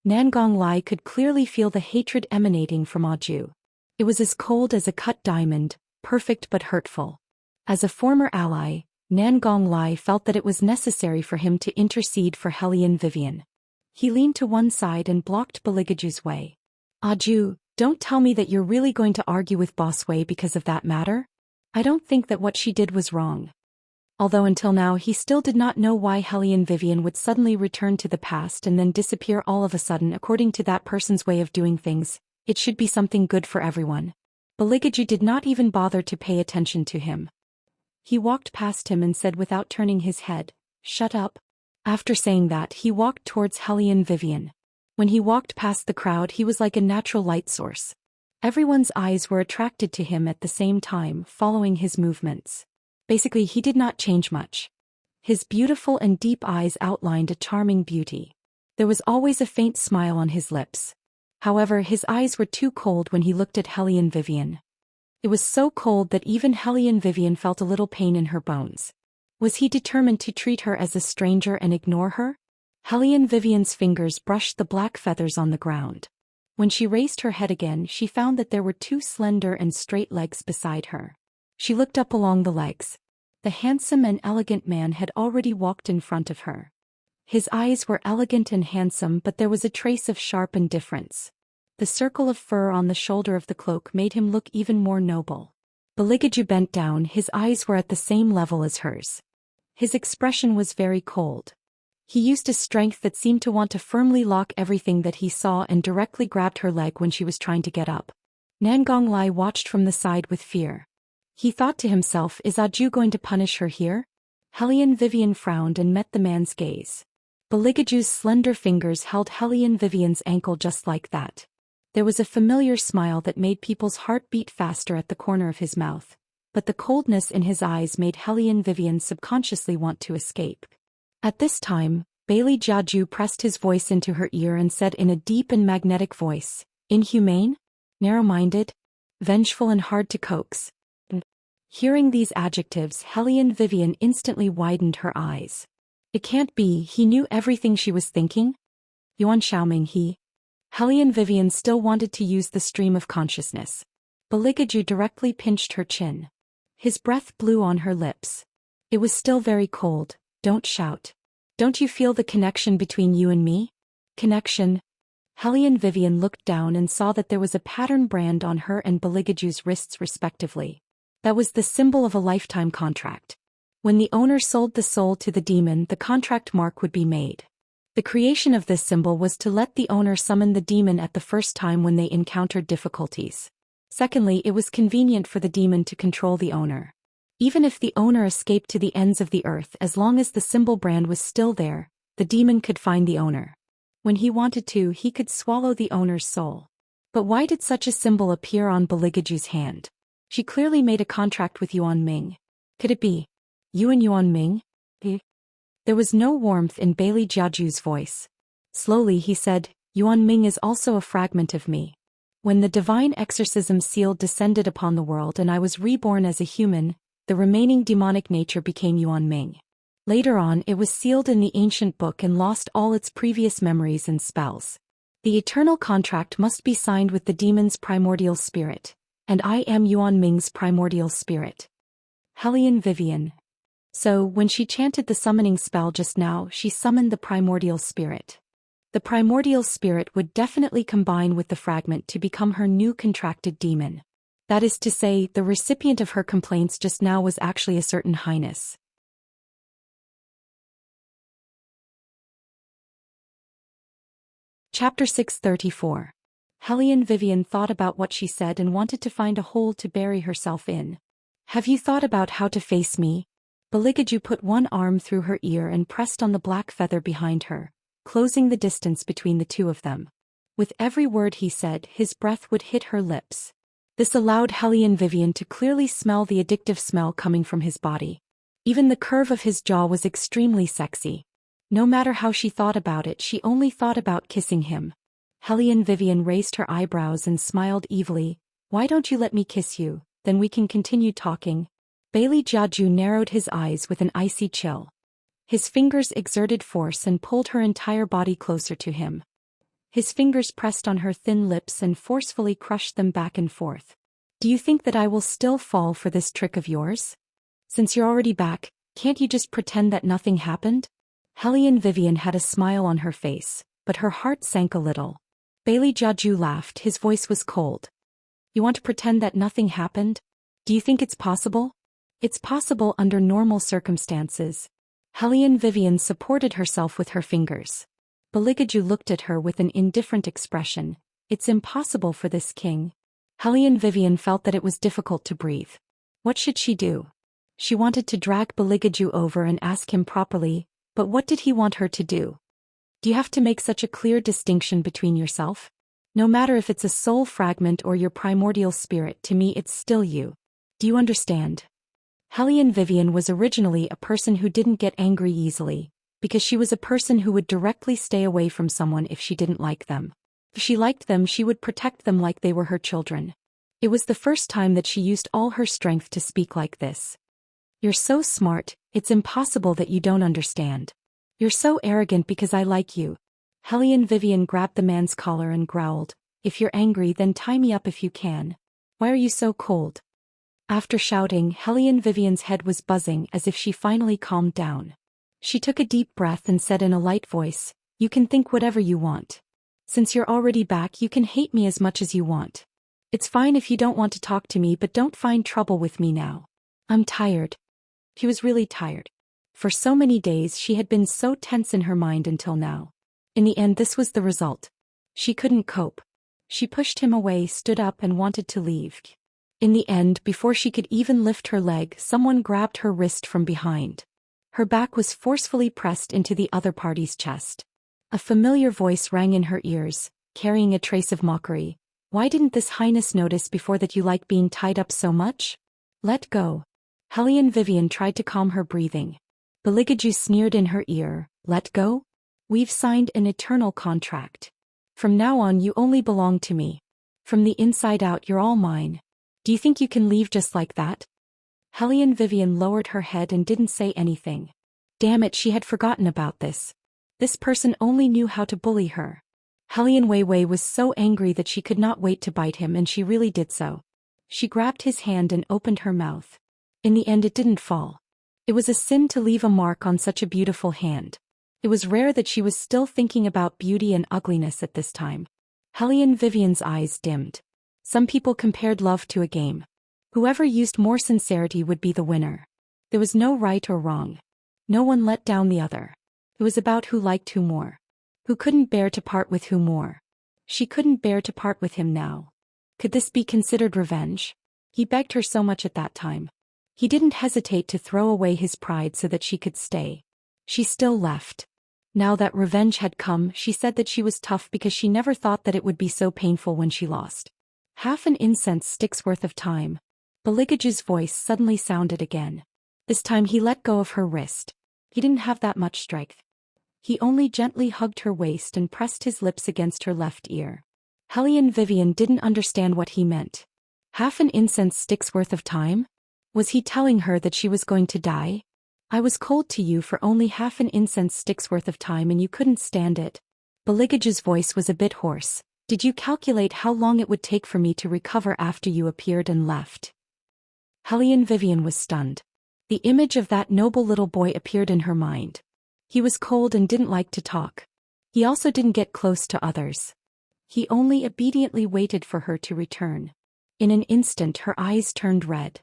Nangong Lai could clearly feel the hatred emanating from Aju. It was as cold as a cut diamond, perfect but hurtful. As a former ally, Nangong Lai felt that it was necessary for him to intercede for Hellion Vivian. He leaned to one side and blocked Baligaju's way. Aju, don't tell me that you're really going to argue with Boss Wei because of that matter? I don't think that what she did was wrong. Although until now he still did not know why Hellion Vivian would suddenly return to the past and then disappear all of a sudden according to that person's way of doing things, it should be something good for everyone. Baligaju did not even bother to pay attention to him. He walked past him and said without turning his head, "Shut up." After saying that, he walked towards Hellion Vivian. When he walked past the crowd, he was like a natural light source. Everyone's eyes were attracted to him at the same time, following his movements. Basically, he did not change much. His beautiful and deep eyes outlined a charming beauty. There was always a faint smile on his lips. However, his eyes were too cold when he looked at Hellion Vivian. It was so cold that even Hellion Vivian felt a little pain in her bones. Was he determined to treat her as a stranger and ignore her? Hellion Vivian's fingers brushed the black feathers on the ground. When she raised her head again, she found that there were two slender and straight legs beside her. She looked up along the legs. The handsome and elegant man had already walked in front of her. His eyes were elegant and handsome, but there was a trace of sharp indifference. The circle of fur on the shoulder of the cloak made him look even more noble. Baligaju bent down, his eyes were at the same level as hers. His expression was very cold. He used a strength that seemed to want to firmly lock everything that he saw and directly grabbed her leg when she was trying to get up. Nangong Lai watched from the side with fear. He thought to himself, is Aju going to punish her here? Hellion Vivian frowned and met the man's gaze. Baligaju's slender fingers held Hellion Vivian's ankle just like that. There was a familiar smile that made people's heart beat faster at the corner of his mouth, but the coldness in his eyes made Hellion Vivian subconsciously want to escape. At this time, Bailey Jiaju pressed his voice into her ear and said in a deep and magnetic voice, "Inhumane? Narrow-minded? Vengeful and hard to coax." Hearing these adjectives, Hellion Vivian instantly widened her eyes. It can't be, he knew everything she was thinking? Yuan Xiaoming he. Hellion Vivian still wanted to use the stream of consciousness. Baligaju directly pinched her chin. His breath blew on her lips. It was still very cold. Don't shout. Don't you feel the connection between you and me? Connection? Hellion Vivian looked down and saw that there was a pattern brand on her and Baligaju's wrists respectively. That was the symbol of a lifetime contract. When the owner sold the soul to the demon, the contract mark would be made. The creation of this symbol was to let the owner summon the demon at the first time when they encountered difficulties. Secondly, it was convenient for the demon to control the owner. Even if the owner escaped to the ends of the earth, as long as the symbol brand was still there, the demon could find the owner. When he wanted to, he could swallow the owner's soul. But why did such a symbol appear on Baligaju's hand? She clearly made a contract with Yuan Ming. Could it be you and Yuan Ming? There was no warmth in Bailey Jiaju's voice. Slowly he said, Yuan Ming is also a fragment of me. When the divine exorcism seal descended upon the world and I was reborn as a human, the remaining demonic nature became Yuan Ming. Later on, it was sealed in the ancient book and lost all its previous memories and spells. The eternal contract must be signed with the demon's primordial spirit, and I am Yuan Ming's primordial spirit. Hellion Vivian. So, when she chanted the summoning spell just now, she summoned the primordial spirit. The primordial spirit would definitely combine with the fragment to become her new contracted demon. That is to say, the recipient of her complaints just now was actually a certain highness. Chapter 634. Hellion Vivian thought about what she said and wanted to find a hole to bury herself in. Have you thought about how to face me? Baligaju put one arm through her ear and pressed on the black feather behind her, closing the distance between the two of them. With every word he said, his breath would hit her lips. This allowed Hellion Vivian to clearly smell the addictive smell coming from his body. Even the curve of his jaw was extremely sexy. No matter how she thought about it, she only thought about kissing him. Hellion Vivian raised her eyebrows and smiled evilly. Why don't you let me kiss you, then we can continue talking. Bailey Jiaju narrowed his eyes with an icy chill. His fingers exerted force and pulled her entire body closer to him. His fingers pressed on her thin lips and forcefully crushed them back and forth. Do you think that I will still fall for this trick of yours? Since you're already back, can't you just pretend that nothing happened? Hellion Vivian had a smile on her face, but her heart sank a little. Bailey Jiaju laughed, his voice was cold. You want to pretend that nothing happened? Do you think it's possible? It's possible under normal circumstances. Hellion Vivian supported herself with her fingers. Baligaju looked at her with an indifferent expression. It's impossible for this king. Hellion Vivian felt that it was difficult to breathe. What should she do? She wanted to drag Baligaju over and ask him properly, but what did he want her to do? Do you have to make such a clear distinction between yourself? No matter if it's a soul fragment or your primordial spirit, to me it's still you. Do you understand? Hellion Vivian was originally a person who didn't get angry easily, because she was a person who would directly stay away from someone if she didn't like them. If she liked them, she would protect them like they were her children. It was the first time that she used all her strength to speak like this. You're so smart, it's impossible that you don't understand. You're so arrogant because I like you. Hellion Vivian grabbed the man's collar and growled, if you're angry then tie me up if you can. Why are you so cold? After shouting, Hellion Vivian's head was buzzing as if she finally calmed down. She took a deep breath and said in a light voice, you can think whatever you want. Since you're already back, you can hate me as much as you want. It's fine if you don't want to talk to me, but don't find trouble with me now. I'm tired. He was really tired. For so many days she had been so tense in her mind until now. In the end, this was the result. She couldn't cope. She pushed him away, stood up and wanted to leave. In the end, before she could even lift her leg, someone grabbed her wrist from behind. Her back was forcefully pressed into the other party's chest. A familiar voice rang in her ears, carrying a trace of mockery. Why didn't this highness notice before that you like being tied up so much? Let go. Hellion Vivian tried to calm her breathing. Baligaju sneered in her ear, let go? We've signed an eternal contract. From now on you only belong to me. From the inside out you're all mine. Do you think you can leave just like that? Hellion Vivian lowered her head and didn't say anything. Damn it, she had forgotten about this. This person only knew how to bully her. Hellion Weiwei was so angry that she could not wait to bite him, and she really did so. She grabbed his hand and opened her mouth. In the end, it didn't fall. It was a sin to leave a mark on such a beautiful hand. It was rare that she was still thinking about beauty and ugliness at this time. Hellion Vivian's eyes dimmed. Some people compared love to a game. Whoever used more sincerity would be the winner. There was no right or wrong. No one let down the other. It was about who liked who more. Who couldn't bear to part with who more. She couldn't bear to part with him now. Could this be considered revenge? He begged her so much at that time. He didn't hesitate to throw away his pride so that she could stay. She still left. Now that revenge had come, she said that she was tough because she never thought that it would be so painful when she lost. Half an incense stick's worth of time. Baligaju's voice suddenly sounded again. This time he let go of her wrist. He didn't have that much strength. He only gently hugged her waist and pressed his lips against her left ear. Hellion Vivian didn't understand what he meant. Half an incense stick's worth of time? Was he telling her that she was going to die? I was cold to you for only half an incense stick's worth of time and you couldn't stand it. Baligaju's voice was a bit hoarse. Did you calculate how long it would take for me to recover after you appeared and left? Hellion Vivian was stunned. The image of that noble little boy appeared in her mind. He was cold and didn't like to talk. He also didn't get close to others. He only obediently waited for her to return. In an instant her eyes turned red.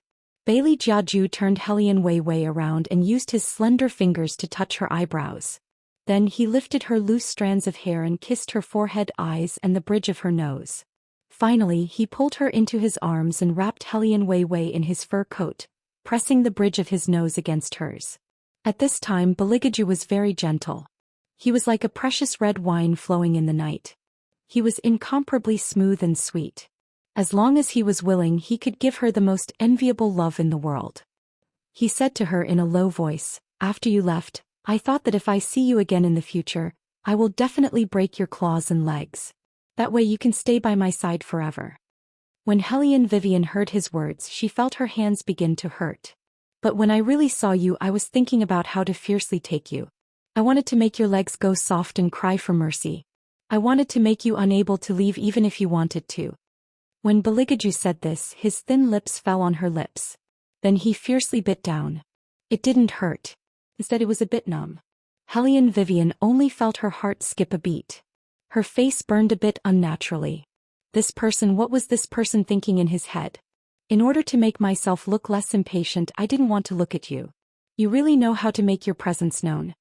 Bailey Jiaju turned Hellion Weiwei around and used his slender fingers to touch her eyebrows. Then he lifted her loose strands of hair and kissed her forehead, eyes and the bridge of her nose. Finally he pulled her into his arms and wrapped Hellion Weiwei in his fur coat, pressing the bridge of his nose against hers. At this time Baligaju was very gentle. He was like a precious red wine flowing in the night. He was incomparably smooth and sweet. As long as he was willing, he could give her the most enviable love in the world. He said to her in a low voice, "After you left, I thought that if I see you again in the future, I will definitely break your claws and legs. That way you can stay by my side forever." When Hellion Vivian heard his words, she felt her hands begin to hurt. "But when I really saw you, I was thinking about how to fiercely take you. I wanted to make your legs go soft and cry for mercy. I wanted to make you unable to leave even if you wanted to." When Beligaju said this, his thin lips fell on her lips. Then he fiercely bit down. It didn't hurt. Instead it was a bit numb. Hellion Vivian only felt her heart skip a beat. Her face burned a bit unnaturally. What was this person thinking in his head? "In order to make myself look less impatient, I didn't want to look at you. You really know how to make your presence known."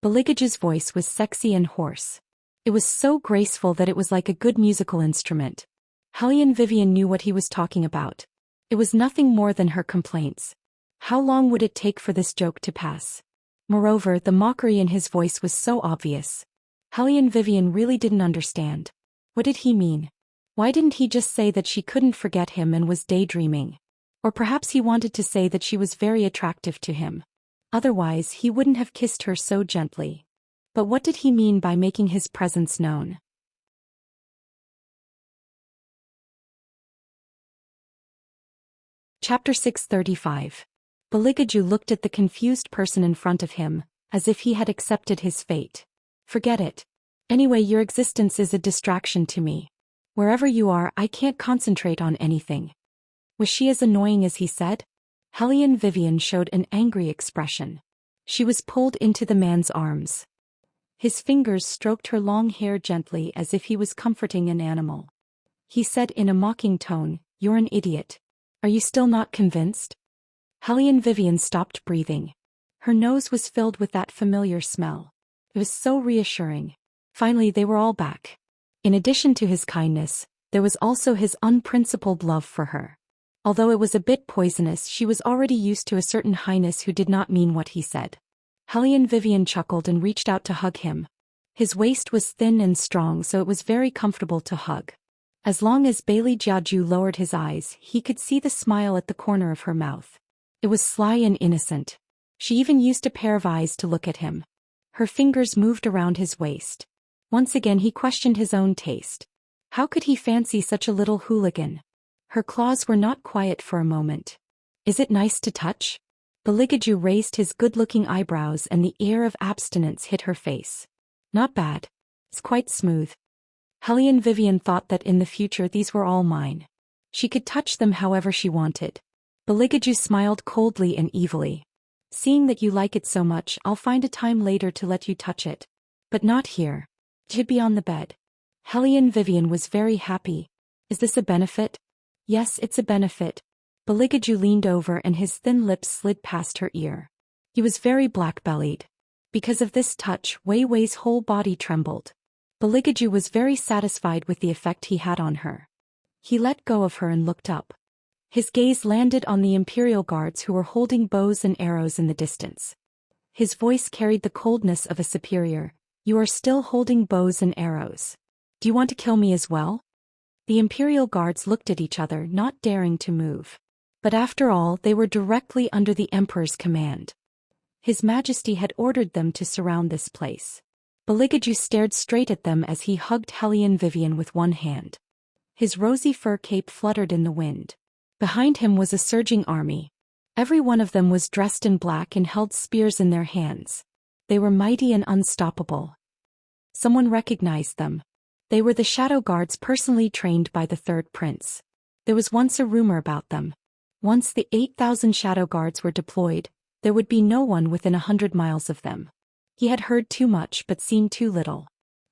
Beligaju's voice was sexy and hoarse. It was so graceful that it was like a good musical instrument. Hellion Vivian knew what he was talking about. It was nothing more than her complaints. How long would it take for this joke to pass? Moreover, the mockery in his voice was so obvious. Hellion Vivian really didn't understand. What did he mean? Why didn't he just say that she couldn't forget him and was daydreaming? Or perhaps he wanted to say that she was very attractive to him. Otherwise, he wouldn't have kissed her so gently. But what did he mean by making his presence known? Chapter 635. Beligaju looked at the confused person in front of him, as if he had accepted his fate. "Forget it. Anyway, your existence is a distraction to me. Wherever you are, I can't concentrate on anything." Was she as annoying as he said? Hellion Vivian showed an angry expression. She was pulled into the man's arms. His fingers stroked her long hair gently as if he was comforting an animal. He said in a mocking tone, "You're an idiot. Are you still not convinced?" Hellion Vivian stopped breathing. Her nose was filled with that familiar smell. It was so reassuring. Finally, they were all back. In addition to his kindness, there was also his unprincipled love for her. Although it was a bit poisonous, she was already used to a certain highness who did not mean what he said. Hellion Vivian chuckled and reached out to hug him. His waist was thin and strong, so it was very comfortable to hug. As long as Bailey Jiaju lowered his eyes, he could see the smile at the corner of her mouth. It was sly and innocent. She even used a pair of eyes to look at him. Her fingers moved around his waist. Once again he questioned his own taste. How could he fancy such a little hooligan? Her claws were not quiet for a moment. "Is it nice to touch?" Beligaju raised his good-looking eyebrows and the air of abstinence hit her face. "Not bad. It's quite smooth." Hellion Vivian thought that in the future these were all mine. She could touch them however she wanted. Beligaju smiled coldly and evilly. "Seeing that you like it so much, I'll find a time later to let you touch it. But not here. It should be on the bed." Hellion Vivian was very happy. "Is this a benefit?" "Yes, it's a benefit." Beligaju leaned over and his thin lips slid past her ear. He was very black-bellied. Because of this touch, Wei Wei's whole body trembled. Beligaju was very satisfied with the effect he had on her. He let go of her and looked up. His gaze landed on the Imperial guards who were holding bows and arrows in the distance. His voice carried the coldness of a superior. "You are still holding bows and arrows. Do you want to kill me as well?" The Imperial guards looked at each other, not daring to move. But after all, they were directly under the Emperor's command. His Majesty had ordered them to surround this place. Beligaju stared straight at them as he hugged Hellion Vivian with one hand. His rosy fur cape fluttered in the wind. Behind him was a surging army. Every one of them was dressed in black and held spears in their hands. They were mighty and unstoppable. Someone recognized them. They were the shadow guards personally trained by the third prince. There was once a rumor about them. Once the 8,000 shadow guards were deployed, there would be no one within 100 miles of them. He had heard too much but seen too little.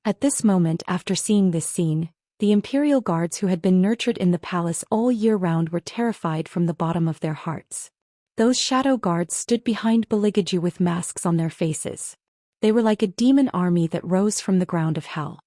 At this moment, after seeing this scene, the Imperial guards who had been nurtured in the palace all year round were terrified from the bottom of their hearts. Those shadow guards stood behind Beligaju with masks on their faces. They were like a demon army that rose from the ground of hell.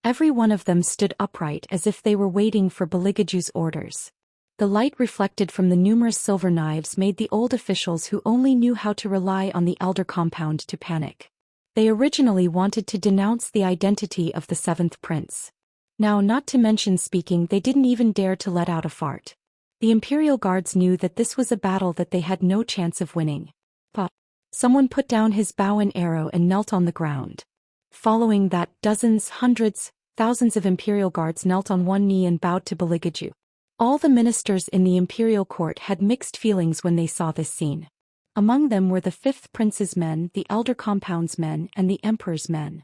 Every one of them stood upright as if they were waiting for Beligaju's orders. The light reflected from the numerous silver knives made the old officials who only knew how to rely on the elder compound to panic. They originally wanted to denounce the identity of the seventh prince. Now, not to mention speaking, they didn't even dare to let out a fart. The Imperial Guards knew that this was a battle that they had no chance of winning. But someone put down his bow and arrow and knelt on the ground. Following that, dozens, hundreds, thousands of Imperial Guards knelt on one knee and bowed to Beligaju. All the ministers in the Imperial court had mixed feelings when they saw this scene. Among them were the Fifth Prince's men, the Elder Compound's men, and the Emperor's men.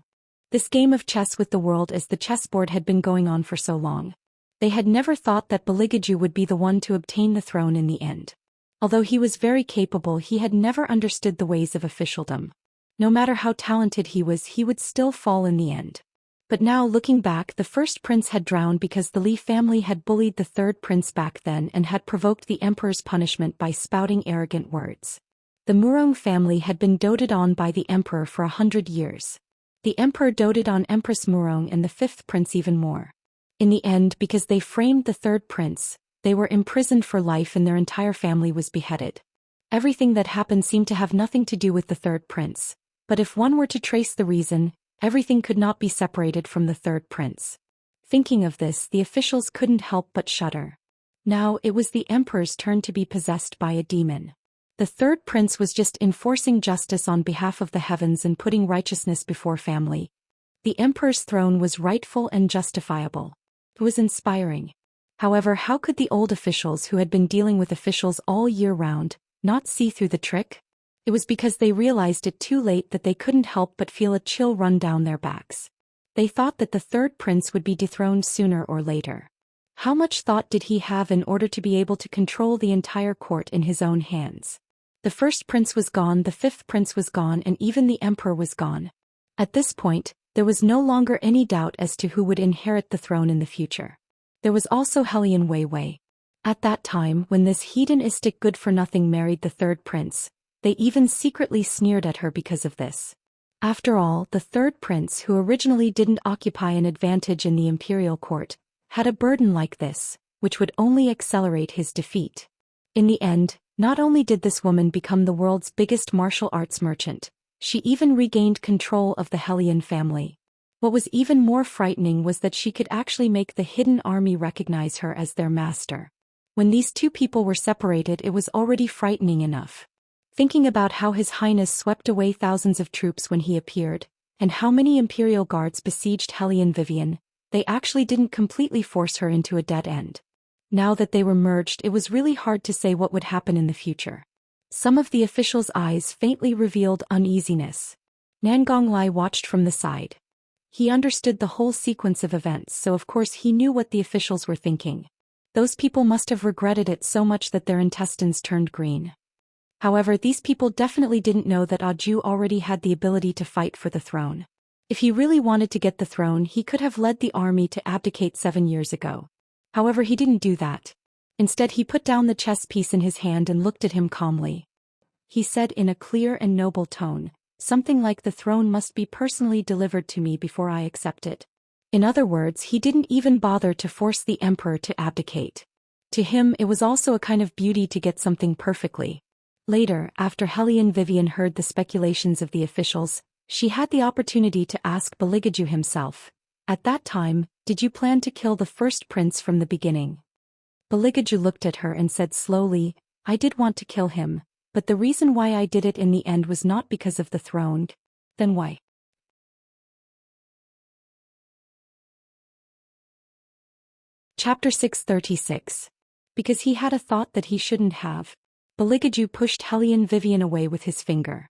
This game of chess with the world as the chessboard had been going on for so long. They had never thought that Beligaju would be the one to obtain the throne in the end. Although he was very capable, he had never understood the ways of officialdom. No matter how talented he would still fall in the end. But now looking back, the first prince had drowned because the Li family had bullied the third prince back then and had provoked the emperor's punishment by spouting arrogant words. The Murong family had been doted on by the emperor for 100 years. The emperor doted on Empress Murong and the fifth prince even more. In the end, because they framed the third prince, they were imprisoned for life and their entire family was beheaded. Everything that happened seemed to have nothing to do with the third prince, but if one were to trace the reason, everything could not be separated from the third prince. Thinking of this, the officials couldn't help but shudder. Now it was the emperor's turn to be possessed by a demon. The third prince was just enforcing justice on behalf of the heavens and putting righteousness before family. The emperor's throne was rightful and justifiable. It was inspiring. However, how could the old officials who had been dealing with officials all year round not see through the trick? It was because they realized it too late that they couldn't help but feel a chill run down their backs. They thought that the third prince would be dethroned sooner or later. How much thought did he have in order to be able to control the entire court in his own hands? The first prince was gone, the fifth prince was gone, and even the emperor was gone. At this point, there was no longer any doubt as to who would inherit the throne in the future. There was also Hellion Weiwei. At that time, when this hedonistic good-for-nothing married the third prince, they even secretly sneered at her because of this. After all, the third prince, who originally didn't occupy an advantage in the imperial court, had a burden like this, which would only accelerate his defeat. In the end, not only did this woman become the world's biggest martial arts merchant, she even regained control of the Hellion family. What was even more frightening was that she could actually make the hidden army recognize her as their master. When these two people were separated, it was already frightening enough. Thinking about how His Highness swept away thousands of troops when he appeared, and how many Imperial Guards besieged Hellion Vivian, they actually didn't completely force her into a dead end. Now that they were merged, it was really hard to say what would happen in the future. Some of the officials' eyes faintly revealed uneasiness. Nangong Lai watched from the side. He understood the whole sequence of events, so of course he knew what the officials were thinking. Those people must have regretted it so much that their intestines turned green. However, these people definitely didn't know that Aju already had the ability to fight for the throne. If he really wanted to get the throne, he could have led the army to abdicate 7 years ago. However, he didn't do that. Instead, he put down the chess piece in his hand and looked at him calmly. He said in a clear and noble tone, something like the throne must be personally delivered to me before I accept it. In other words, he didn't even bother to force the emperor to abdicate. To him, it was also a kind of beauty to get something perfectly. Later, after Hellion Vivian heard the speculations of the officials, she had the opportunity to ask Beligaju himself. At that time, did you plan to kill the first prince from the beginning? Beligaju looked at her and said slowly, I did want to kill him, but the reason why I did it in the end was not because of the throne. Then why? Chapter 636. Because he had a thought that he shouldn't have. Beligaju pushed Hellion Vivian away with his finger.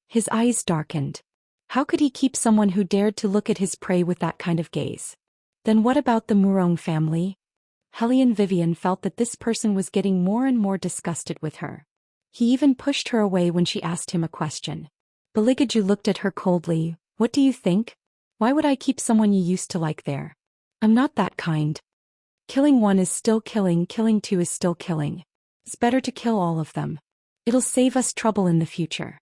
His eyes darkened. How could he keep someone who dared to look at his prey with that kind of gaze? Then what about the Murong family? Hellion Vivian felt that this person was getting more and more disgusted with her. He even pushed her away when she asked him a question. Beligaju looked at her coldly. What do you think? Why would I keep someone you used to like there? I'm not that kind. Killing one is still killing, killing two is still killing. It's better to kill all of them. It'll save us trouble in the future.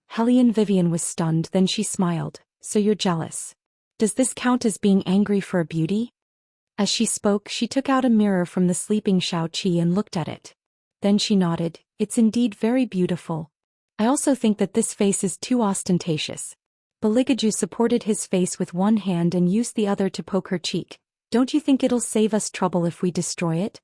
Hellion Vivian was stunned, then she smiled. So you're jealous. Does this count as being angry for a beauty? As she spoke, she took out a mirror from the sleeping Shao Qi and looked at it. Then she nodded. It's indeed very beautiful. I also think that this face is too ostentatious. Beligaju supported his face with one hand and used the other to poke her cheek. Don't you think it'll save us trouble if we destroy it?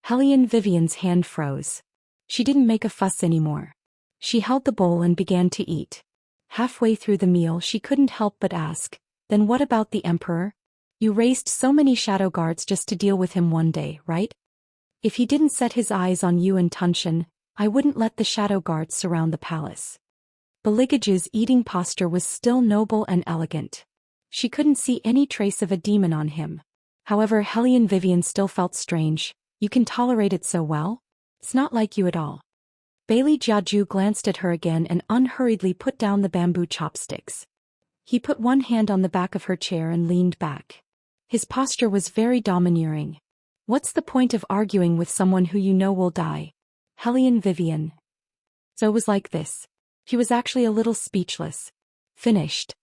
Hellion Vivian's hand froze. She didn't make a fuss anymore. She held the bowl and began to eat. Halfway through the meal she couldn't help but ask, "Then what about the Emperor? You raised so many shadow guards just to deal with him one day, right? If he didn't set his eyes on you and Tunshin, I wouldn't let the shadow guards surround the palace." Beligaju's eating posture was still noble and elegant. She couldn't see any trace of a demon on him. However, Hellion Vivian still felt strange. "You can tolerate it so well? It's not like you at all." Bailey Jiaju glanced at her again and unhurriedly put down the bamboo chopsticks. He put one hand on the back of her chair and leaned back. His posture was very domineering. "What's the point of arguing with someone who you know will die?" Hellion Vivian. So it was like this. He was actually a little speechless. "Finished."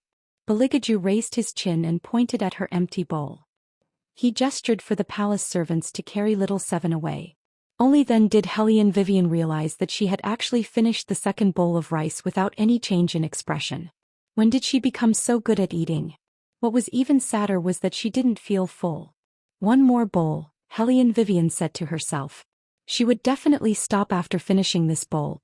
Beligaju raised his chin and pointed at her empty bowl. He gestured for the palace servants to carry little Seven away. Only then did Hellion Vivian realize that she had actually finished the second bowl of rice without any change in expression. When did she become so good at eating? What was even sadder was that she didn't feel full. One more bowl, Hellion Vivian said to herself. She would definitely stop after finishing this bowl.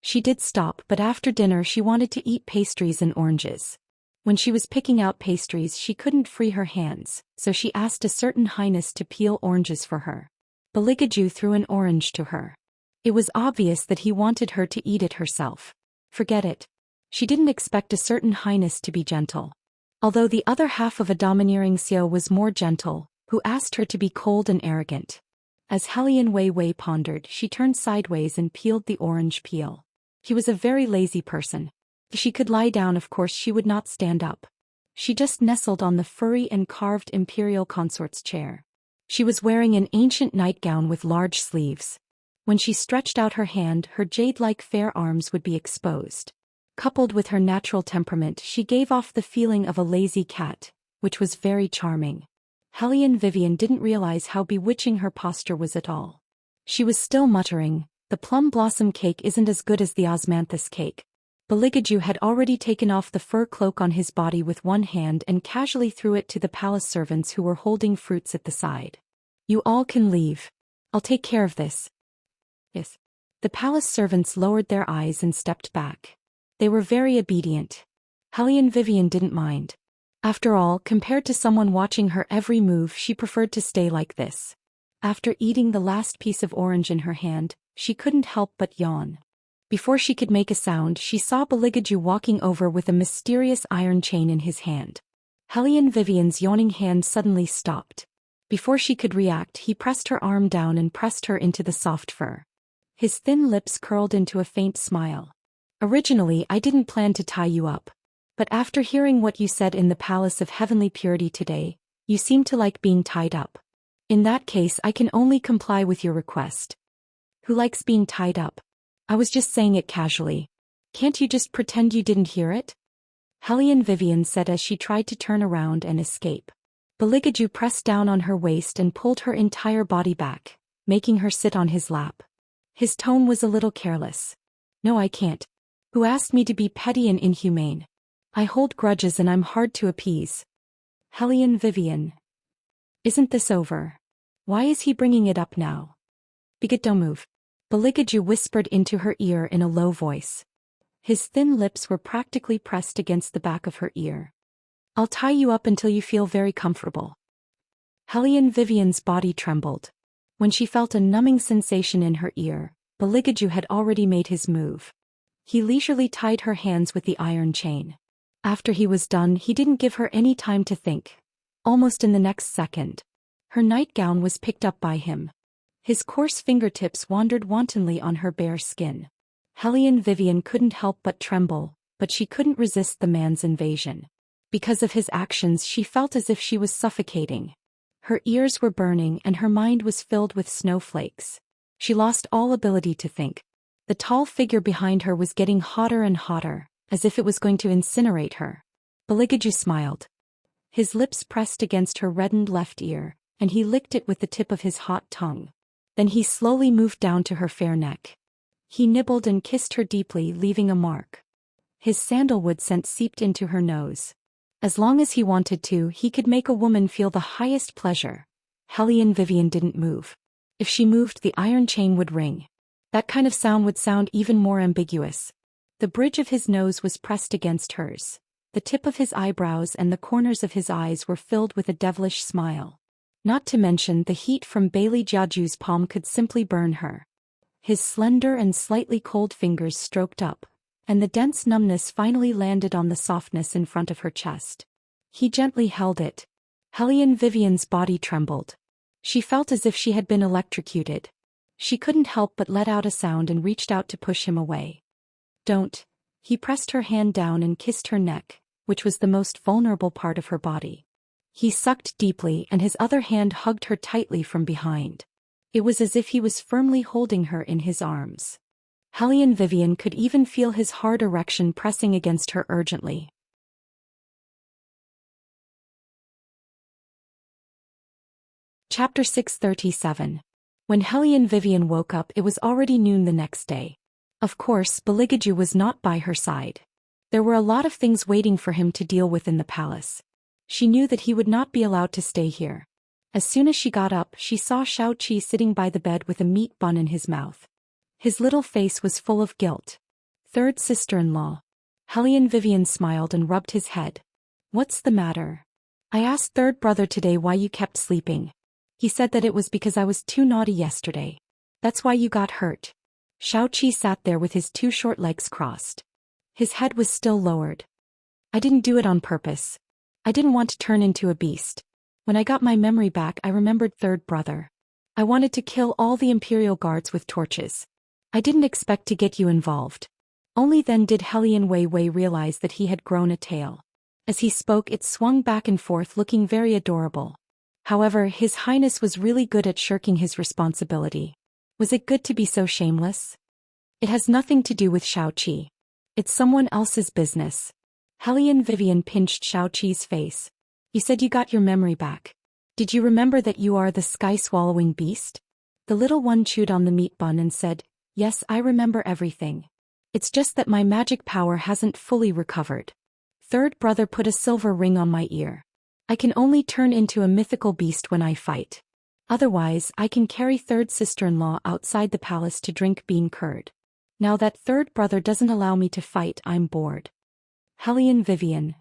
She did stop, but after dinner she wanted to eat pastries and oranges. When she was picking out pastries she couldn't free her hands, so she asked a certain highness to peel oranges for her. Beligaju threw an orange to her. It was obvious that he wanted her to eat it herself. Forget it. She didn't expect a certain highness to be gentle. Although the other half of a domineering Xiao was more gentle, who asked her to be cold and arrogant. As Hellion Wei Wei pondered, she turned sideways and peeled the orange peel. He was a very lazy person. If she could lie down, of course she would not stand up. She just nestled on the furry and carved imperial consort's chair. She was wearing an ancient nightgown with large sleeves. When she stretched out her hand, her jade-like fair arms would be exposed. Coupled with her natural temperament, she gave off the feeling of a lazy cat, which was very charming. Hellion Vivian didn't realize how bewitching her posture was at all. She was still muttering, "The plum blossom cake isn't as good as the osmanthus cake." Beligaju had already taken off the fur cloak on his body with one hand and casually threw it to the palace servants who were holding fruits at the side. "You all can leave. I'll take care of this." "Yes." The palace servants lowered their eyes and stepped back. They were very obedient. Hellion Vivian didn't mind. After all, compared to someone watching her every move, she preferred to stay like this. After eating the last piece of orange in her hand, she couldn't help but yawn. Before she could make a sound, she saw Beligaju walking over with a mysterious iron chain in his hand. Hellion Vivian's yawning hand suddenly stopped. Before she could react, he pressed her arm down and pressed her into the soft fur. His thin lips curled into a faint smile. "Originally, I didn't plan to tie you up. But after hearing what you said in the Palace of Heavenly Purity today, you seem to like being tied up. In that case, I can only comply with your request." "Who likes being tied up? I was just saying it casually. Can't you just pretend you didn't hear it?" Hellion Vivian said as she tried to turn around and escape. Beligaju pressed down on her waist and pulled her entire body back, making her sit on his lap. His tone was a little careless. "No, I can't. Who asked me to be petty and inhumane? I hold grudges and I'm hard to appease." Hellion Vivian. "Isn't this over? Why is he bringing it up now?" "Bigot, don't move." Beligaju whispered into her ear in a low voice. His thin lips were practically pressed against the back of her ear. "I'll tie you up until you feel very comfortable." Hellion Vivian's body trembled. When she felt a numbing sensation in her ear, Beligaju had already made his move. He leisurely tied her hands with the iron chain. After he was done, he didn't give her any time to think. Almost in the next second, her nightgown was picked up by him. His coarse fingertips wandered wantonly on her bare skin. Hellion Vivian couldn't help but tremble, but she couldn't resist the man's invasion. Because of his actions, she felt as if she was suffocating. Her ears were burning and her mind was filled with snowflakes. She lost all ability to think. The tall figure behind her was getting hotter and hotter, as if it was going to incinerate her. Beligaju smiled. His lips pressed against her reddened left ear, and he licked it with the tip of his hot tongue. Then he slowly moved down to her fair neck. He nibbled and kissed her deeply, leaving a mark. His sandalwood scent seeped into her nose. As long as he wanted to, he could make a woman feel the highest pleasure. Hellion Vivian didn't move. If she moved, the iron chain would ring. That kind of sound would sound even more ambiguous. The bridge of his nose was pressed against hers. The tip of his eyebrows and the corners of his eyes were filled with a devilish smile. Not to mention the heat from Bailey Jiaju's palm could simply burn her. His slender and slightly cold fingers stroked up, and the dense numbness finally landed on the softness in front of her chest. He gently held it. Hellion Vivian's body trembled. She felt as if she had been electrocuted. She couldn't help but let out a sound and reached out to push him away. "Don't." He pressed her hand down and kissed her neck, which was the most vulnerable part of her body. He sucked deeply and his other hand hugged her tightly from behind. It was as if he was firmly holding her in his arms. Hellion Vivian could even feel his hard erection pressing against her urgently. Chapter 637. When Hellion Vivian woke up, it was already noon the next day. Of course, Baligaju was not by her side. There were a lot of things waiting for him to deal with in the palace. She knew that he would not be allowed to stay here. As soon as she got up, she saw Shao-Chi sitting by the bed with a meat bun in his mouth. His little face was full of guilt. "Third sister-in-law." Hellion Vivian smiled and rubbed his head. "What's the matter?" "I asked third brother today why you kept sleeping. He said that it was because I was too naughty yesterday. That's why you got hurt." Shao-Chi sat there with his two short legs crossed. His head was still lowered. "I didn't do it on purpose. I didn't want to turn into a beast. When I got my memory back, I remembered third brother. I wanted to kill all the Imperial guards with torches. I didn't expect to get you involved." Only then did Hellion Wei Wei realize that he had grown a tail. As he spoke, it swung back and forth, looking very adorable. However, His Highness was really good at shirking his responsibility. Was it good to be so shameless? "It has nothing to do with Shao-Chi. It's someone else's business." Hellion Vivian pinched Shao-Chi's face. "You said you got your memory back. Did you remember that you are the sky-swallowing beast?" The little one chewed on the meat bun and said, "Yes, I remember everything. It's just that my magic power hasn't fully recovered. Third brother put a silver ring on my ear. I can only turn into a mythical beast when I fight. Otherwise, I can carry third sister-in-law outside the palace to drink bean curd. Now that third brother doesn't allow me to fight, I'm bored." Hellion Vivian.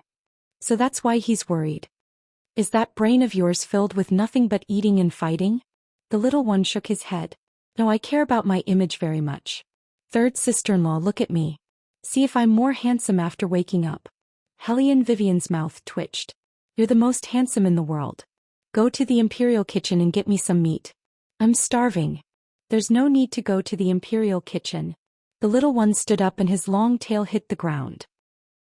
"So that's why he's worried. Is that brain of yours filled with nothing but eating and fighting?" The little one shook his head. "No, I care about my image very much. Third sister-in-law, look at me. See if I'm more handsome after waking up." Hellion Vivian's mouth twitched. "You're the most handsome in the world. Go to the Imperial kitchen and get me some meat. I'm starving." "There's no need to go to the Imperial kitchen." The little one stood up and his long tail hit the ground.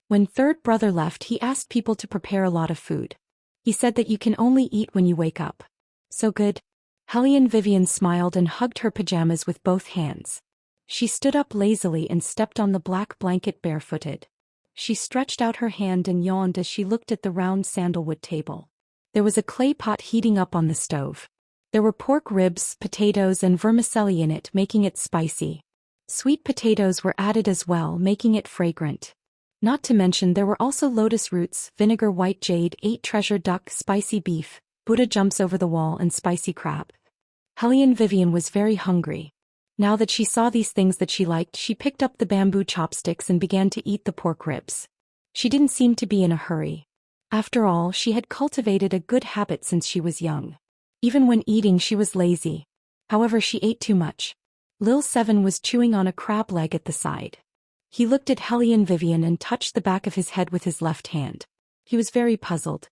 When third brother left, he asked people to prepare a lot of food. He said that you can only eat when you wake up. "So good." Hellion Vivian smiled and hugged her pajamas with both hands. She stood up lazily and stepped on the black blanket barefooted. She stretched out her hand and yawned as she looked at the round sandalwood table. There was a clay pot heating up on the stove. There were pork ribs, potatoes, and vermicelli in it, making it spicy. Sweet potatoes were added as well, making it fragrant. Not to mention there were also lotus roots, vinegar, white jade, 8 treasure duck, spicy beef, Buddha jumps over the wall, and spicy crab. Hellion Vivian was very hungry. Now that she saw these things that she liked, she picked up the bamboo chopsticks and began to eat the pork ribs. She didn't seem to be in a hurry. After all, she had cultivated a good habit since she was young. Even when eating, she was lazy. However, she ate too much. Lil Seven was chewing on a crab leg at the side. He looked at Hellion Vivian and touched the back of his head with his left hand. He was very puzzled.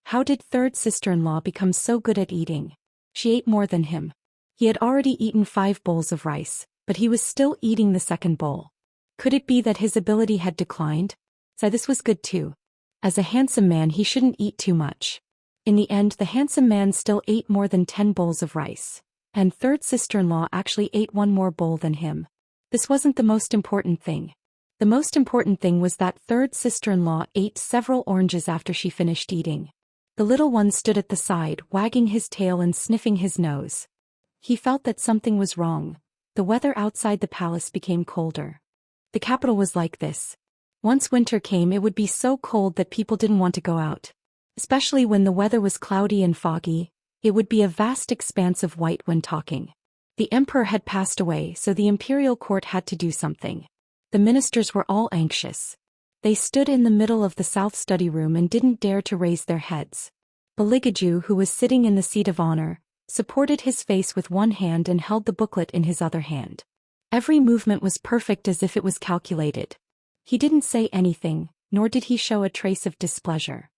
How did third sister-in-law become so good at eating? She ate more than him. He had already eaten 5 bowls of rice, but he was still eating the second bowl. Could it be that his ability had declined? So this was good too. As a handsome man, he shouldn't eat too much. In the end, the handsome man still ate more than 10 bowls of rice. And third sister-in-law actually ate 1 more bowl than him. This wasn't the most important thing. The most important thing was that third sister-in-law ate several oranges after she finished eating. The little one stood at the side, wagging his tail and sniffing his nose. He felt that something was wrong. The weather outside the palace became colder. The capital was like this. Once winter came, it would be so cold that people didn't want to go out. Especially when the weather was cloudy and foggy, it would be a vast expanse of white when talking. The emperor had passed away, so the imperial court had to do something. The ministers were all anxious. They stood in the middle of the south study room and didn't dare to raise their heads. Beligaju, who was sitting in the seat of honor, supported his face with one hand and held the booklet in his other hand. Every movement was perfect, as if it was calculated. He didn't say anything, nor did he show a trace of displeasure.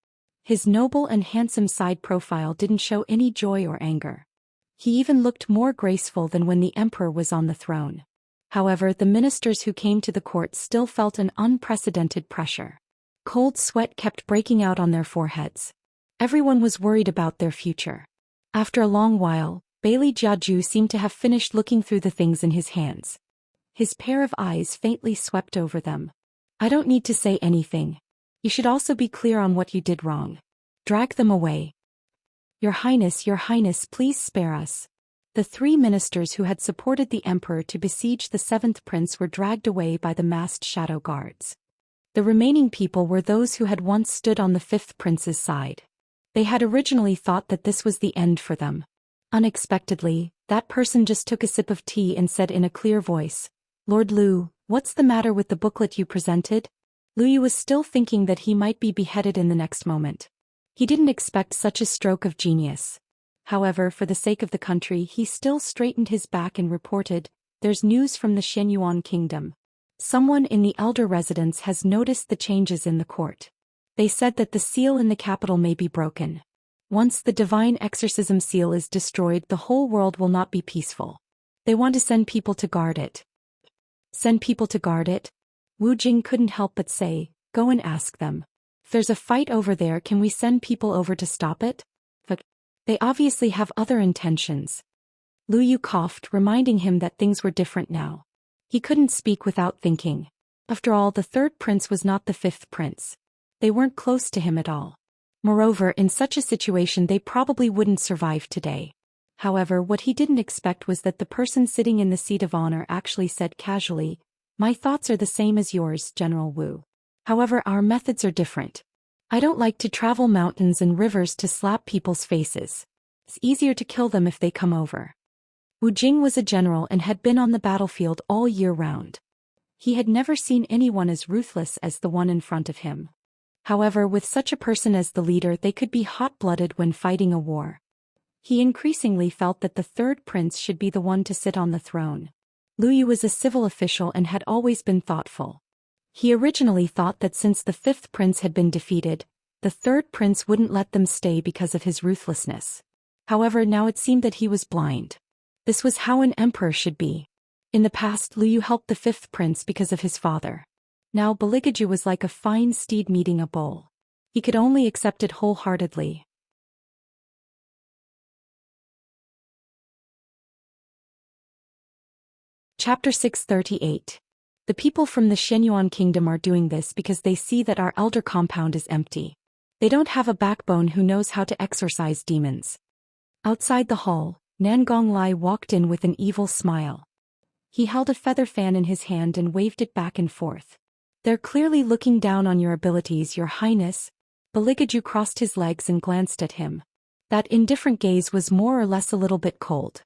His noble and handsome side profile didn't show any joy or anger. He even looked more graceful than when the emperor was on the throne. However, the ministers who came to the court still felt an unprecedented pressure. Cold sweat kept breaking out on their foreheads. Everyone was worried about their future. After a long while, Bailey Jiaju seemed to have finished looking through the things in his hands. His pair of eyes faintly swept over them. I don't need to say anything. You should also be clear on what you did wrong. Drag them away. Your Highness, please spare us. The 3 ministers who had supported the emperor to besiege the 7th prince were dragged away by the masked shadow guards. The remaining people were those who had once stood on the 5th prince's side. They had originally thought that this was the end for them. Unexpectedly, that person just took a sip of tea and said in a clear voice, "Lord Liu, what's the matter with the booklet you presented?" Liu was still thinking that he might be beheaded in the next moment. He didn't expect such a stroke of genius. However, for the sake of the country, he still straightened his back and reported, "There's news from the Shenyuan kingdom. Someone in the elder residence has noticed the changes in the court. They said that the seal in the capital may be broken. Once the divine exorcism seal is destroyed, the whole world will not be peaceful. They want to send people to guard it." Send people to guard it? Wu Jing couldn't help but say, "Go and ask them. If there's a fight over there, can we send people over to stop it? But they obviously have other intentions." Lu Yu coughed, reminding him that things were different now. He couldn't speak without thinking. After all, the 3rd prince was not the 5th prince. They weren't close to him at all. Moreover, in such a situation they probably wouldn't survive today. However, what he didn't expect was that the person sitting in the seat of honor actually said casually, "My thoughts are the same as yours, General Wu. However, our methods are different. I don't like to travel mountains and rivers to slap people's faces. It's easier to kill them if they come over." Wu Jing was a general and had been on the battlefield all year round. He had never seen anyone as ruthless as the one in front of him. However, with such a person as the leader, they could be hot-blooded when fighting a war. He increasingly felt that the 3rd prince should be the one to sit on the throne. Lu Yu was a civil official and had always been thoughtful. He originally thought that since the 5th prince had been defeated, the 3rd prince wouldn't let them stay because of his ruthlessness. However, now it seemed that he was blind. This was how an emperor should be. In the past, Lu Yu helped the 5th prince because of his father. Now Beligaju was like a fine steed meeting a bull. He could only accept it wholeheartedly. Chapter 638. The people from the Shenyuan kingdom are doing this because they see that our elder compound is empty. They don't have a backbone who knows how to exorcise demons. Outside the hall, Nangong Lai walked in with an evil smile. He held a feather fan in his hand and waved it back and forth. "They're clearly looking down on your abilities, Your Highness." Beligaju crossed his legs and glanced at him. That indifferent gaze was more or less a little bit cold.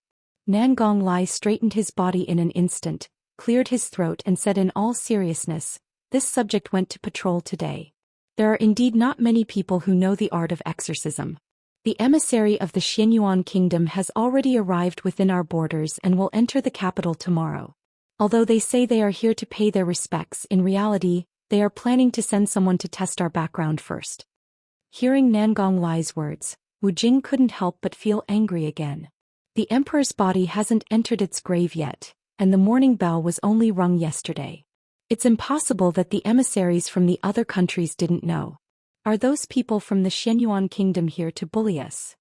Nangong Lai straightened his body in an instant, cleared his throat and said in all seriousness, "This subject went to patrol today. There are indeed not many people who know the art of exorcism. The emissary of the Shenyuan kingdom has already arrived within our borders and will enter the capital tomorrow. Although they say they are here to pay their respects, in reality, they are planning to send someone to test our background first." Hearing Nangong Lai's words, Wu Jing couldn't help but feel angry again. The emperor's body hasn't entered its grave yet, and the morning bell was only rung yesterday. It's impossible that the emissaries from the other countries didn't know. Are those people from the Shenyuan kingdom here to bully us?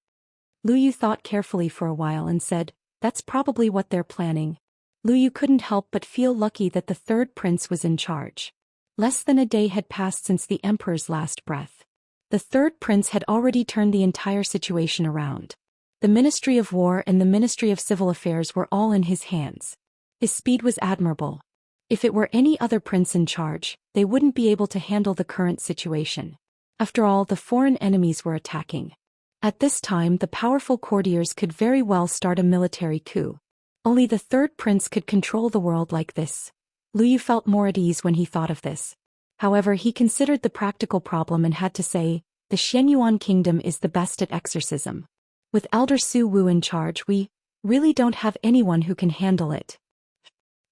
Lu Yu thought carefully for a while and said, "That's probably what they're planning." Lu Yu couldn't help but feel lucky that the 3rd prince was in charge. Less than a day had passed since the emperor's last breath. The 3rd prince had already turned the entire situation around. The Ministry of War and the Ministry of Civil Affairs were all in his hands. His speed was admirable. If it were any other prince in charge, they wouldn't be able to handle the current situation. After all, the foreign enemies were attacking. At this time, the powerful courtiers could very well start a military coup. Only the third prince could control the world like this. Lu Yu felt more at ease when he thought of this. However, he considered the practical problem and had to say, the Xianyuan kingdom is the best at exorcism. With Elder Su Wu in charge, we really don't have anyone who can handle it.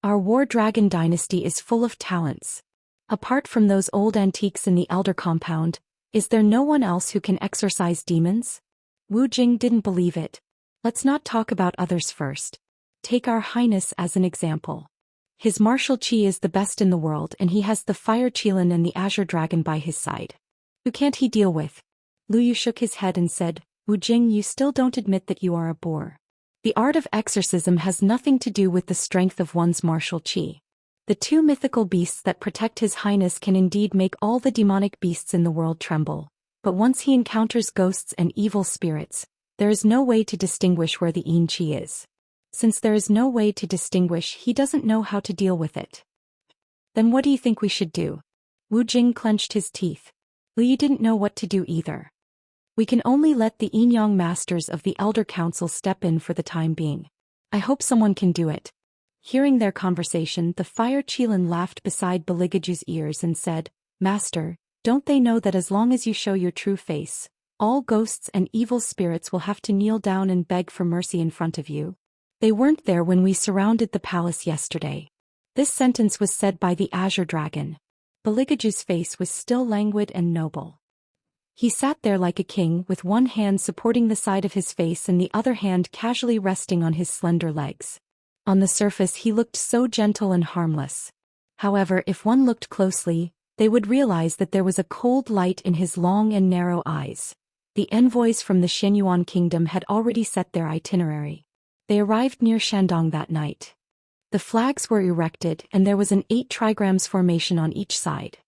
Our War Dragon dynasty is full of talents. Apart from those old antiques in the Elder compound, is there no one else who can exorcise demons? Wu Jing didn't believe it. Let's not talk about others first. Take our Highness as an example. His martial qi is the best in the world and he has the Fire Qilin and the Azure Dragon by his side. Who can't he deal with? Lu Yu shook his head and said, Wu Jing, you still don't admit that you are a bore. The art of exorcism has nothing to do with the strength of one's martial qi. The two mythical beasts that protect His Highness can indeed make all the demonic beasts in the world tremble, but once he encounters ghosts and evil spirits, there is no way to distinguish where the yin qi is. Since there is no way to distinguish, he doesn't know how to deal with it. Then what do you think we should do? Wu Jing clenched his teeth. Lu Yu didn't know what to do either. We can only let the yin-yang masters of the Elder Council step in for the time being. I hope someone can do it. Hearing their conversation, the Fire Qilin laughed beside Beligaju's ears and said, Master, don't they know that as long as you show your true face, all ghosts and evil spirits will have to kneel down and beg for mercy in front of you? They weren't there when we surrounded the palace yesterday. This sentence was said by the Azure Dragon. Beligaju's face was still languid and noble. He sat there like a king with one hand supporting the side of his face and the other hand casually resting on his slender legs. On the surface he looked so gentle and harmless. However, if one looked closely, they would realize that there was a cold light in his long and narrow eyes. The envoys from the Xianyuan kingdom had already set their itinerary. They arrived near Shandong that night. The flags were erected and there was an 8 trigrams formation on each side.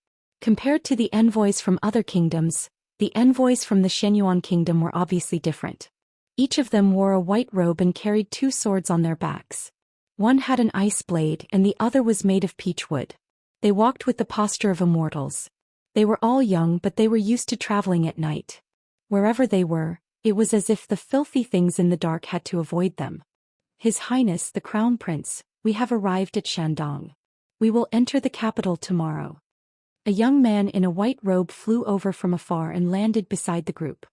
Compared to the envoys from other kingdoms, the envoys from the Xianyuan kingdom were obviously different. Each of them wore a white robe and carried 2 swords on their backs. One had an ice blade and the other was made of peach wood. They walked with the posture of immortals. They were all young, but they were used to traveling at night. Wherever they were, it was as if the filthy things in the dark had to avoid them. His Highness the Crown Prince, we have arrived at Shandong. We will enter the capital tomorrow. A young man in a white robe flew over from afar and landed beside the group.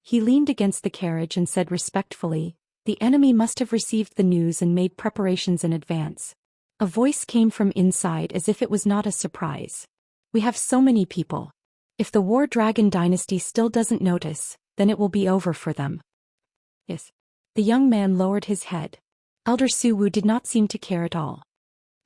He leaned against the carriage and said respectfully, the enemy must have received the news and made preparations in advance. A voice came from inside as if it was not a surprise. We have so many people. If the War Dragon dynasty still doesn't notice, then it will be over for them. Yes. The young man lowered his head. Elder Su Wu did not seem to care at all.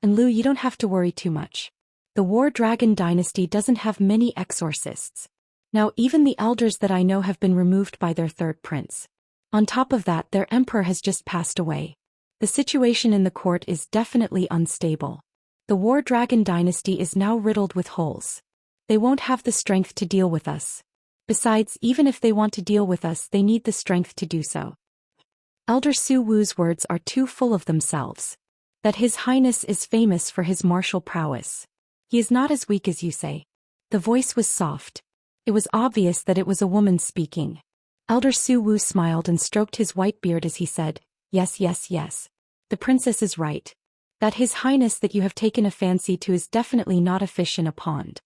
And Lu, you don't have to worry too much. The War Dragon dynasty doesn't have many exorcists. Now even the elders that I know have been removed by their third prince. On top of that, their emperor has just passed away. The situation in the court is definitely unstable. The War Dragon dynasty is now riddled with holes. They won't have the strength to deal with us. Besides, even if they want to deal with us, they need the strength to do so. Elder Su Wu's words are too full of themselves. That His Highness is famous for his martial prowess. He is not as weak as you say. The voice was soft. It was obvious that it was a woman speaking. Elder Su Wu smiled and stroked his white beard as he said, yes, yes, yes. The princess is right. That His Highness that you have taken a fancy to is definitely not a fish in a pond.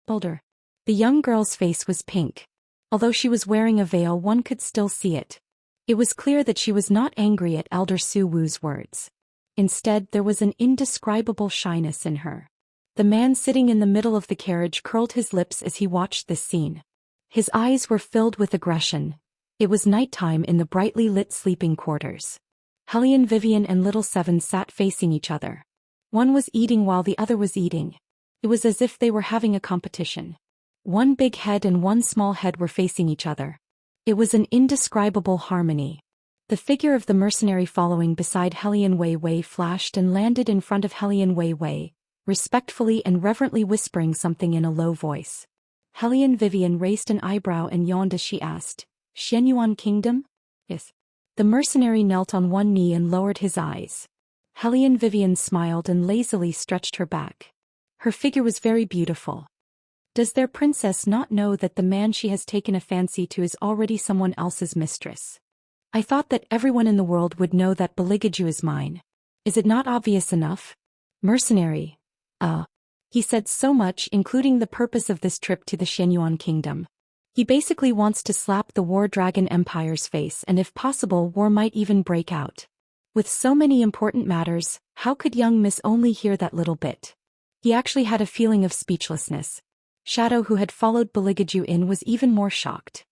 Elder. The young girl's face was pink. Although she was wearing a veil, one could still see it. It was clear that she was not angry at Elder Su Wu's words. Instead, there was an indescribable shyness in her. The man sitting in the middle of the carriage curled his lips as he watched this scene. His eyes were filled with aggression. It was nighttime in the brightly lit sleeping quarters. Hellion, Vivian and Little Seven sat facing each other. One was eating while the other was eating. It was as if they were having a competition. One big head and one small head were facing each other. It was an indescribable harmony. The figure of the mercenary following beside Hellion Wei Wei flashed and landed in front of Hellion Wei Wei, respectfully and reverently whispering something in a low voice. Hellion Vivian raised an eyebrow and yawned as she asked, Xianyuan Kingdom? Yes. The mercenary knelt on one knee and lowered his eyes. Hellion Vivian smiled and lazily stretched her back. Her figure was very beautiful. Does their princess not know that the man she has taken a fancy to is already someone else's mistress? I thought that everyone in the world would know that Beligaju is mine. Is it not obvious enough? Mercenary. He said so much, including the purpose of this trip to the Shenyuan kingdom. He basically wants to slap the War Dragon Empire's face, and if possible war might even break out. With so many important matters, how could young Miss only hear that little bit? He actually had a feeling of speechlessness. Shadow, who had followed Beligaju in, was even more shocked.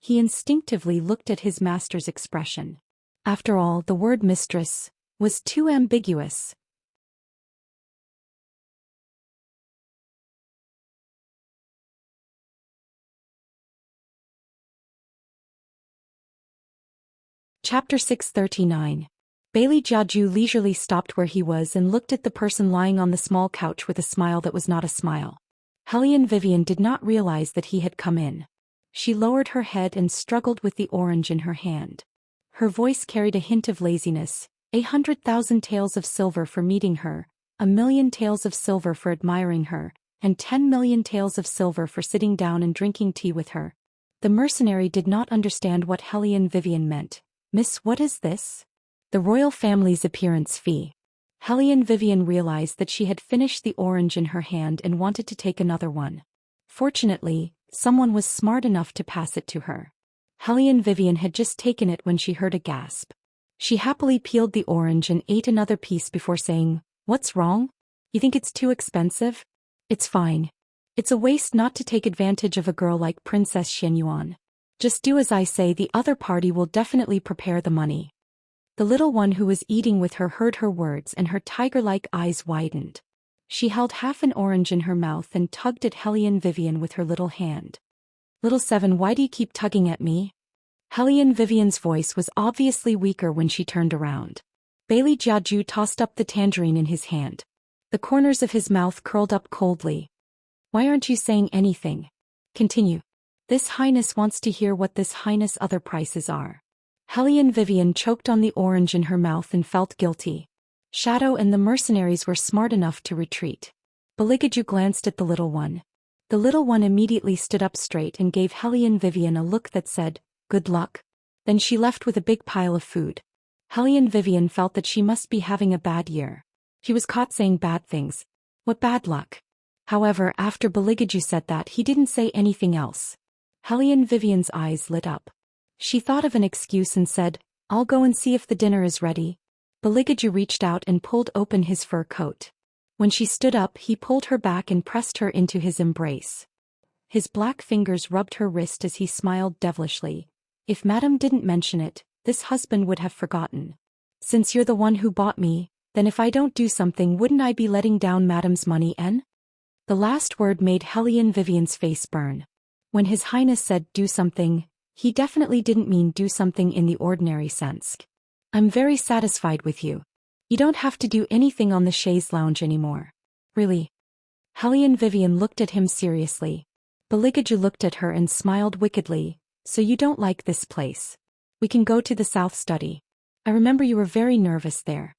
He instinctively looked at his master's expression. After all, the word mistress was too ambiguous. Chapter 639. Bailey Jiaju leisurely stopped where he was and looked at the person lying on the small couch with a smile that was not a smile. Hellion Vivian did not realize that he had come in. She lowered her head and struggled with the orange in her hand. Her voice carried a hint of laziness. 100,000 taels of silver for meeting her, 1,000,000 taels of silver for admiring her, and 10,000,000 taels of silver for sitting down and drinking tea with her. The mercenary did not understand what Hellion Vivian meant. Miss, what is this? The royal family's appearance fee. Hellion Vivian realized that she had finished the orange in her hand and wanted to take another one. Fortunately, someone was smart enough to pass it to her. Hellion Vivian had just taken it when she heard a gasp. She happily peeled the orange and ate another piece before saying, "What's wrong? You think it's too expensive? It's fine. It's a waste not to take advantage of a girl like Princess Shenyuan. Just do as I say, the other party will definitely prepare the money." The little one who was eating with her heard her words and her tiger-like eyes widened. She held half an orange in her mouth and tugged at Hellion Vivian with her little hand. "Little Seven, why do you keep tugging at me?" Hellion Vivian's voice was obviously weaker when she turned around. Bailey Jiaju tossed up the tangerine in his hand. The corners of his mouth curled up coldly. "Why aren't you saying anything? Continue. This Highness wants to hear what this Highness' other prices are." Hellion Vivian choked on the orange in her mouth and felt guilty. Shadow and the mercenaries were smart enough to retreat. Beligaju glanced at the little one. The little one immediately stood up straight and gave Hellion Vivian a look that said, "Good luck." Then she left with a big pile of food. Hellion Vivian felt that she must be having a bad year. She was caught saying bad things. What bad luck? However, after Beligaju said that, he didn't say anything else. Hellion Vivian's eyes lit up. She thought of an excuse and said, "I'll go and see if the dinner is ready." Beligaju reached out and pulled open his fur coat. When she stood up, he pulled her back and pressed her into his embrace. His black fingers rubbed her wrist as he smiled devilishly. "If Madame didn't mention it, this husband would have forgotten. Since you're the one who bought me, then if I don't do something, wouldn't I be letting down Madame's money, en?" The last word made Hellion Vivian's face burn. When His Highness said do something, he definitely didn't mean do something in the ordinary sense. "I'm very satisfied with you. You don't have to do anything on the chaise lounge anymore." "Really?" Hellion Vivian looked at him seriously. Beligaju looked at her and smiled wickedly. "So you don't like this place? We can go to the South Study. I remember you were very nervous there."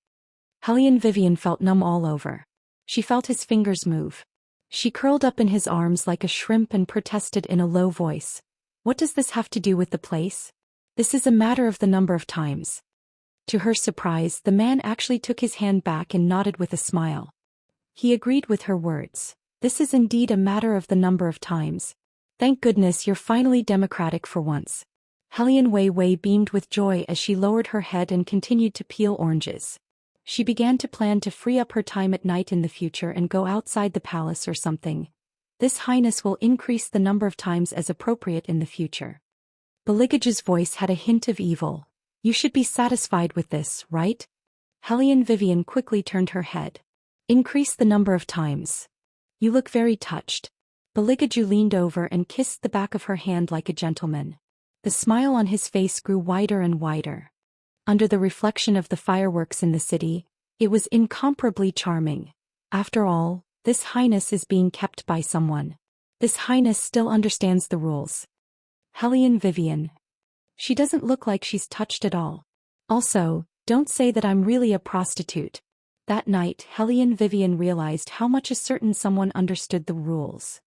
Hellion Vivian felt numb all over. She felt his fingers move. She curled up in his arms like a shrimp and protested in a low voice. "What does this have to do with the place? This is a matter of the number of times." To her surprise, the man actually took his hand back and nodded with a smile. He agreed with her words. "This is indeed a matter of the number of times. Thank goodness you're finally democratic for once." Hellion Wei Wei beamed with joy as she lowered her head and continued to peel oranges. She began to plan to free up her time at night in the future and go outside the palace or something. This Highness will increase the number of times as appropriate in the future. Beligaju's voice had a hint of evil. "You should be satisfied with this, right?" Hellion Vivian quickly turned her head. "Increase the number of times. You look very touched." Beligaju leaned over and kissed the back of her hand like a gentleman. The smile on his face grew wider and wider. Under the reflection of the fireworks in the city, it was incomparably charming. After all, this Highness is being kept by someone. This Highness still understands the rules. Hellion Vivian. She doesn't look like she's touched at all. Also, don't say that I'm really a prostitute. That night, Hellion Vivian realized how much a certain someone understood the rules.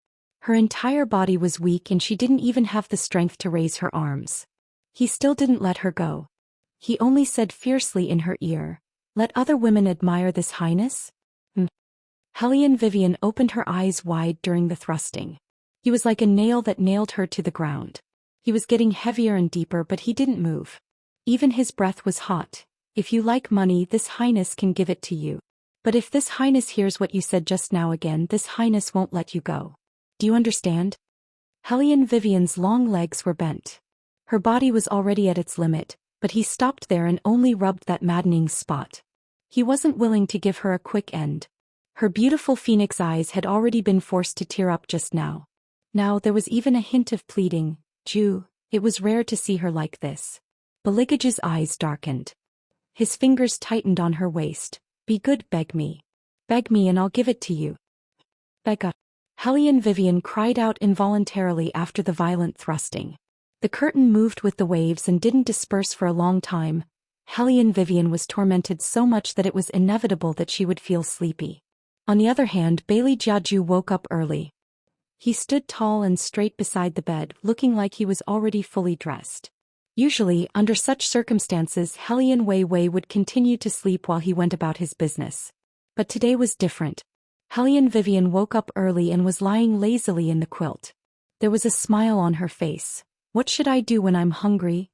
Her entire body was weak and she didn't even have the strength to raise her arms. He still didn't let her go. He only said fiercely in her ear, "Let other women admire this highness?" Hellion Vivian opened her eyes wide during the thrusting. He was like a nail that nailed her to the ground. He was getting heavier and deeper, but he didn't move. Even his breath was hot. "If you like money, this highness can give it to you. But if this highness hears what you said just now again, this highness won't let you go. Do you understand?" Hellion Vivian's long legs were bent. Her body was already at its limit, but he stopped there and only rubbed that maddening spot. He wasn't willing to give her a quick end. Her beautiful phoenix eyes had already been forced to tear up just now. Now there was even a hint of pleading. "Jew." It was rare to see her like this. Beligage's eyes darkened. His fingers tightened on her waist. "Be good, beg me. Beg me and I'll give it to you." "Bega." Hellion Vivian cried out involuntarily after the violent thrusting. The curtain moved with the waves and didn't disperse for a long time. Hellion Vivian was tormented so much that it was inevitable that she would feel sleepy. On the other hand, Bailey Jiaju woke up early. He stood tall and straight beside the bed, looking like he was already fully dressed. Usually, under such circumstances, Hellion Wei Wei would continue to sleep while he went about his business. But today was different. Hellion Vivian woke up early and was lying lazily in the quilt. There was a smile on her face. "What should I do when I'm hungry?"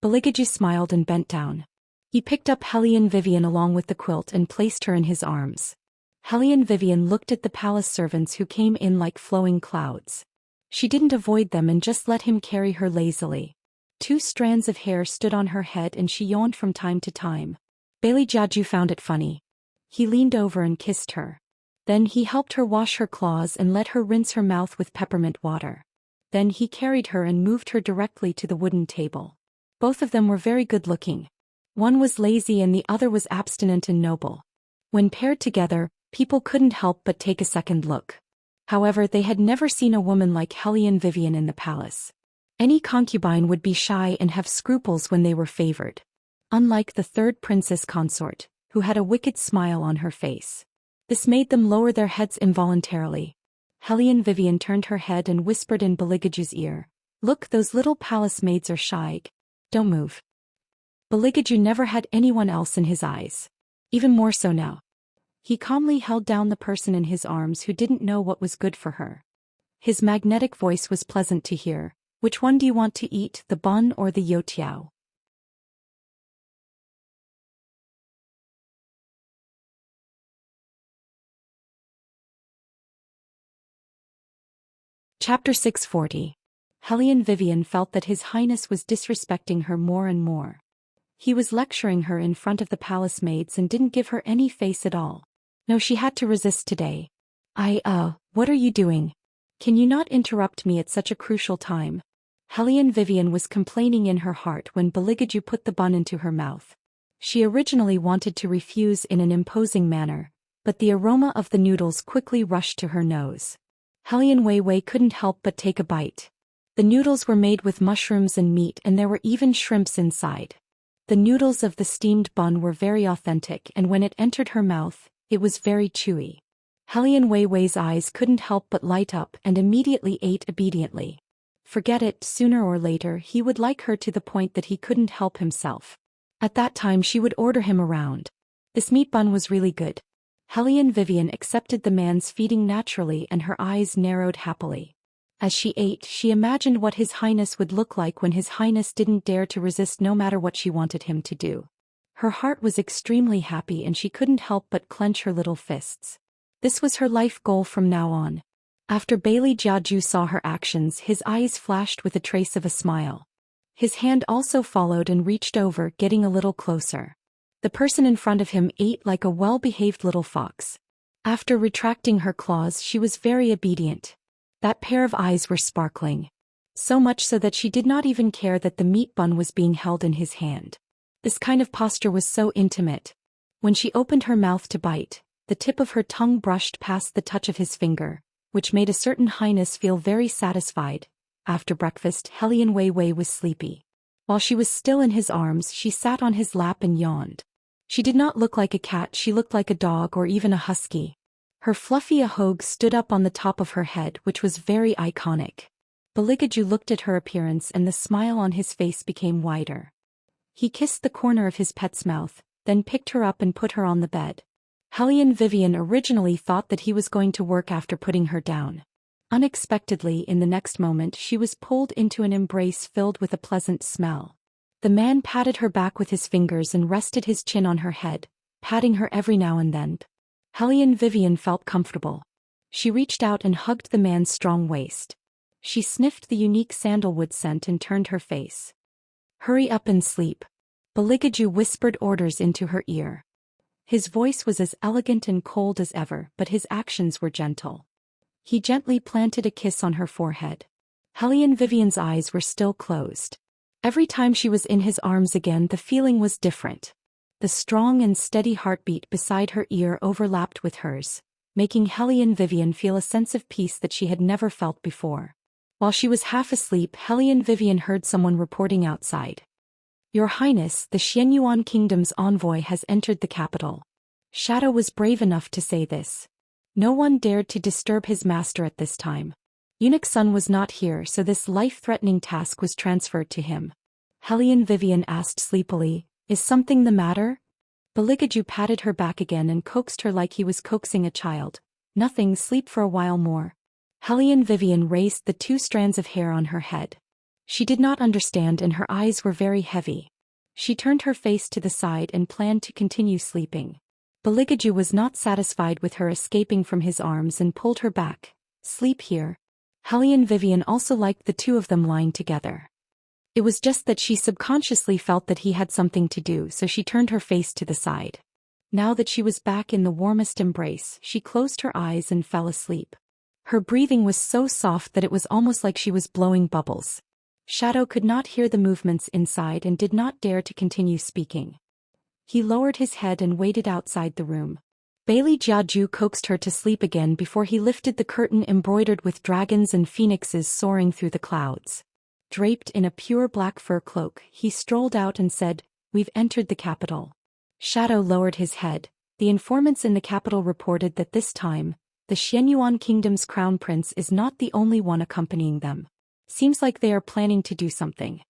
Beligaju smiled and bent down. He picked up Hellion Vivian along with the quilt and placed her in his arms. Hellion Vivian looked at the palace servants who came in like flowing clouds. She didn't avoid them and just let him carry her lazily. 2 strands of hair stood on her head and she yawned from time to time. Bailey Jiaju found it funny. He leaned over and kissed her. Then he helped her wash her claws and let her rinse her mouth with peppermint water. Then he carried her and moved her directly to the wooden table. Both of them were very good-looking. One was lazy and the other was abstinent and noble. When paired together, people couldn't help but take a second look. However, they had never seen a woman like Hellion Vivian in the palace. Any concubine would be shy and have scruples when they were favored. Unlike the third princess Consort, who had a wicked smile on her face. This made them lower their heads involuntarily. Hellion Vivian turned her head and whispered in Beligaju's ear, "Look, those little palace maids are shy. Don't move." Beligaju never had anyone else in his eyes. Even more so now. He calmly held down the person in his arms who didn't know what was good for her. His magnetic voice was pleasant to hear. "Which one do you want to eat, the bun or the youtiao?" Chapter 640. Hellion Vivian felt that His Highness was disrespecting her more and more. He was lecturing her in front of the palace maids and didn't give her any face at all. No, she had to resist today. What are you doing? Can you not interrupt me at such a crucial time?" Hellion Vivian was complaining in her heart when Beligaju put the bun into her mouth. She originally wanted to refuse in an imposing manner, but the aroma of the noodles quickly rushed to her nose. Hellion Wei Wei couldn't help but take a bite. The noodles were made with mushrooms and meat and there were even shrimps inside. The noodles of the steamed bun were very authentic and when it entered her mouth, it was very chewy. Hellion Wei Wei's eyes couldn't help but light up and immediately ate obediently. Forget it, sooner or later he would like her to the point that he couldn't help himself. At that time she would order him around. This meat bun was really good. Hellion Vivian accepted the man's feeding naturally and her eyes narrowed happily. As she ate, she imagined what His Highness would look like when His Highness didn't dare to resist no matter what she wanted him to do. Her heart was extremely happy and she couldn't help but clench her little fists. This was her life goal from now on. After Bailey Jiaju saw her actions, his eyes flashed with a trace of a smile. His hand also followed and reached over, getting a little closer. The person in front of him ate like a well-behaved little fox. After retracting her claws, she was very obedient. That pair of eyes were sparkling. So much so that she did not even care that the meat bun was being held in his hand. This kind of posture was so intimate. When she opened her mouth to bite, the tip of her tongue brushed past the touch of his finger, which made a certain highness feel very satisfied. After breakfast, Hellion Wei Wei was sleepy. While she was still in his arms, she sat on his lap and yawned. She did not look like a cat, she looked like a dog or even a husky. Her fluffy ahogue stood up on the top of her head, which was very iconic. Beligaju looked at her appearance and the smile on his face became wider. He kissed the corner of his pet's mouth, then picked her up and put her on the bed. Hellion Vivian originally thought that he was going to work after putting her down. Unexpectedly, in the next moment, she was pulled into an embrace filled with a pleasant smell. The man patted her back with his fingers and rested his chin on her head, patting her every now and then. Hellion Vivian felt comfortable. She reached out and hugged the man's strong waist. She sniffed the unique sandalwood scent and turned her face. "Hurry up and sleep." Beligaju whispered orders into her ear. His voice was as elegant and cold as ever, but his actions were gentle. He gently planted a kiss on her forehead. Hellion Vivian's eyes were still closed. Every time she was in his arms again, the feeling was different. The strong and steady heartbeat beside her ear overlapped with hers, making Hellion Vivian feel a sense of peace that she had never felt before. While she was half asleep, Hellion Vivian heard someone reporting outside. "Your Highness, the Xianyuan Kingdom's envoy has entered the capital." Shadow was brave enough to say this. No one dared to disturb his master at this time. Eunuch Sun was not here, so this life-threatening task was transferred to him. Hellion Vivian asked sleepily, "Is something the matter?" Beligaju patted her back again and coaxed her like he was coaxing a child. "Nothing, sleep for a while more." Hellion Vivian raised the 2 strands of hair on her head. She did not understand and her eyes were very heavy. She turned her face to the side and planned to continue sleeping. Beligaju was not satisfied with her escaping from his arms and pulled her back. "Sleep here." Hellion Vivian also liked the 2 of them lying together. It was just that she subconsciously felt that he had something to do, so she turned her face to the side. Now that she was back in the warmest embrace, she closed her eyes and fell asleep. Her breathing was so soft that it was almost like she was blowing bubbles. Shadow could not hear the movements inside and did not dare to continue speaking. He lowered his head and waited outside the room. Bailey Jiaju coaxed her to sleep again before he lifted the curtain embroidered with dragons and phoenixes soaring through the clouds. Draped in a pure black fur cloak, he strolled out and said, "We've entered the capital." Shadow lowered his head. The informants in the capital reported that this time, the Xianyuan Kingdom's crown prince is not the only one accompanying them. Seems like they are planning to do something.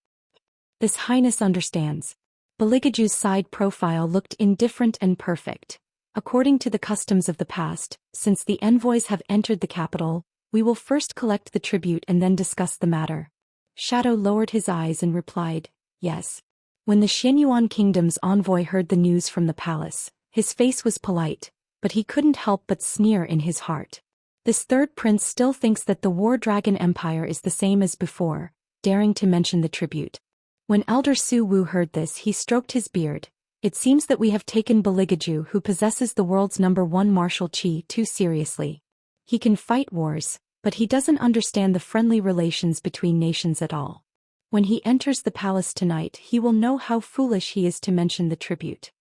This Highness understands. Beligaju's side profile looked indifferent and perfect. According to the customs of the past, since the envoys have entered the capital, we will first collect the tribute and then discuss the matter. Shadow lowered his eyes and replied, "Yes." When the Xianyuan Kingdom's envoy heard the news from the palace, his face was polite, but he couldn't help but sneer in his heart. This third prince still thinks that the War Dragon Empire is the same as before, daring to mention the tribute. When Elder Su Wu heard this, he stroked his beard. "It seems that we have taken Beligaju, who possesses the world's #1 martial chi, too seriously. He can fight wars, but he doesn't understand the friendly relations between nations at all. When he enters the palace tonight, he will know how foolish he is to mention the tribute."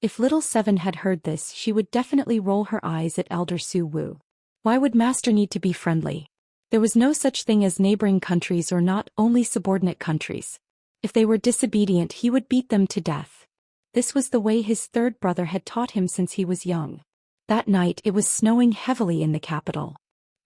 If Little Seven had heard this, she would definitely roll her eyes at Elder Su Wu. Why would Master need to be friendly? There was no such thing as neighboring countries or not, only subordinate countries. If they were disobedient, he would beat them to death. This was the way his third brother had taught him since he was young. That night it was snowing heavily in the capital.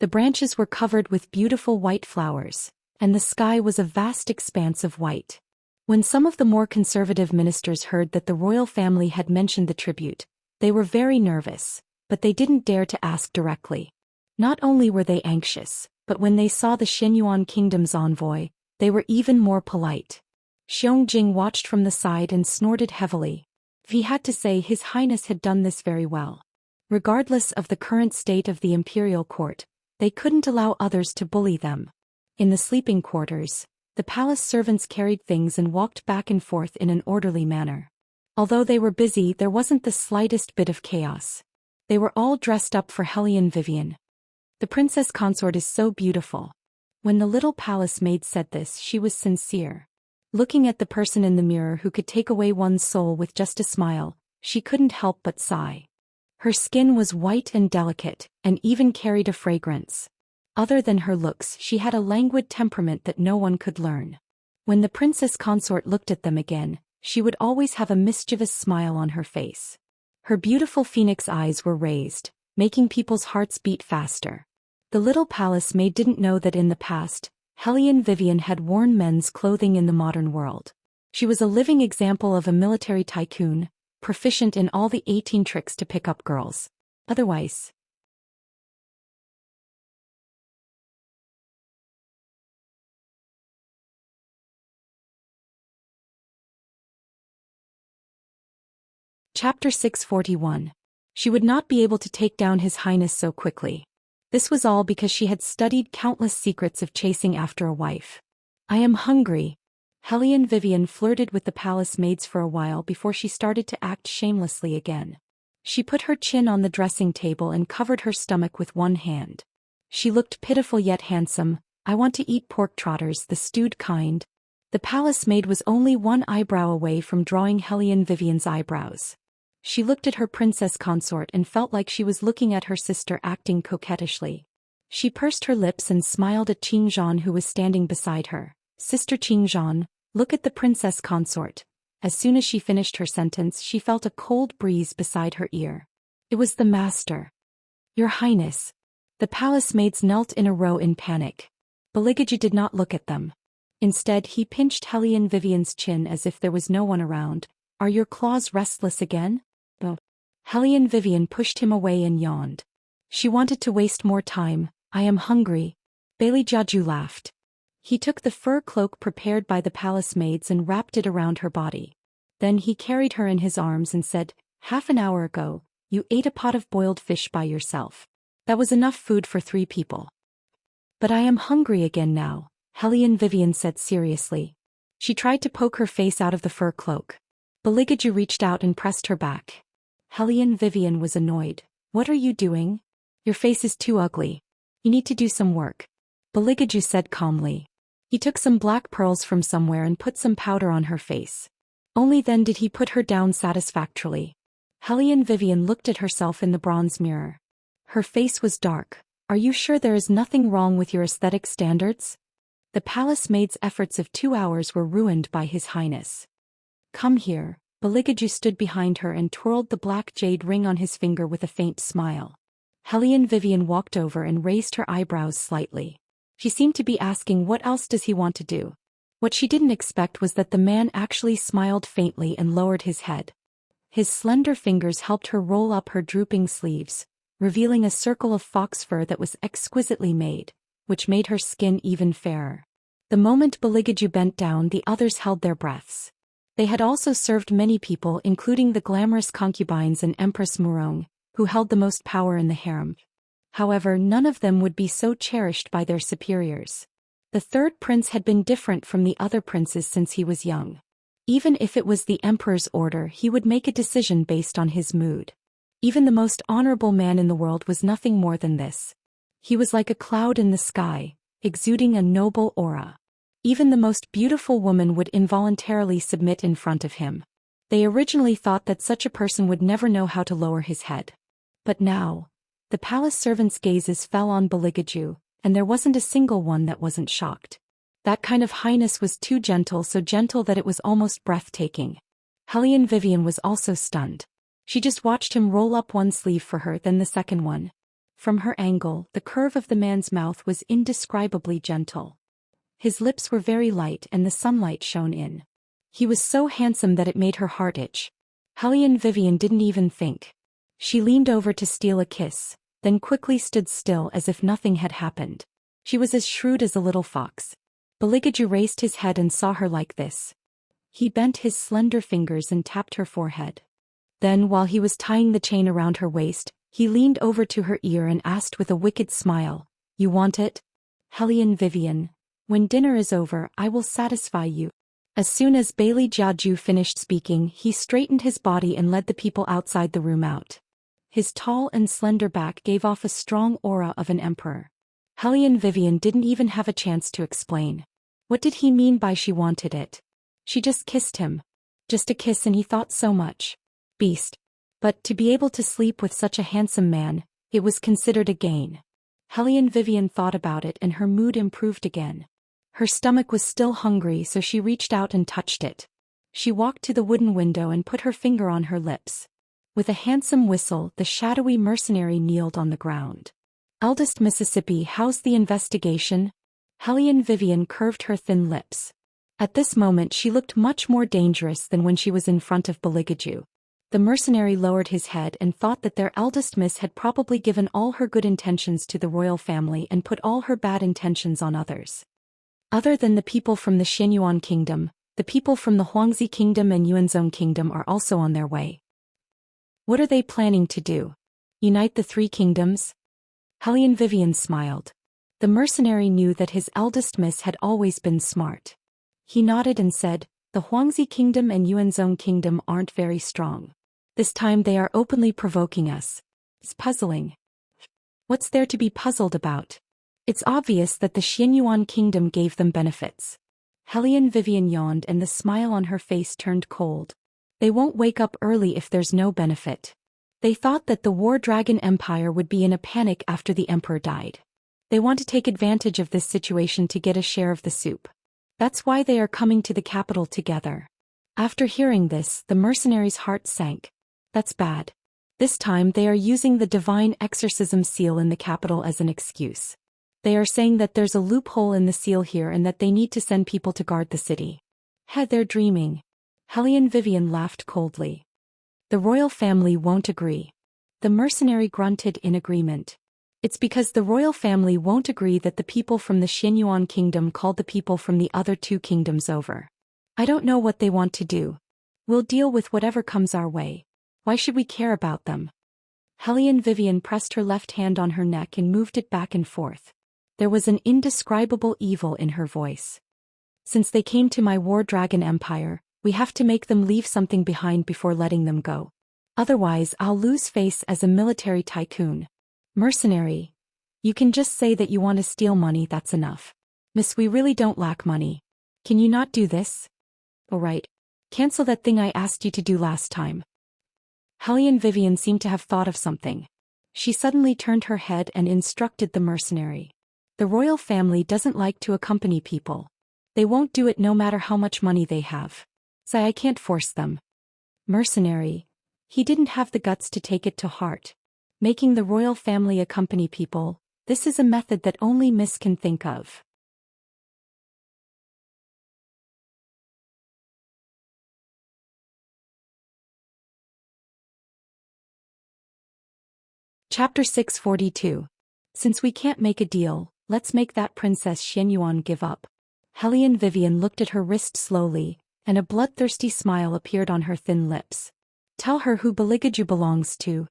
The branches were covered with beautiful white flowers, and the sky was a vast expanse of white. When some of the more conservative ministers heard that the royal family had mentioned the tribute, they were very nervous, but they didn't dare to ask directly. Not only were they anxious, but when they saw the Xianyuan Kingdom's envoy, they were even more polite. Xiong watched from the side and snorted heavily. He had to say His Highness had done this very well. Regardless of the current state of the imperial court, they couldn't allow others to bully them. In the sleeping quarters, the palace servants carried things and walked back and forth in an orderly manner. Although they were busy, there wasn't the slightest bit of chaos. They were all dressed up for Hellion Vivian. The Princess Consort is so beautiful. When the little palace maid said this, she was sincere. Looking at the person in the mirror who could take away one's soul with just a smile, she couldn't help but sigh. Her skin was white and delicate, and even carried a fragrance. Other than her looks, she had a languid temperament that no one could learn. When the Princess Consort looked at them again, she would always have a mischievous smile on her face. Her beautiful phoenix eyes were raised, making people's hearts beat faster. The little palace maid didn't know that in the past, Hellion Vivian had worn men's clothing in the modern world. She was a living example of a military tycoon, proficient in all the 18 tricks to pick up girls. Otherwise, Chapter 641. She would not be able to take down His Highness so quickly. This was all because she had studied countless secrets of chasing after a wife. I am hungry. Hellion Vivian flirted with the palace maids for a while before she started to act shamelessly again. She put her chin on the dressing table and covered her stomach with one hand. She looked pitiful yet handsome. I want to eat pork trotters, the stewed kind. The palace maid was only one eyebrow away from drawing Hellion Vivian's eyebrows. She looked at her princess consort and felt like she was looking at her sister acting coquettishly. She pursed her lips and smiled at Qingzhan, who was standing beside her. Sister Qingzhan, look at the princess consort. As soon as she finished her sentence, she felt a cold breeze beside her ear. It was the master. Your Highness. The palace maids knelt in a row in panic. Baligaju did not look at them. Instead, he pinched Hellion Vivian's chin as if there was no one around. Are your claws restless again? Oh. Hellion Vivian pushed him away and yawned. She wanted to waste more time. I am hungry. Balijaju laughed. He took the fur cloak prepared by the palace maids and wrapped it around her body. Then he carried her in his arms and said, half an hour ago, you ate a pot of boiled fish by yourself. That was enough food for 3 people. But I am hungry again now, Hellion Vivian said seriously. She tried to poke her face out of the fur cloak. Baligaju reached out and pressed her back. Hellion Vivian was annoyed. What are you doing? Your face is too ugly. You need to do some work. Baligaju said calmly. He took some black pearls from somewhere and put some powder on her face. Only then did he put her down satisfactorily. Hellion Vivian looked at herself in the bronze mirror. Her face was dark. Are you sure there is nothing wrong with your aesthetic standards? The palace maid's efforts of 2 hours were ruined by His Highness. Come here. Baligaju stood behind her and twirled the black jade ring on his finger with a faint smile. Hellion Vivian walked over and raised her eyebrows slightly. She seemed to be asking, what else does he want to do? What she didn't expect was that the man actually smiled faintly and lowered his head. His slender fingers helped her roll up her drooping sleeves, revealing a circle of fox fur that was exquisitely made, which made her skin even fairer. The moment Baligaju bent down, the others held their breaths. They had also served many people, including the glamorous concubines and Empress Murong, who held the most power in the harem. However, none of them would be so cherished by their superiors. The third prince had been different from the other princes since he was young. Even if it was the emperor's order, he would make a decision based on his mood. Even the most honorable man in the world was nothing more than this. He was like a cloud in the sky, exuding a noble aura. Even the most beautiful woman would involuntarily submit in front of him. They originally thought that such a person would never know how to lower his head. But now, the palace servants' gazes fell on Baligaju, and there wasn't a single one that wasn't shocked. That kind of highness was too gentle, so gentle that it was almost breathtaking. Hellion Vivian was also stunned. She just watched him roll up one sleeve for her, then the second one. From her angle, the curve of the man's mouth was indescribably gentle. His lips were very light and the sunlight shone in. He was so handsome that it made her heart itch. Hellion Vivian didn't even think. She leaned over to steal a kiss, then quickly stood still as if nothing had happened. She was as shrewd as a little fox. Baligaju raised his head and saw her like this. He bent his slender fingers and tapped her forehead. Then, while he was tying the chain around her waist, he leaned over to her ear and asked with a wicked smile, "You want it? Hellion Vivian, when dinner is over, I will satisfy you." As soon as Bailey Jiaju finished speaking, he straightened his body and led the people outside the room out. His tall and slender back gave off a strong aura of an emperor. Hellion Vivian didn't even have a chance to explain. What did he mean by she wanted it? She just kissed him. Just a kiss, and he thought so much. Beast. But to be able to sleep with such a handsome man, it was considered a gain. Hellion Vivian thought about it and her mood improved again. Her stomach was still hungry, so she reached out and touched it. She walked to the wooden window and put her finger on her lips. With a handsome whistle, the shadowy mercenary kneeled on the ground. "Eldest Mississippi, how's the investigation?" Hellion Vivian curved her thin lips. At this moment she looked much more dangerous than when she was in front of Beligaju. The mercenary lowered his head and thought that their eldest miss had probably given all her good intentions to the royal family and put all her bad intentions on others. Other than the people from the Xianyuan kingdom, the people from the Huangzi kingdom and Yuanzhong kingdom are also on their way. What are they planning to do? Unite the three kingdoms? Hellion Vivian smiled. The mercenary knew that his eldest miss had always been smart. He nodded and said, the Huangzi kingdom and Yuanzhong kingdom aren't very strong. This time they are openly provoking us. It's puzzling. What's there to be puzzled about? It's obvious that the Xianyuan kingdom gave them benefits. Hellion Vivian yawned and the smile on her face turned cold. They won't wake up early if there's no benefit. They thought that the War Dragon Empire would be in a panic after the emperor died. They want to take advantage of this situation to get a share of the soup. That's why they are coming to the capital together. After hearing this, the mercenary's heart sank. That's bad. This time they are using the divine exorcism seal in the capital as an excuse. They are saying that there's a loophole in the seal here and that they need to send people to guard the city. They're dreaming. Hellion Vivian laughed coldly. The royal family won't agree. The mercenary grunted in agreement. It's because the royal family won't agree that the people from the Xianyuan kingdom called the people from the other two kingdoms over. I don't know what they want to do. We'll deal with whatever comes our way. Why should we care about them? Hellion Vivian pressed her left hand on her neck and moved it back and forth. There was an indescribable evil in her voice. Since they came to my War Dragon Empire, we have to make them leave something behind before letting them go. Otherwise I'll lose face as a military tycoon. Mercenary. You can just say that you want to steal money, that's enough. Miss, we really don't lack money. Can you not do this? All right. Cancel that thing I asked you to do last time. Hellion Vivian seemed to have thought of something. She suddenly turned her head and instructed the mercenary. The royal family doesn't like to accompany people. They won't do it no matter how much money they have. Say I can't force them. Mercenary. He didn't have the guts to take it to heart. Making the royal family accompany people, this is a method that only Miss can think of. Chapter 642. Since we can't make a deal, let's make that Princess Xianyuan give up. Hellion Vivian looked at her wrist slowly, and a bloodthirsty smile appeared on her thin lips. Tell her who Beligaju belongs to.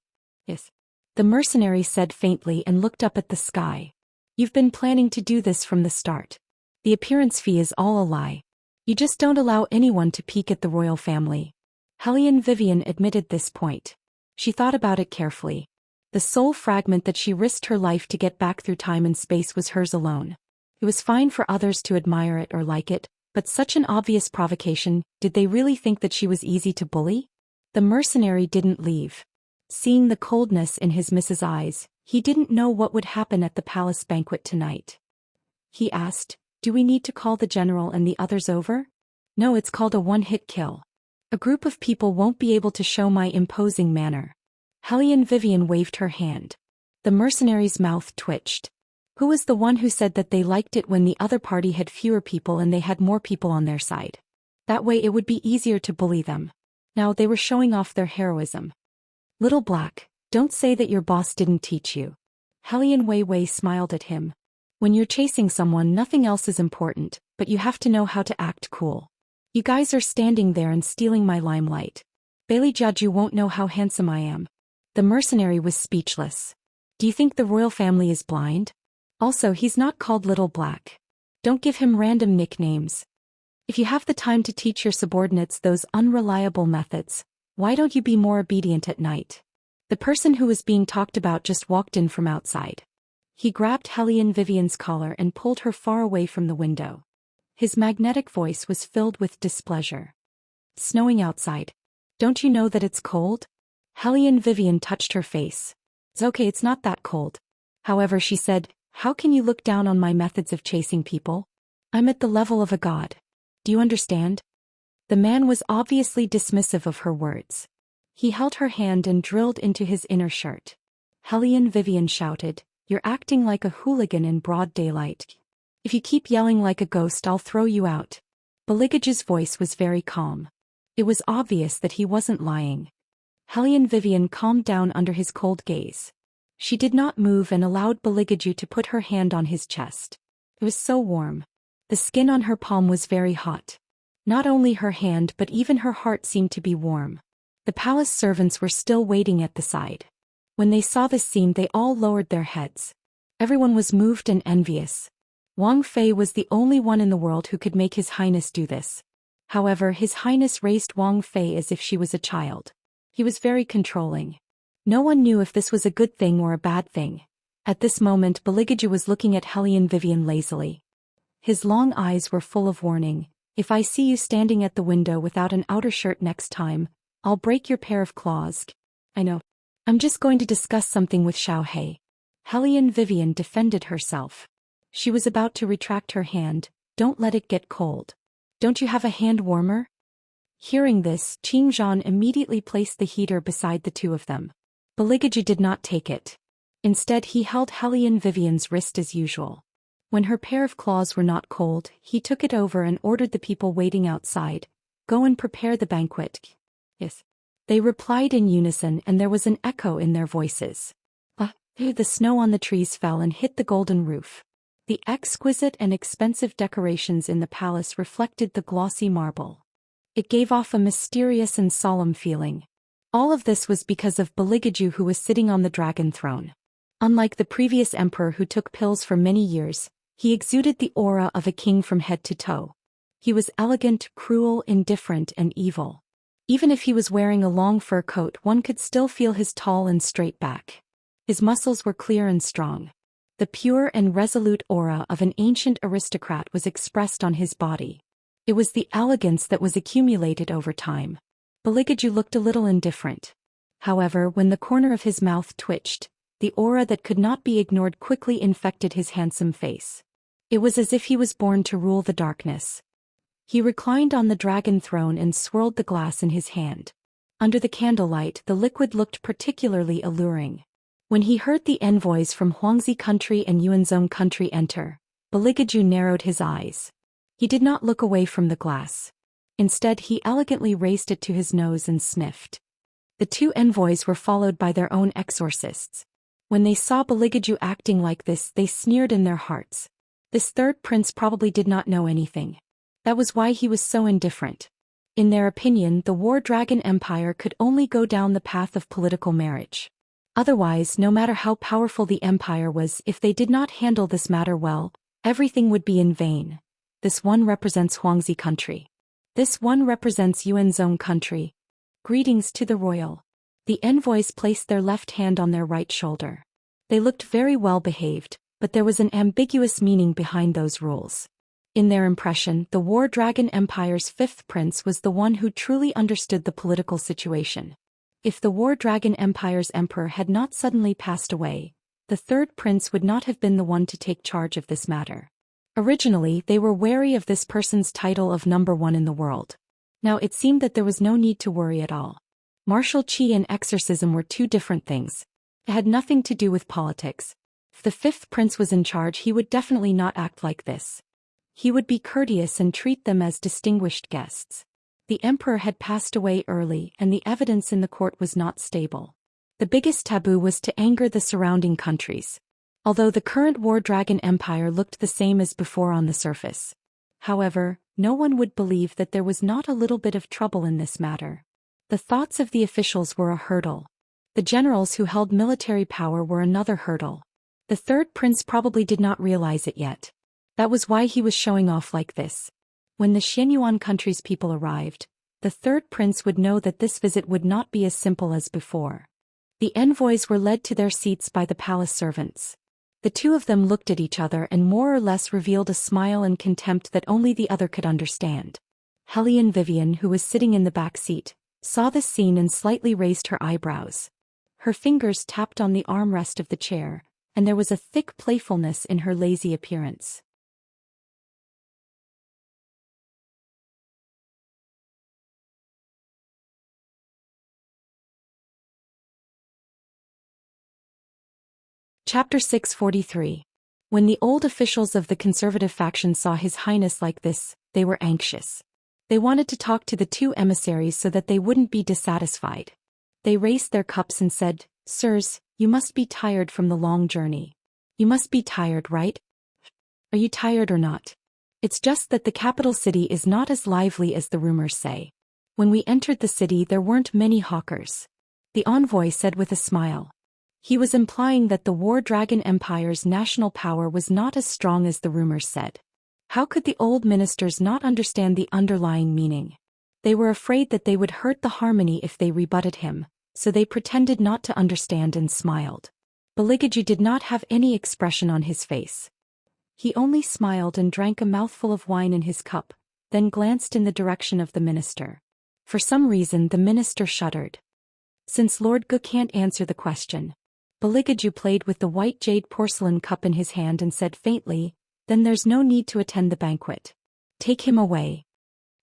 Yes. The mercenary said faintly and looked up at the sky. You've been planning to do this from the start. The appearance fee is all a lie. You just don't allow anyone to peek at the royal family. Hellion Vivian admitted this point. She thought about it carefully. The soul fragment that she risked her life to get back through time and space was hers alone. It was fine for others to admire it or like it, but such an obvious provocation, did they really think that she was easy to bully? The mercenary didn't leave. Seeing the coldness in his miss's eyes, he didn't know what would happen at the palace banquet tonight. He asked, do we need to call the general and the others over? No, it's called a one-hit kill. A group of people won't be able to show my imposing manner. Hellion Vivian waved her hand. The mercenary's mouth twitched. Who was the one who said that they liked it when the other party had fewer people and they had more people on their side? That way it would be easier to bully them. Now they were showing off their heroism. Little Black, don't say that your boss didn't teach you. Hellion Wei smiled at him. When you're chasing someone, nothing else is important, but you have to know how to act cool. You guys are standing there and stealing my limelight. Bailey Jaju won't know how handsome I am. The mercenary was speechless. Do you think the royal family is blind? Also, he's not called Little Black. Don't give him random nicknames. If you have the time to teach your subordinates those unreliable methods, why don't you be more obedient at night? The person who was being talked about just walked in from outside. He grabbed Hellion Vivian's collar and pulled her far away from the window. His magnetic voice was filled with displeasure. It's snowing outside. Don't you know that it's cold? Hellion Vivian touched her face. It's okay, it's not that cold. However, she said, how can you look down on my methods of chasing people? I'm at the level of a god. Do you understand? The man was obviously dismissive of her words. He held her hand and drilled into his inner shirt. Hellion Vivian shouted, you're acting like a hooligan in broad daylight. If you keep yelling like a ghost, I'll throw you out. Beligage's voice was very calm. It was obvious that he wasn't lying. Hellion Vivian calmed down under his cold gaze. She did not move and allowed Beligaju to put her hand on his chest. It was so warm. The skin on her palm was very hot. Not only her hand but even her heart seemed to be warm. The palace servants were still waiting at the side. When they saw this scene, they all lowered their heads. Everyone was moved and envious. Wang Fei was the only one in the world who could make His Highness do this. However, His Highness raised Wang Fei as if she was a child. He was very controlling. No one knew if this was a good thing or a bad thing. At this moment, Beligaju was looking at Hellion Vivian lazily. His long eyes were full of warning. If I see you standing at the window without an outer shirt next time, I'll break your pair of claws. I know. I'm just going to discuss something with Xiao He. Hellion Vivian defended herself. She was about to retract her hand. Don't let it get cold. Don't you have a hand warmer? Hearing this, Qing Zhan immediately placed the heater beside the two of them. Beligaju did not take it. Instead, he held Hellion Vivian's wrist as usual. When her pair of claws were not cold, he took it over and ordered the people waiting outside, "Go and prepare the banquet." Yes. They replied in unison, and there was an echo in their voices. The snow on the trees fell and hit the golden roof. The exquisite and expensive decorations in the palace reflected the glossy marble. It gave off a mysterious and solemn feeling. All of this was because of Beligaju, who was sitting on the dragon throne. Unlike the previous emperor who took pills for many years, he exuded the aura of a king from head to toe. He was elegant, cruel, indifferent, and evil. Even if he was wearing a long fur coat, one could still feel his tall and straight back. His muscles were clear and strong. The pure and resolute aura of an ancient aristocrat was expressed on his body. It was the elegance that was accumulated over time. Beligaju looked a little indifferent. However, when the corner of his mouth twitched, the aura that could not be ignored quickly infected his handsome face. It was as if he was born to rule the darkness. He reclined on the dragon throne and swirled the glass in his hand. Under the candlelight, the liquid looked particularly alluring. When he heard the envoys from Huangzi country and Yuanzhong country enter, Beligaju narrowed his eyes. He did not look away from the glass. Instead, he elegantly raised it to his nose and sniffed. The two envoys were followed by their own exorcists. When they saw Beligaju acting like this, they sneered in their hearts. This third prince probably did not know anything. That was why he was so indifferent. In their opinion, the War Dragon Empire could only go down the path of political marriage. Otherwise, no matter how powerful the empire was, if they did not handle this matter well, everything would be in vain. This one represents Huangzi country. This one represents Yuanzhong country. Greetings to the royal. The envoys placed their left hand on their right shoulder. They looked very well behaved, but there was an ambiguous meaning behind those rules. In their impression, the War Dragon Empire's fifth prince was the one who truly understood the political situation. If the War Dragon Empire's emperor had not suddenly passed away, the third prince would not have been the one to take charge of this matter. Originally, they were wary of this person's title of number one in the world. Now it seemed that there was no need to worry at all. Martial qi and exorcism were two different things. It had nothing to do with politics. If the fifth prince was in charge, he would definitely not act like this. He would be courteous and treat them as distinguished guests. The emperor had passed away early, and the evidence in the court was not stable. The biggest taboo was to anger the surrounding countries. Although the current War Dragon Empire looked the same as before on the surface. However, no one would believe that there was not a little bit of trouble in this matter. The thoughts of the officials were a hurdle. The generals who held military power were another hurdle. The third prince probably did not realize it yet. That was why he was showing off like this. When the Xianyuan country's people arrived, the third prince would know that this visit would not be as simple as before. The envoys were led to their seats by the palace servants. The two of them looked at each other and more or less revealed a smile and contempt that only the other could understand. Hellion Vivian, who was sitting in the back seat, saw this scene and slightly raised her eyebrows. Her fingers tapped on the armrest of the chair, and there was a thick playfulness in her lazy appearance. Chapter 643. When the old officials of the conservative faction saw His Highness like this, they were anxious. They wanted to talk to the two emissaries so that they wouldn't be dissatisfied. They raised their cups and said, "Sirs, you must be tired from the long journey. You must be tired, right? Are you tired or not? It's just that the capital city is not as lively as the rumors say. When we entered the city there weren't many hawkers." The envoy said with a smile. He was implying that the War Dragon Empire's national power was not as strong as the rumors said. How could the old ministers not understand the underlying meaning? They were afraid that they would hurt the harmony if they rebutted him, so they pretended not to understand and smiled. Beligaju did not have any expression on his face. He only smiled and drank a mouthful of wine in his cup, then glanced in the direction of the minister. For some reason the minister shuddered. Since Lord Gu can't answer the question, Beligaju played with the white jade porcelain cup in his hand and said faintly, "Then there's no need to attend the banquet. Take him away."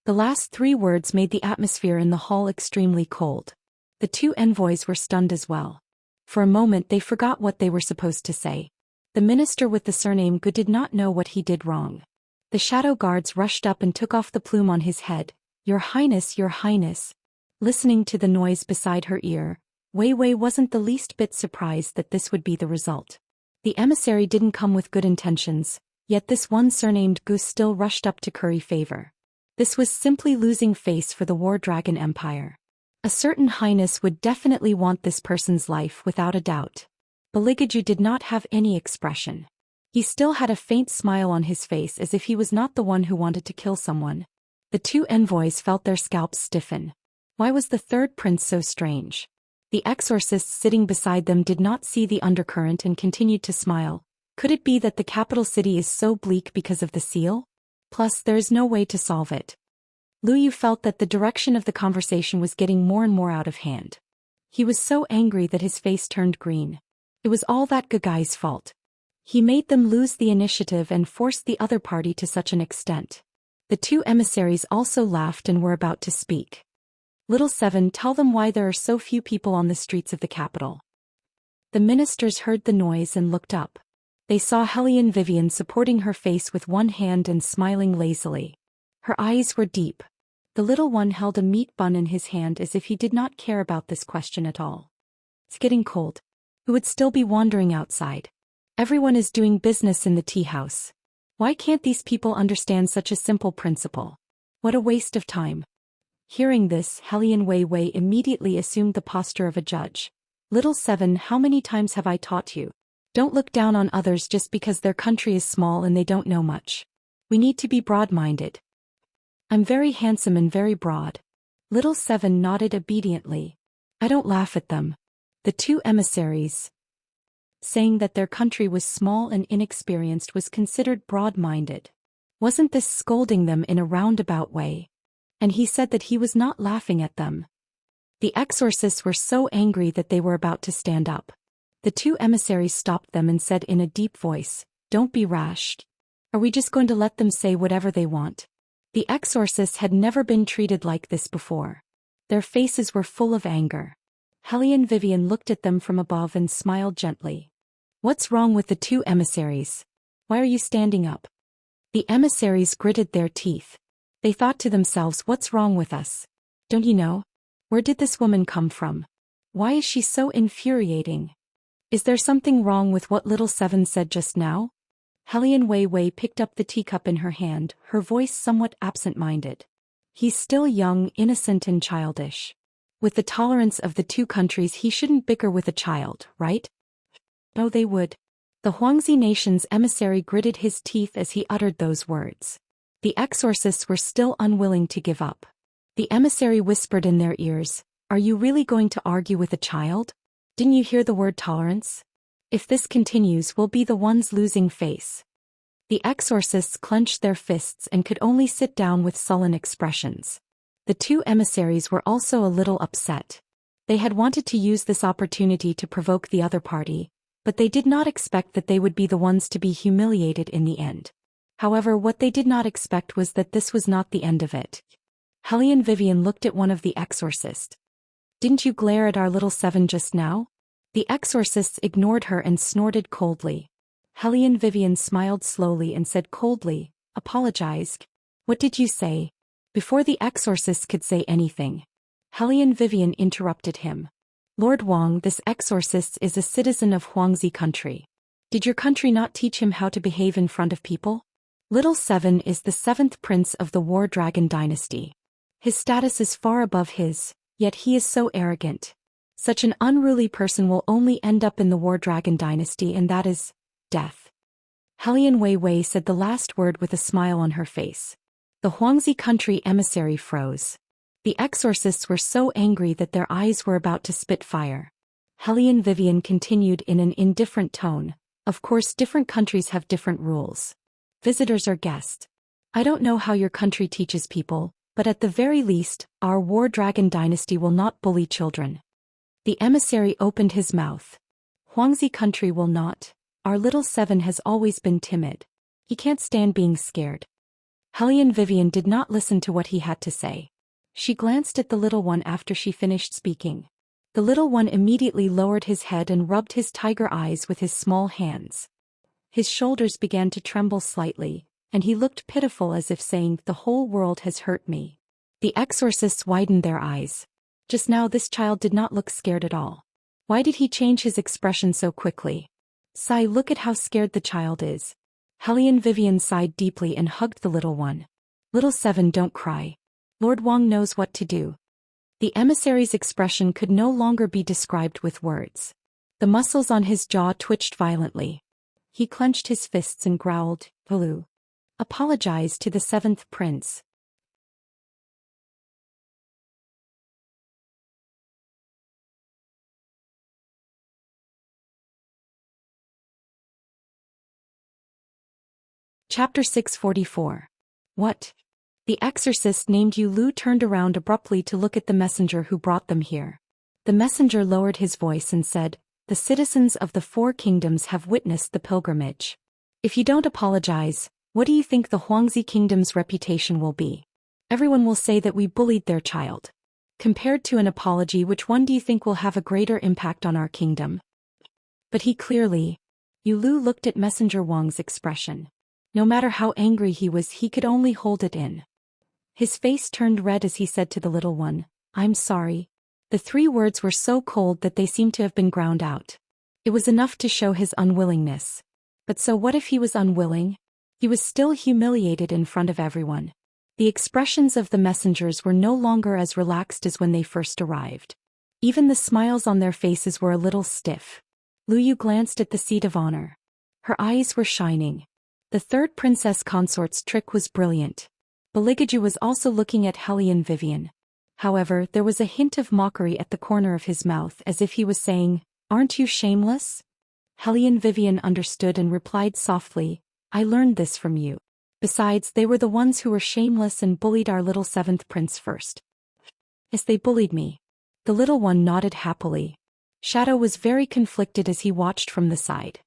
The last 3 words made the atmosphere in the hall extremely cold. The 2 envoys were stunned as well. For a moment they forgot what they were supposed to say. The minister with the surname Gu did not know what he did wrong. The shadow guards rushed up and took off the plume on his head. Your Highness, Your Highness." Listening to the noise beside her ear, Wei Wei wasn't the least bit surprised that this would be the result. The emissary didn't come with good intentions, yet this one surnamed Gu still rushed up to curry favor. This was simply losing face for the War Dragon Empire. A certain highness would definitely want this person's life without a doubt. Beligaju did not have any expression. He still had a faint smile on his face as if he was not the one who wanted to kill someone. The 2 envoys felt their scalps stiffen. Why was the 3rd prince so strange? The exorcists sitting beside them did not see the undercurrent and continued to smile. Could it be that the capital city is so bleak because of the seal? Plus, there is no way to solve it. Lu Yu felt that the direction of the conversation was getting more and more out of hand. He was so angry that his face turned green. It was all that guy's fault. He made them lose the initiative and forced the other party to such an extent. The 2 emissaries also laughed and were about to speak. "Little Seven, tell them why there are so few people on the streets of the capital." The ministers heard the noise and looked up. They saw Hellion Vivian supporting her face with one hand and smiling lazily. Her eyes were deep. The little one held a meat bun in his hand as if he did not care about this question at all. "It's getting cold. Who would still be wandering outside? Everyone is doing business in the tea house. Why can't these people understand such a simple principle? What a waste of time." Hearing this, Hellion Wei Wei immediately assumed the posture of a judge. "Little Seven, how many times have I taught you? Don't look down on others just because their country is small and they don't know much. We need to be broad-minded." "I'm very handsome and very broad." Little Seven nodded obediently. "I don't laugh at them." The 2 emissaries, saying that their country was small and inexperienced, was considered broad-minded. Wasn't this scolding them in a roundabout way? And he said that he was not laughing at them. The exorcists were so angry that they were about to stand up. The 2 emissaries stopped them and said in a deep voice, "Don't be rash. Are we just going to let them say whatever they want?" The exorcists had never been treated like this before. Their faces were full of anger. Hellion Vivian looked at them from above and smiled gently. "What's wrong with the 2 emissaries? Why are you standing up?" The emissaries gritted their teeth. They thought to themselves, "What's wrong with us? Don't you know? Where did this woman come from? Why is she so infuriating? Is there something wrong with what Little Seven said just now?" Hellion Wei Wei picked up the teacup in her hand, her voice somewhat absent-minded. "He's still young, innocent and childish. With the tolerance of the 2 countries he shouldn't bicker with a child, right?" "Oh, they would." The Huangzi nation's emissary gritted his teeth as he uttered those words. The exorcists were still unwilling to give up. The emissary whispered in their ears, "Are you really going to argue with a child? Didn't you hear the word tolerance? If this continues, we'll be the ones losing face." The exorcists clenched their fists and could only sit down with sullen expressions. The 2 emissaries were also a little upset. They had wanted to use this opportunity to provoke the other party, but they did not expect that they would be the ones to be humiliated in the end. However, what they did not expect was that this was not the end of it. Hellion Vivian looked at one of the exorcists. "Didn't you glare at our Little Seven just now?" The exorcists ignored her and snorted coldly. Hellion Vivian smiled slowly and said coldly, apologized. What did you say? Before the exorcist could say anything, Hellion Vivian interrupted him. Lord Wang, this exorcist is a citizen of Huangzi country. Did your country not teach him how to behave in front of people? Little Seven is the 7th prince of the War Dragon dynasty. His status is far above his, yet he is so arrogant. Such an unruly person will only end up in the War Dragon dynasty, and that is death. Hellion Wei Wei said the last word with a smile on her face. The Huangzi country emissary froze. The exorcists were so angry that their eyes were about to spit fire. Hellion Vivian continued in an indifferent tone. Of course, different countries have different rules. Visitors are guests. I don't know how your country teaches people, but at the very least, our War Dragon dynasty will not bully children. The emissary opened his mouth. Huangzi country will not. Our little Seven has always been timid. He can't stand being scared. Hellion Vivian did not listen to what he had to say. She glanced at the little one after she finished speaking. The little one immediately lowered his head and rubbed his tiger eyes with his small hands. His shoulders began to tremble slightly, and he looked pitiful as if saying, the whole world has hurt me. The exorcists widened their eyes. Just now this child did not look scared at all. Why did he change his expression so quickly? Sigh, look at how scared the child is. Hellion Vivian sighed deeply and hugged the little one. Little Seven, don't cry. Lord Wang knows what to do. The emissary's expression could no longer be described with words. The muscles on his jaw twitched violently. He clenched his fists and growled, "Pulu. Apologize to the 7th prince." Chapter 644. What? The exorcist named Yu Lu turned around abruptly to look at the messenger who brought them here. The messenger lowered his voice and said, the citizens of the 4 kingdoms have witnessed the pilgrimage. If you don't apologize, what do you think the Huangzi kingdom's reputation will be? Everyone will say that we bullied their child. Compared to an apology, which one do you think will have a greater impact on our kingdom? But he clearly... Yu Lu looked at Messenger Wang's expression. No matter how angry he was, he could only hold it in. His face turned red as he said to the little one, I'm sorry. The 3 words were so cold that they seemed to have been ground out. It was enough to show his unwillingness. But so what if he was unwilling? He was still humiliated in front of everyone. The expressions of the messengers were no longer as relaxed as when they first arrived. Even the smiles on their faces were a little stiff. Lu Yu glanced at the seat of honor. Her eyes were shining. The 3rd princess consort's trick was brilliant. Beligaju was also looking at Hellion Vivian. However, there was a hint of mockery at the corner of his mouth, as if he was saying, aren't you shameless? Hellion Vivian understood and replied softly, I learned this from you. Besides, they were the ones who were shameless and bullied our little 7th prince first. Yes, they bullied me. The little one nodded happily. Shadow was very conflicted as he watched from the side.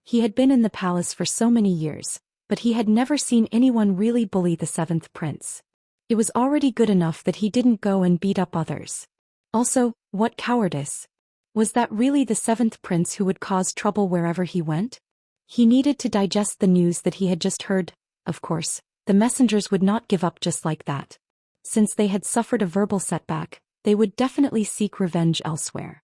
He had been in the palace for so many years, but he had never seen anyone really bully the 7th prince. It was already good enough that he didn't go and beat up others. Also, what cowardice. Was that really the 7th prince who would cause trouble wherever he went? He needed to digest the news that he had just heard. Of course, the messengers would not give up just like that. Since they had suffered a verbal setback, they would definitely seek revenge elsewhere.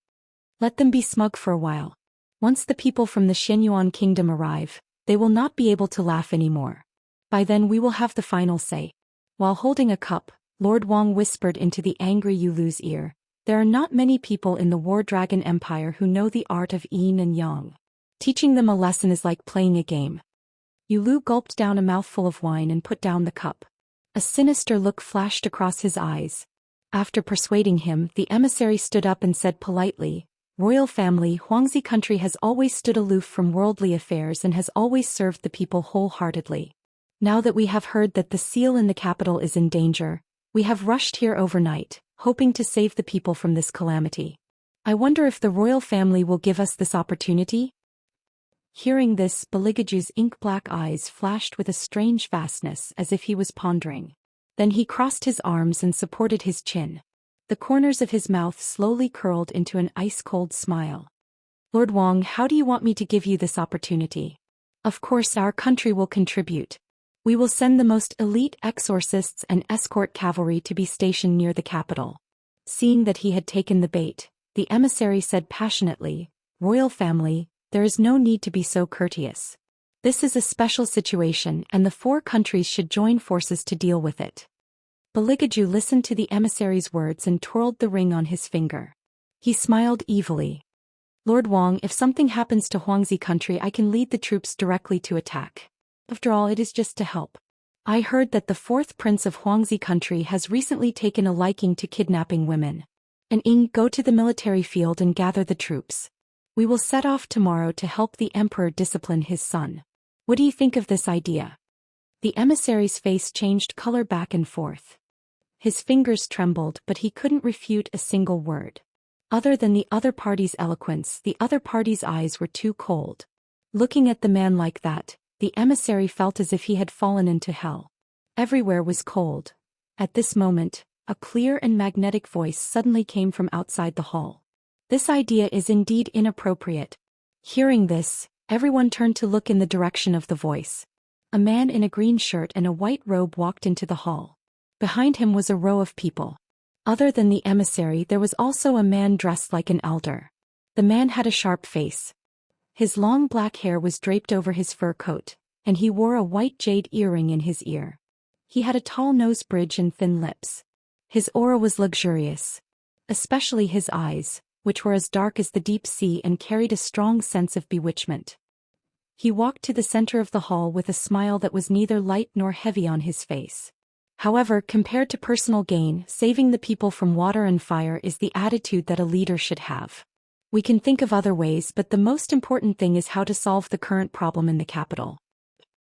Let them be smug for a while. Once the people from the Xianyuan kingdom arrive, they will not be able to laugh anymore. By then we will have the final say. While holding a cup, Lord Wang whispered into the angry Yu Lu's ear, there are not many people in the War Dragon Empire who know the art of yin and yang. Teaching them a lesson is like playing a game. Yu Lu gulped down a mouthful of wine and put down the cup. A sinister look flashed across his eyes. After persuading him, the emissary stood up and said politely, Royal family, Huangzi country has always stood aloof from worldly affairs and has always served the people wholeheartedly. Now that we have heard that the seal in the capital is in danger, we have rushed here overnight, hoping to save the people from this calamity. I wonder if the royal family will give us this opportunity? Hearing this, Beligaju's ink-black eyes flashed with a strange vastness as if he was pondering. Then he crossed his arms and supported his chin. The corners of his mouth slowly curled into an ice-cold smile. Lord Wang, how do you want me to give you this opportunity? Of course our country will contribute. We will send the most elite exorcists and escort cavalry to be stationed near the capital. Seeing that he had taken the bait, the emissary said passionately, "Royal family, there is no need to be so courteous. This is a special situation and the four countries should join forces to deal with it." Beligaju listened to the emissary's words and twirled the ring on his finger. He smiled evilly. "Lord Wang, if something happens to Huangzi country I can lead the troops directly to attack. After all, it is just to help. I heard that the fourth prince of Huangzi country has recently taken a liking to kidnapping women. And go to the military field and gather the troops. We will set off tomorrow to help the emperor discipline his son. What do you think of this idea?" The emissary's face changed color back and forth. His fingers trembled, but he couldn't refute a single word. Other than the other party's eloquence, the other party's eyes were too cold. Looking at the man like that, the emissary felt as if he had fallen into hell. Everywhere was cold. At this moment, a clear and magnetic voice suddenly came from outside the hall. "This idea is indeed inappropriate." Hearing this, everyone turned to look in the direction of the voice. A man in a green shirt and a white robe walked into the hall. Behind him was a row of people. Other than the emissary, there was also a man dressed like an elder. The man had a sharp face. His long black hair was draped over his fur coat, and he wore a white jade earring in his ear. He had a tall nose bridge and thin lips. His aura was luxurious. Especially his eyes, which were as dark as the deep sea and carried a strong sense of bewitchment. He walked to the center of the hall with a smile that was neither light nor heavy on his face. However, compared to personal gain, saving the people from water and fire is the attitude that a leader should have. We can think of other ways, but the most important thing is how to solve the current problem in the capital.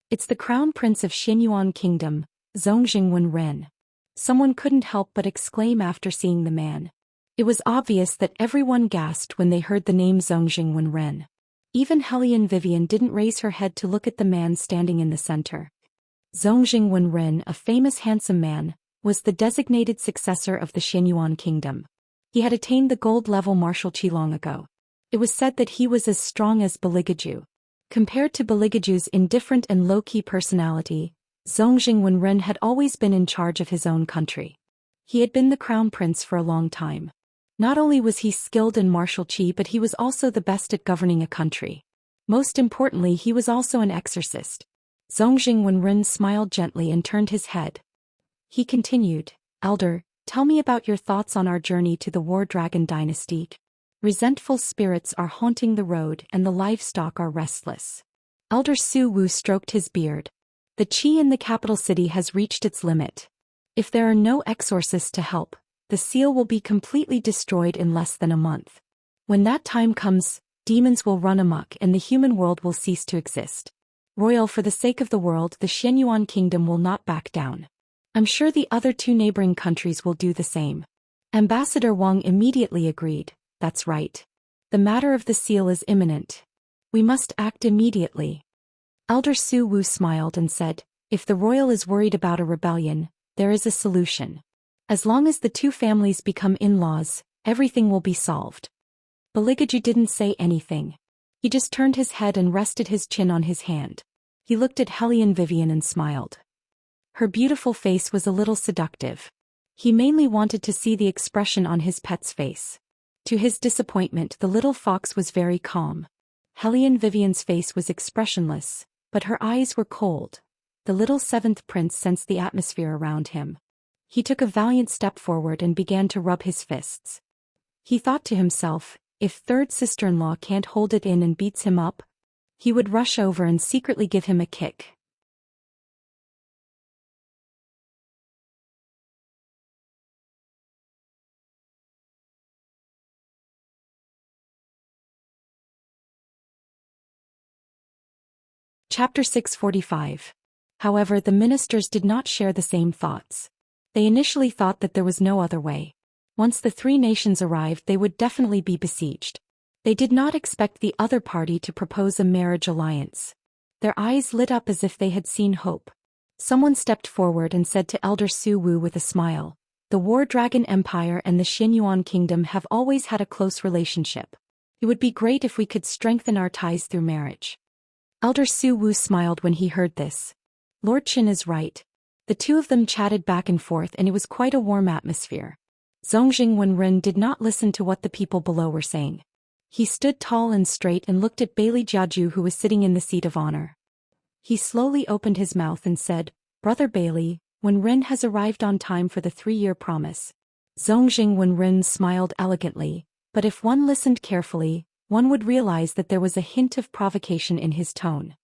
It's the Crown Prince of Xianyuan Kingdom, Zongjing Wenren. Someone couldn't help but exclaim after seeing the man. It was obvious that everyone gasped when they heard the name Zongjing Wenren. Even Hellion Vivian didn't raise her head to look at the man standing in the center. Zongjing Wenren, a famous handsome man, was the designated successor of the Xianyuan Kingdom. He had attained the gold-level martial chi long ago. It was said that he was as strong as Beligaju. Compared to Beligaju's indifferent and low-key personality, Zongjing Wenren had always been in charge of his own country. He had been the crown prince for a long time. Not only was he skilled in martial chi, but he was also the best at governing a country. Most importantly, he was also an exorcist. Zongjing Wenren smiled gently and turned his head. He continued, "Elder, tell me about your thoughts on our journey to the War Dragon Dynasty. Resentful spirits are haunting the road and the livestock are restless." Elder Su Wu stroked his beard. "The chi in the capital city has reached its limit. If there are no exorcists to help, the seal will be completely destroyed in less than a month. When that time comes, demons will run amok and the human world will cease to exist. Royal, for the sake of the world, the Xianyuan Kingdom will not back down. I'm sure the other two neighboring countries will do the same." Ambassador Wang immediately agreed, "That's right. The matter of the seal is imminent. We must act immediately." Elder Su Wu smiled and said, "If the royal is worried about a rebellion, there is a solution. As long as the two families become in-laws, everything will be solved." Beligaju didn't say anything. He just turned his head and rested his chin on his hand. He looked at Hellion Vivian and smiled. Her beautiful face was a little seductive. He mainly wanted to see the expression on his pet's face. To his disappointment, the little fox was very calm. Hellion Vivian's face was expressionless, but her eyes were cold. The little seventh prince sensed the atmosphere around him. He took a valiant step forward and began to rub his fists. He thought to himself, if third sister-in-law can't hold it in and beats him up, he would rush over and secretly give him a kick. Chapter 645. However, the ministers did not share the same thoughts. They initially thought that there was no other way. Once the three nations arrived, they would definitely be besieged. They did not expect the other party to propose a marriage alliance. Their eyes lit up as if they had seen hope. Someone stepped forward and said to Elder Su Wu with a smile, "The War Dragon Empire and the Xianyuan Kingdom have always had a close relationship. It would be great if we could strengthen our ties through marriage." Elder Su Wu smiled when he heard this. Lord Qin is right. The two of them chatted back and forth and it was quite a warm atmosphere. Zongjing Wenren did not listen to what the people below were saying. He stood tall and straight and looked at Bailey Jiaju who was sitting in the seat of honor. He slowly opened his mouth and said, Brother Bailey, Wenren has arrived on time for the 3-year promise. Zongjing Wenren smiled elegantly, but if one listened carefully, one would realize that there was a hint of provocation in his tone.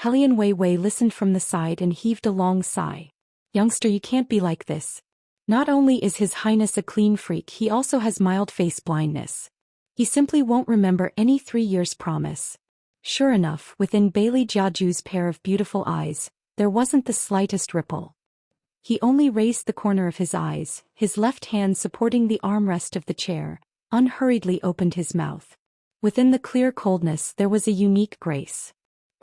Helian Weiwei listened from the side and heaved a long sigh. Youngster, you can't be like this. Not only is His Highness a clean freak, he also has mild face blindness. He simply won't remember any 3 years promise. Sure enough, within Bailey Jiaju's pair of beautiful eyes, there wasn't the slightest ripple. He only raised the corner of his eyes, his left hand supporting the armrest of the chair, unhurriedly opened his mouth. Within the clear coldness there was a unique grace.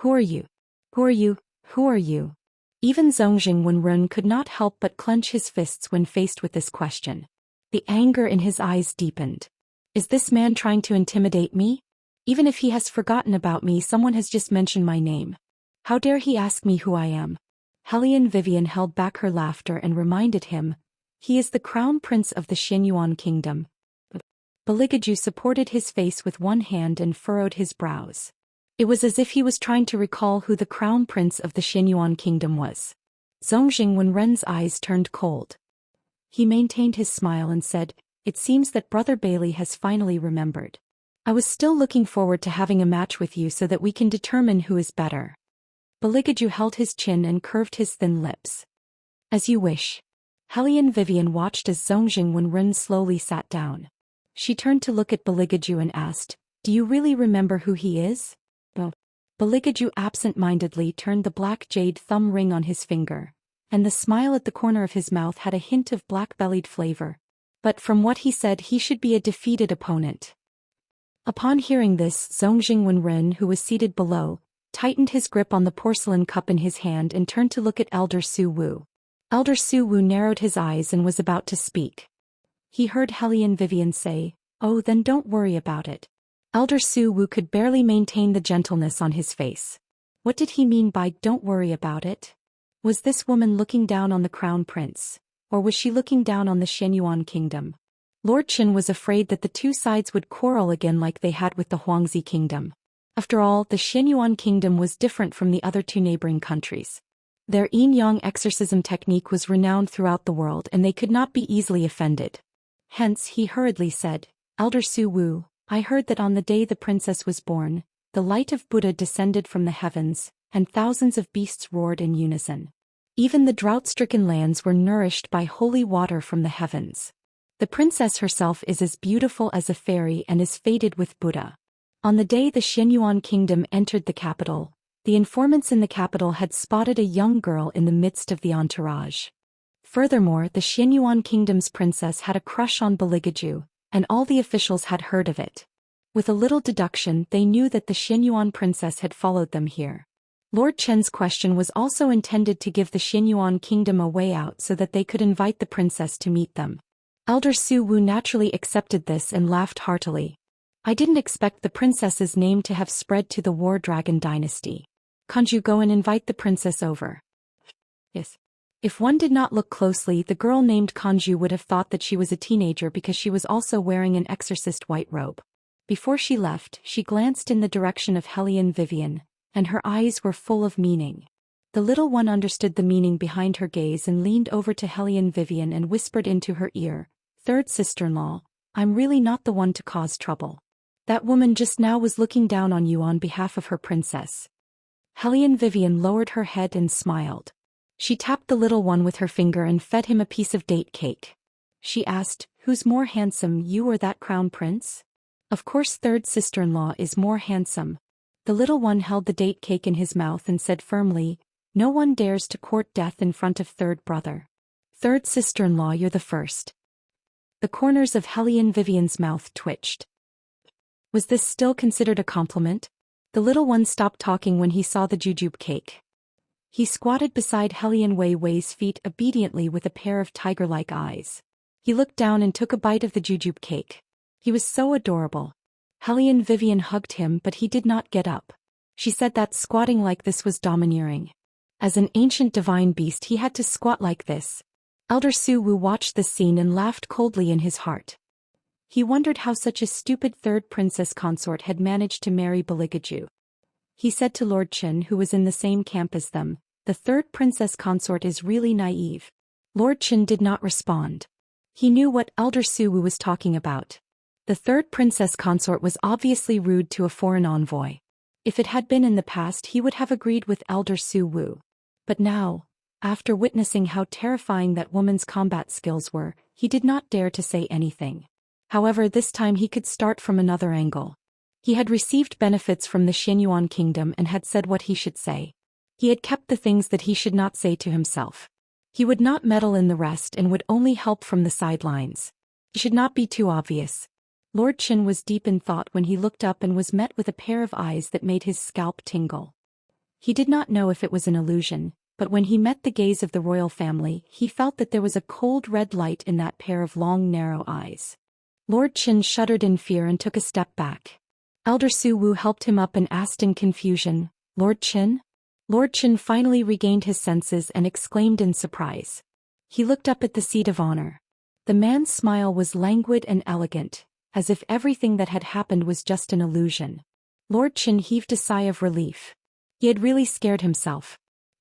Who are you? Who are you? Who are you? Even Zongjing Wenren could not help but clench his fists when faced with this question. The anger in his eyes deepened. Is this man trying to intimidate me? Even if he has forgotten about me, someone has just mentioned my name. How dare he ask me who I am? Helian Vivian held back her laughter and reminded him, he is the crown prince of the Xianyuan kingdom. Baligaju supported his face with one hand and furrowed his brows. It was as if he was trying to recall who the crown prince of the Xianyuan kingdom was. Zongjing Wenren's eyes turned cold. He maintained his smile and said, It seems that Brother Bailey has finally remembered. I was still looking forward to having a match with you so that we can determine who is better. Baligaju held his chin and curved his thin lips. As you wish. Helian Vivian watched as Zongjing Wenren slowly sat down. She turned to look at Baligaju and asked, Do you really remember who he is? Baligaju absent-mindedly turned the black jade thumb ring on his finger, and the smile at the corner of his mouth had a hint of black-bellied flavor. But from what he said, he should be a defeated opponent. Upon hearing this, Zongjing Wenren, who was seated below, tightened his grip on the porcelain cup in his hand and turned to look at Elder Su Wu. Elder Su Wu narrowed his eyes and was about to speak. He heard Helian Vivian say, Oh, then don't worry about it. Elder Su Wu could barely maintain the gentleness on his face. What did he mean by don't worry about it? Was this woman looking down on the crown prince, or was she looking down on the Xianyuan kingdom? Lord Qin was afraid that the two sides would quarrel again like they had with the Huangzi kingdom. After all, the Xianyuan kingdom was different from the other two neighboring countries. Their yin-yang exorcism technique was renowned throughout the world and they could not be easily offended. Hence, he hurriedly said, Elder Su Wu, I heard that on the day the princess was born, the light of Buddha descended from the heavens, and thousands of beasts roared in unison. Even the drought-stricken lands were nourished by holy water from the heavens. The princess herself is as beautiful as a fairy and is fated with Buddha. On the day the Xianyuan kingdom entered the capital, the informants in the capital had spotted a young girl in the midst of the entourage. Furthermore, the Xianyuan kingdom's princess had a crush on Baligaju, and all the officials had heard of it. With a little deduction, they knew that the Xianyuan princess had followed them here. Lord Chen's question was also intended to give the Xianyuan kingdom a way out so that they could invite the princess to meet them. Elder Su Wu naturally accepted this and laughed heartily. I didn't expect the princess's name to have spread to the War Dragon dynasty. Can't you go and invite the princess over? Yes. If one did not look closely, the girl named Kanju would have thought that she was a teenager because she was also wearing an exorcist white robe. Before she left, she glanced in the direction of Helian Vivian, and her eyes were full of meaning. The little one understood the meaning behind her gaze and leaned over to Helian Vivian and whispered into her ear, Third sister-in-law, I'm really not the one to cause trouble. That woman just now was looking down on you on behalf of her princess. Helian Vivian lowered her head and smiled. She tapped the little one with her finger and fed him a piece of date cake. She asked, Who's more handsome, you or that crown prince? Of course third sister-in-law is more handsome. The little one held the date cake in his mouth and said firmly, No one dares to court death in front of third brother. Third sister-in-law, you're the first. The corners of Helian Vivian's mouth twitched. Was this still considered a compliment? The little one stopped talking when he saw the jujube cake. He squatted beside Helian Weiwei's feet obediently with a pair of tiger-like eyes. He looked down and took a bite of the jujube cake. He was so adorable. Helian Vivian hugged him but he did not get up. She said that squatting like this was domineering. As an ancient divine beast he had to squat like this. Elder Su-woo watched this scene and laughed coldly in his heart. He wondered how such a stupid third princess consort had managed to marry Beligaju. He said to Lord Chen, who was in the same camp as them, "The third princess consort is really naive." Lord Chen did not respond. He knew what Elder Su-woo was talking about. The third princess consort was obviously rude to a foreign envoy. If it had been in the past he would have agreed with Elder Su-woo. But now, after witnessing how terrifying that woman's combat skills were, he did not dare to say anything. However, this time he could start from another angle. He had received benefits from the Xianyuan kingdom and had said what he should say. He had kept the things that he should not say to himself. He would not meddle in the rest and would only help from the sidelines. He should not be too obvious. Lord Chen was deep in thought when he looked up and was met with a pair of eyes that made his scalp tingle. He did not know if it was an illusion, but when he met the gaze of the royal family, he felt that there was a cold red light in that pair of long narrow eyes. Lord Chen shuddered in fear and took a step back. Elder Su-woo helped him up and asked in confusion, "Lord Chen?" Lord Chen finally regained his senses and exclaimed in surprise. He looked up at the seat of honor. The man's smile was languid and elegant, as if everything that had happened was just an illusion. Lord Chen heaved a sigh of relief. He had really scared himself.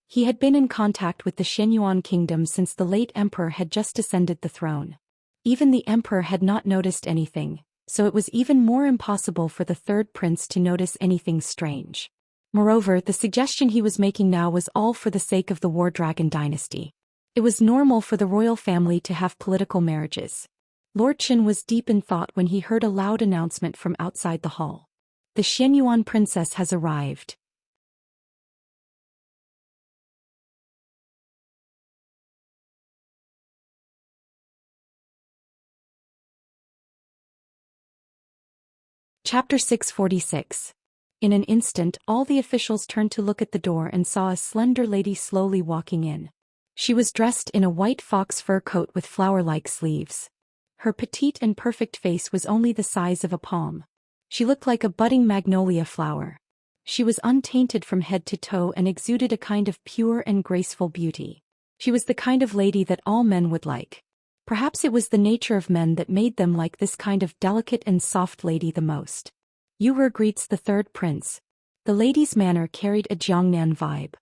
He had been in contact with the Xianyuan kingdom since the late emperor had just ascended the throne. Even the emperor had not noticed anything, so it was even more impossible for the third prince to notice anything strange. Moreover, the suggestion he was making now was all for the sake of the War Dragon dynasty. It was normal for the royal family to have political marriages. Lord Chen was deep in thought when he heard a loud announcement from outside the hall. "The Xianyuan princess has arrived." Chapter 646. In an instant, all the officials turned to look at the door and saw a slender lady slowly walking in. She was dressed in a white fox fur coat with flower-like sleeves. Her petite and perfect face was only the size of a palm. She looked like a budding magnolia flower. She was untainted from head to toe and exuded a kind of pure and graceful beauty. She was the kind of lady that all men would like. Perhaps it was the nature of men that made them like this kind of delicate and soft lady the most. Yu greets the third prince. The lady's manner carried a Jiangnan vibe.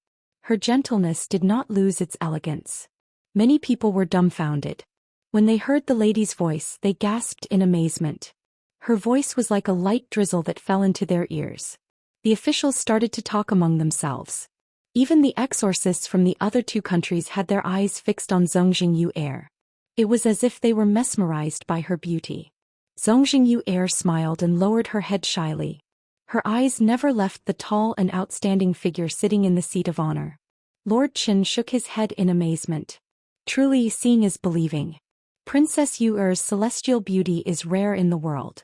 Her gentleness did not lose its elegance. Many people were dumbfounded. When they heard the lady's voice, they gasped in amazement. Her voice was like a light drizzle that fell into their ears. The officials started to talk among themselves. Even the exorcists from the other two countries had their eyes fixed on Zongjing Yu. It was as if they were mesmerized by her beauty. Zongjing Yu smiled and lowered her head shyly. Her eyes never left the tall and outstanding figure sitting in the seat of honor. Lord Chen shook his head in amazement. Truly, seeing is believing. Princess Yu's celestial beauty is rare in the world.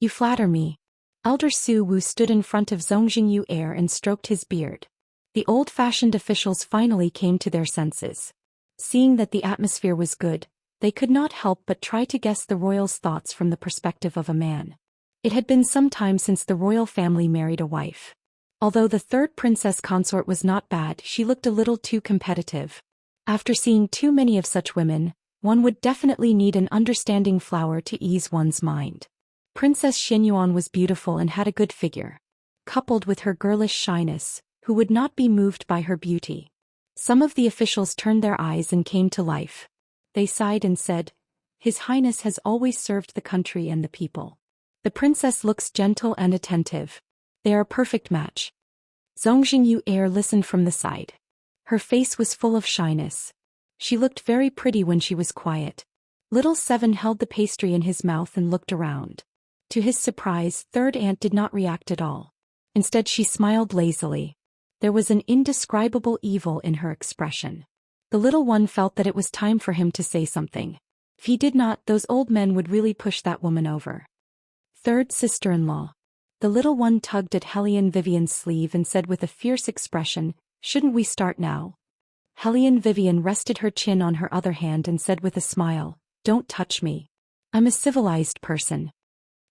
You flatter me. Elder Su-woo stood in front of Zongjing Yu and stroked his beard. The old-fashioned officials finally came to their senses. Seeing that the atmosphere was good, they could not help but try to guess the royal's thoughts from the perspective of a man. It had been some time since the royal family married a wife. Although the third princess consort was not bad, she looked a little too competitive. After seeing too many of such women, one would definitely need an understanding flower to ease one's mind. Princess Xianyuan was beautiful and had a good figure. Coupled with her girlish shyness, who would not be moved by her beauty? Some of the officials turned their eyes and came to life. They sighed and said, "His Highness has always served the country and the people. The princess looks gentle and attentive. They are a perfect match." Zongjing Yu listened from the side. Her face was full of shyness. She looked very pretty when she was quiet. Little Seven held the pastry in his mouth and looked around. To his surprise, Third Aunt did not react at all. Instead, she smiled lazily. There was an indescribable evil in her expression. The little one felt that it was time for him to say something. If he did not, those old men would really push that woman over. Third sister-in-law. The little one tugged at Hellion Vivian's sleeve and said with a fierce expression, "Shouldn't we start now?" Hellion Vivian rested her chin on her other hand and said with a smile, "Don't touch me. I'm a civilized person."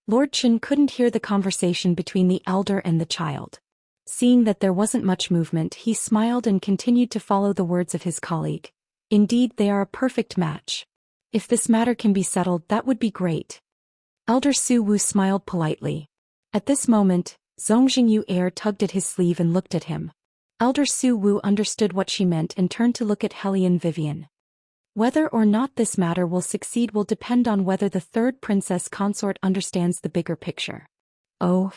Lord Chen couldn't hear the conversation between the elder and the child. Seeing that there wasn't much movement, he smiled and continued to follow the words of his colleague. Indeed, they are a perfect match. If this matter can be settled, that would be great. Elder Su Wu smiled politely. At this moment, Zongjingyu Air tugged at his sleeve and looked at him. Elder Su Wu understood what she meant and turned to look at Hellion Vivian. Whether or not this matter will succeed will depend on whether the third princess consort understands the bigger picture. Oh.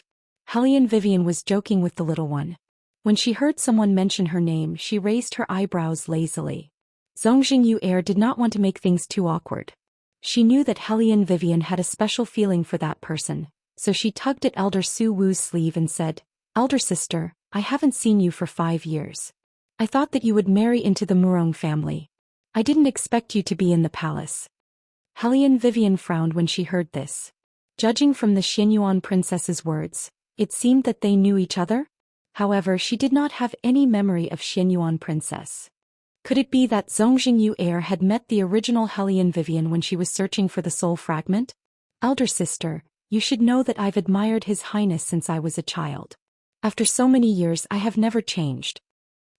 Hellion Vivian was joking with the little one. When she heard someone mention her name, she raised her eyebrows lazily. Zongjingyu Air did not want to make things too awkward. She knew that Hellion Vivian had a special feeling for that person, so she tugged at Elder Su Wu's sleeve and said, "Elder sister, I haven't seen you for 5 years. I thought that you would marry into the Murong family. I didn't expect you to be in the palace." Hellion Vivian frowned when she heard this. Judging from the Xianyuan princess's words, it seemed that they knew each other. However, she did not have any memory of Xianyuan princess. Could it be that Zongjingyu Air had met the original Hellion Vivian when she was searching for the soul fragment? "Elder sister, you should know that I've admired His Highness since I was a child. After so many years, I have never changed."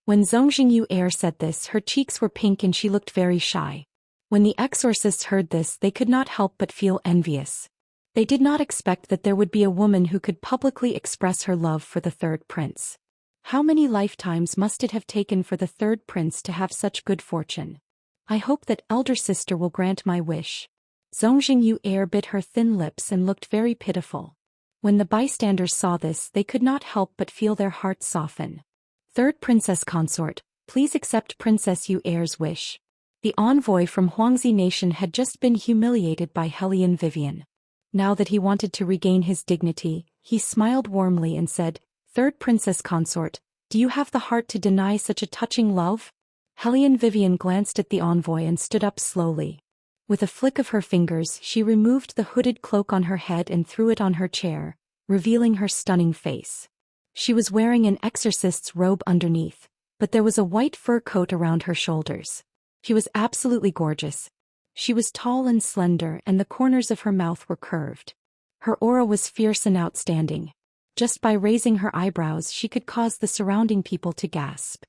When Zongjingyu Air said this, her cheeks were pink and she looked very shy. When the exorcists heard this, they could not help but feel envious. They did not expect that there would be a woman who could publicly express her love for the third prince. How many lifetimes must it have taken for the third prince to have such good fortune? I hope that elder sister will grant my wish. Zongjingyu Air bit her thin lips and looked very pitiful. When the bystanders saw this, they could not help but feel their hearts soften. "Third princess consort, please accept Princess Yu Air's wish." The envoy from Huangzi Nation had just been humiliated by Hellion Vivian. Now that he wanted to regain his dignity, he smiled warmly and said, "Third princess consort, do you have the heart to deny such a touching love?" Hellion Vivian glanced at the envoy and stood up slowly. With a flick of her fingers, she removed the hooded cloak on her head and threw it on her chair, revealing her stunning face. She was wearing an exorcist's robe underneath, but there was a white fur coat around her shoulders. She was absolutely gorgeous. She was tall and slender, and the corners of her mouth were curved. Her aura was fierce and outstanding. Just by raising her eyebrows, she could cause the surrounding people to gasp.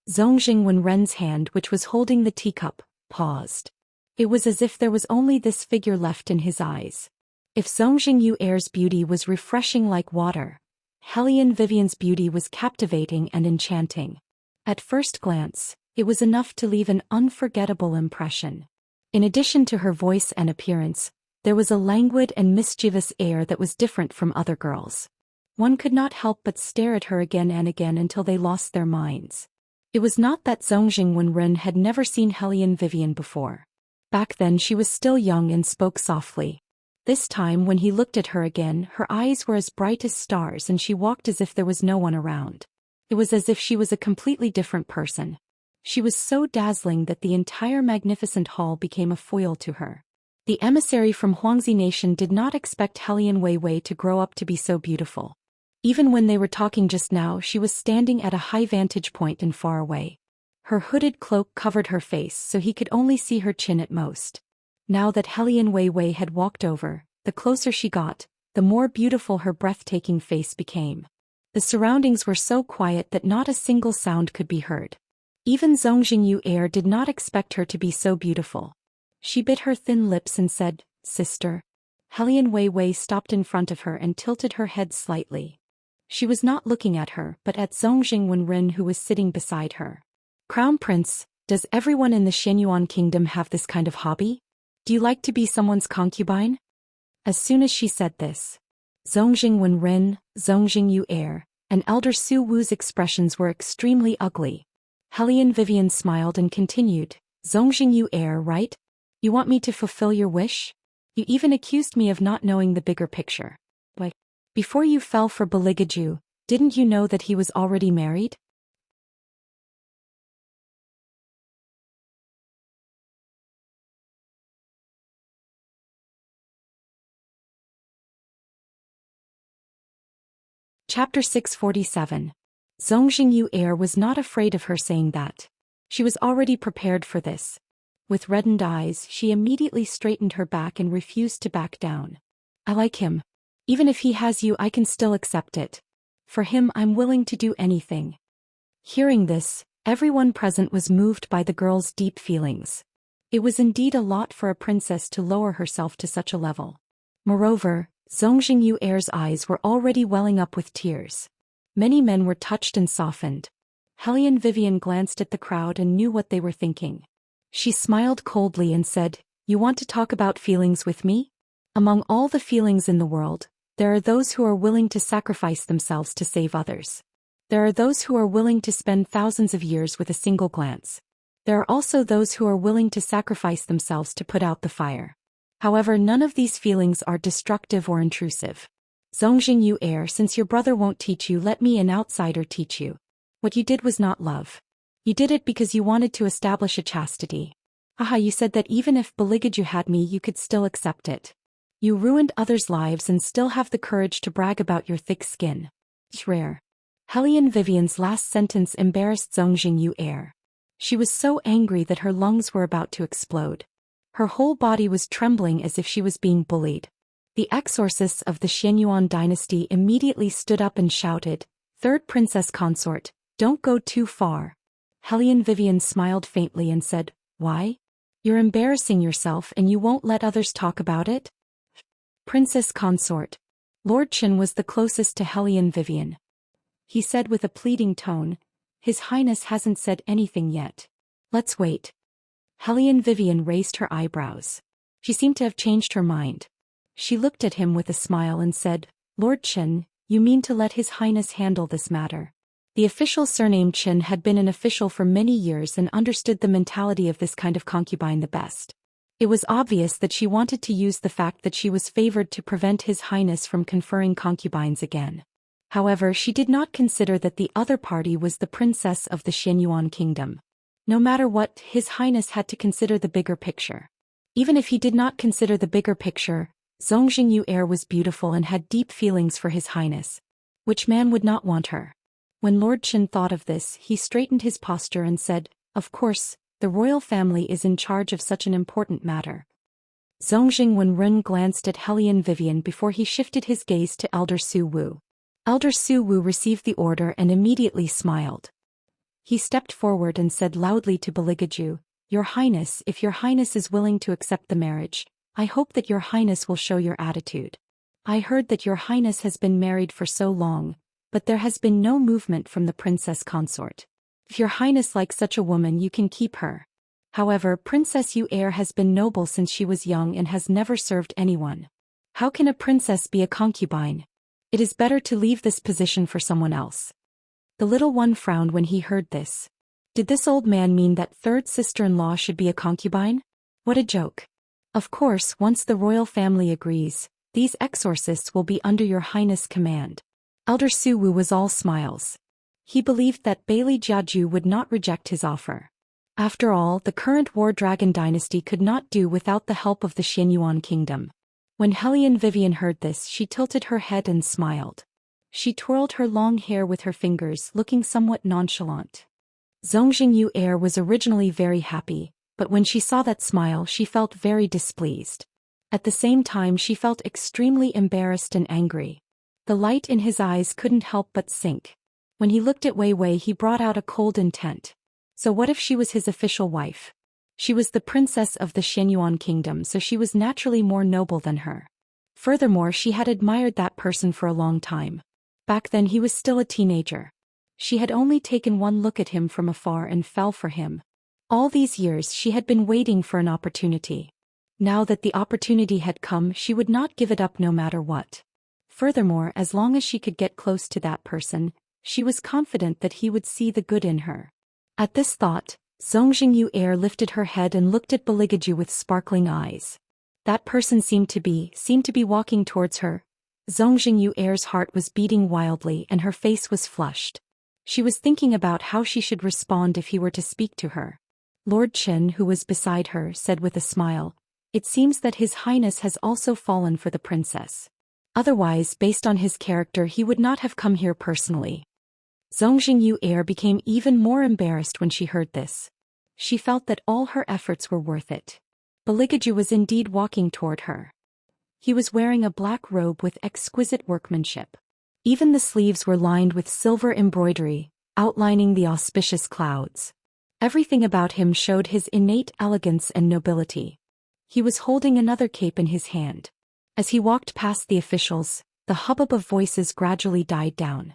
Zongjing Wenren's hand, which was holding the teacup, paused. It was as if there was only this figure left in his eyes. If Zongjingyu Air's beauty was refreshing like water, Hellion Vivian's beauty was captivating and enchanting. At first glance, it was enough to leave an unforgettable impression. In addition to her voice and appearance, there was a languid and mischievous air that was different from other girls. One could not help but stare at her again and again until they lost their minds. It was not that Zongjing Wenren had never seen Hellion Vivian before. Back then she was still young and spoke softly. This time when he looked at her again, her eyes were as bright as stars and she walked as if there was no one around. It was as if she was a completely different person. She was so dazzling that the entire magnificent hall became a foil to her. The emissary from Huangzi Nation did not expect Hellion Weiwei to grow up to be so beautiful. Even when they were talking just now, she was standing at a high vantage point and far away. Her hooded cloak covered her face so he could only see her chin at most. Now that Hellion Weiwei had walked over, the closer she got, the more beautiful her breathtaking face became. The surroundings were so quiet that not a single sound could be heard. Even Zongjingyu Air did not expect her to be so beautiful. She bit her thin lips and said, "Sister." Hellion Weiwei stopped in front of her and tilted her head slightly. She was not looking at her but at Zongjing Wenren, who was sitting beside her. "Crown Prince, does everyone in the Xianyuan kingdom have this kind of hobby? Do you like to be someone's concubine?" As soon as she said this, Zongjing Wenren, Zongjingyu Air, and Elder Su Wu's expressions were extremely ugly. Hellion Vivian smiled and continued, "Zongjingyu Air, right? You want me to fulfill your wish? You even accused me of not knowing the bigger picture. Why, before you fell for Beligaju, didn't you know that he was already married?" Chapter 647. Zongjingyu Air was not afraid of her saying that. She was already prepared for this. With reddened eyes, she immediately straightened her back and refused to back down. "I like him. Even if he has you, I can still accept it." For him I'm willing to do anything. Hearing this, everyone present was moved by the girl's deep feelings. It was indeed a lot for a princess to lower herself to such a level. Moreover, Zongjing Yuer's eyes were already welling up with tears. Many men were touched and softened. Hellion Vivian glanced at the crowd and knew what they were thinking. She smiled coldly and said, "You want to talk about feelings with me? Among all the feelings in the world, there are those who are willing to sacrifice themselves to save others. There are those who are willing to spend thousands of years with a single glance. There are also those who are willing to sacrifice themselves to put out the fire. However, none of these feelings are destructive or intrusive. Zongjing Yuer, since your brother won't teach you, let me, an outsider, teach you. What you did was not love. You did it because you wanted to establish a chastity. Aha, you said that even if Beligaju had me you could still accept it. You ruined others' lives and still have the courage to brag about your thick skin. It's rare." Hellion Vivian's last sentence embarrassed Zongjing Yuer. She was so angry that her lungs were about to explode. Her whole body was trembling as if she was being bullied. The exorcists of the Xianyuan dynasty immediately stood up and shouted, "Third Princess Consort, don't go too far." Hellion Vivian smiled faintly and said, "Why? You're embarrassing yourself and you won't let others talk about it?" "Princess Consort." Lord Chen was the closest to Hellion Vivian. He said with a pleading tone, "His Highness hasn't said anything yet. Let's wait." Hellion Vivian raised her eyebrows. She seemed to have changed her mind. She looked at him with a smile and said, "Lord Chen, you mean to let His Highness handle this matter?" The official surnamed Chen had been an official for many years and understood the mentality of this kind of concubine the best. It was obvious that she wanted to use the fact that she was favored to prevent His Highness from conferring concubines again. However, she did not consider that the other party was the princess of the Xianyuan kingdom. No matter what, His Highness had to consider the bigger picture. Even if he did not consider the bigger picture, Zongjing Yuer was beautiful and had deep feelings for His Highness. Which man would not want her? When Lord Chen thought of this, he straightened his posture and said, "Of course, the royal family is in charge of such an important matter." Zongjing Wenren glanced at Hellion Vivian before he shifted his gaze to Elder Su Wu. Elder Su Wu received the order and immediately smiled. He stepped forward and said loudly to Beligaju, "Your Highness, if your Highness is willing to accept the marriage, I hope that your Highness will show your attitude. I heard that your Highness has been married for so long, but there has been no movement from the Princess Consort. If your Highness likes such a woman you can keep her. However, Princess Yuer has been noble since she was young and has never served anyone. How can a princess be a concubine? It is better to leave this position for someone else." The little one frowned when he heard this. Did this old man mean that third sister-in-law should be a concubine? What a joke. "Of course, once the royal family agrees, these exorcists will be under your Highness' command." Elder Su Wu was all smiles. He believed that Bailey Jiaju would not reject his offer. After all, the current War Dragon dynasty could not do without the help of the Xianyuan kingdom. When Hellion Vivian heard this, she tilted her head and smiled. She twirled her long hair with her fingers, looking somewhat nonchalant. Zongjing Yuer was originally very happy, but when she saw that smile she felt very displeased. At the same time she felt extremely embarrassed and angry. The light in his eyes couldn't help but sink. When he looked at Wei Wei he brought out a cold intent. So what if she was his official wife? She was the princess of the Xianyuan kingdom, so she was naturally more noble than her. Furthermore, she had admired that person for a long time. Back then he was still a teenager. She had only taken one look at him from afar and fell for him. All these years she had been waiting for an opportunity. Now that the opportunity had come, she would not give it up no matter what. Furthermore, as long as she could get close to that person, she was confident that he would see the good in her. At this thought, Zongjing Yuer lifted her head and looked at Beligaju with sparkling eyes. That person seemed to be walking towards her. Zongjing Yuer's heart was beating wildly and her face was flushed. She was thinking about how she should respond if he were to speak to her. Lord Chen, who was beside her, said with a smile, "It seems that His Highness has also fallen for the princess. Otherwise, based on his character, he would not have come here personally." Zongjing Yuer became even more embarrassed when she heard this. She felt that all her efforts were worth it. Beligaju was indeed walking toward her. He was wearing a black robe with exquisite workmanship. Even the sleeves were lined with silver embroidery, outlining the auspicious clouds. Everything about him showed his innate elegance and nobility. He was holding another cape in his hand. As he walked past the officials, the hubbub of voices gradually died down.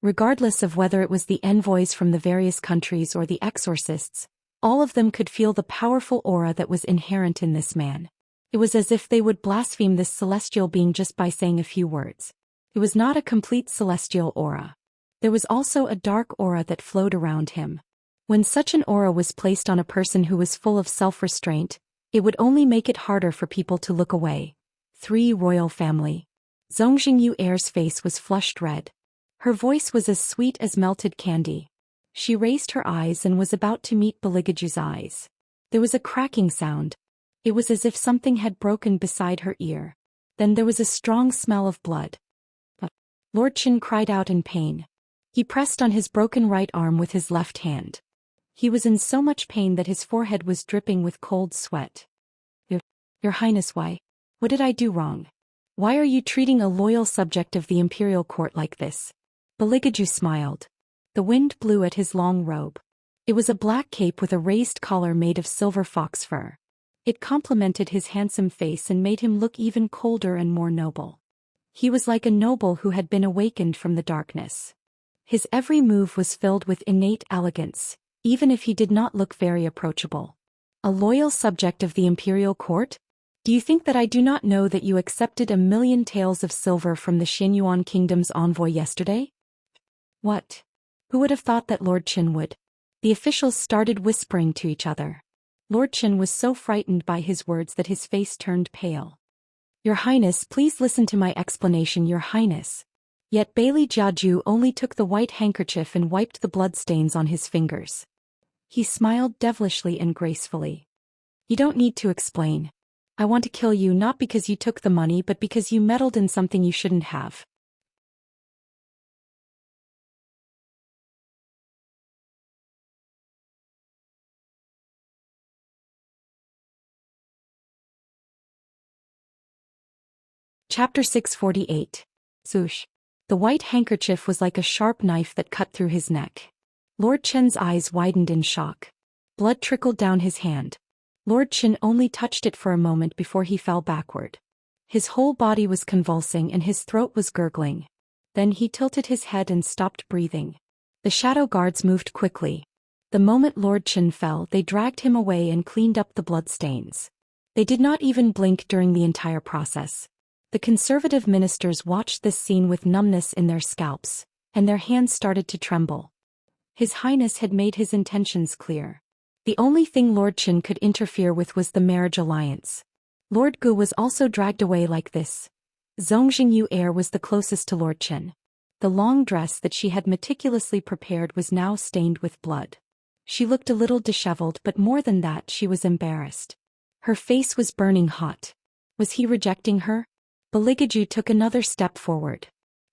Regardless of whether it was the envoys from the various countries or the exorcists, all of them could feel the powerful aura that was inherent in this man. It was as if they would blaspheme this celestial being just by saying a few words. It was not a complete celestial aura. There was also a dark aura that flowed around him. When such an aura was placed on a person who was full of self-restraint, it would only make it harder for people to look away. 3. Royal family. Zongjing Yuer's face was flushed red. Her voice was as sweet as melted candy. She raised her eyes and was about to meet Beligaju's eyes. There was a cracking sound. It was as if something had broken beside her ear. Then there was a strong smell of blood. Lord Qin cried out in pain. He pressed on his broken right arm with his left hand. He was in so much pain that his forehead was dripping with cold sweat. Your Highness, why? What did I do wrong? Why are you treating a loyal subject of the imperial court like this? Beligaju smiled. The wind blew at his long robe. It was a black cape with a raised collar made of silver fox fur. It complemented his handsome face and made him look even colder and more noble. He was like a noble who had been awakened from the darkness. His every move was filled with innate elegance, even if he did not look very approachable. A loyal subject of the imperial court? Do you think that I do not know that you accepted 1,000,000 taels of silver from the Xinyuan kingdom's envoy yesterday? What? Who would have thought that Lord Qin would? The officials started whispering to each other. Lord Qin was so frightened by his words that his face turned pale. Your Highness, please listen to my explanation, Your Highness. Yet Bailey Jiaju only took the white handkerchief and wiped the bloodstains on his fingers. He smiled devilishly and gracefully. You don't need to explain. I want to kill you not because you took the money but because you meddled in something you shouldn't have. Chapter 648. Swoosh. The white handkerchief was like a sharp knife that cut through his neck. Lord Chen's eyes widened in shock. Blood trickled down his hand. Lord Qin only touched it for a moment before he fell backward. His whole body was convulsing and his throat was gurgling. Then he tilted his head and stopped breathing. The shadow guards moved quickly. The moment Lord Qin fell, they dragged him away and cleaned up the bloodstains. They did not even blink during the entire process. The conservative ministers watched this scene with numbness in their scalps, and their hands started to tremble. His Highness had made his intentions clear. The only thing Lord Qin could interfere with was the marriage alliance. Lord Gu was also dragged away like this. Zongjing Yuer was the closest to Lord Qin. The long dress that she had meticulously prepared was now stained with blood. She looked a little disheveled, but more than that, she was embarrassed. Her face was burning hot. Was he rejecting her? Beligaju took another step forward.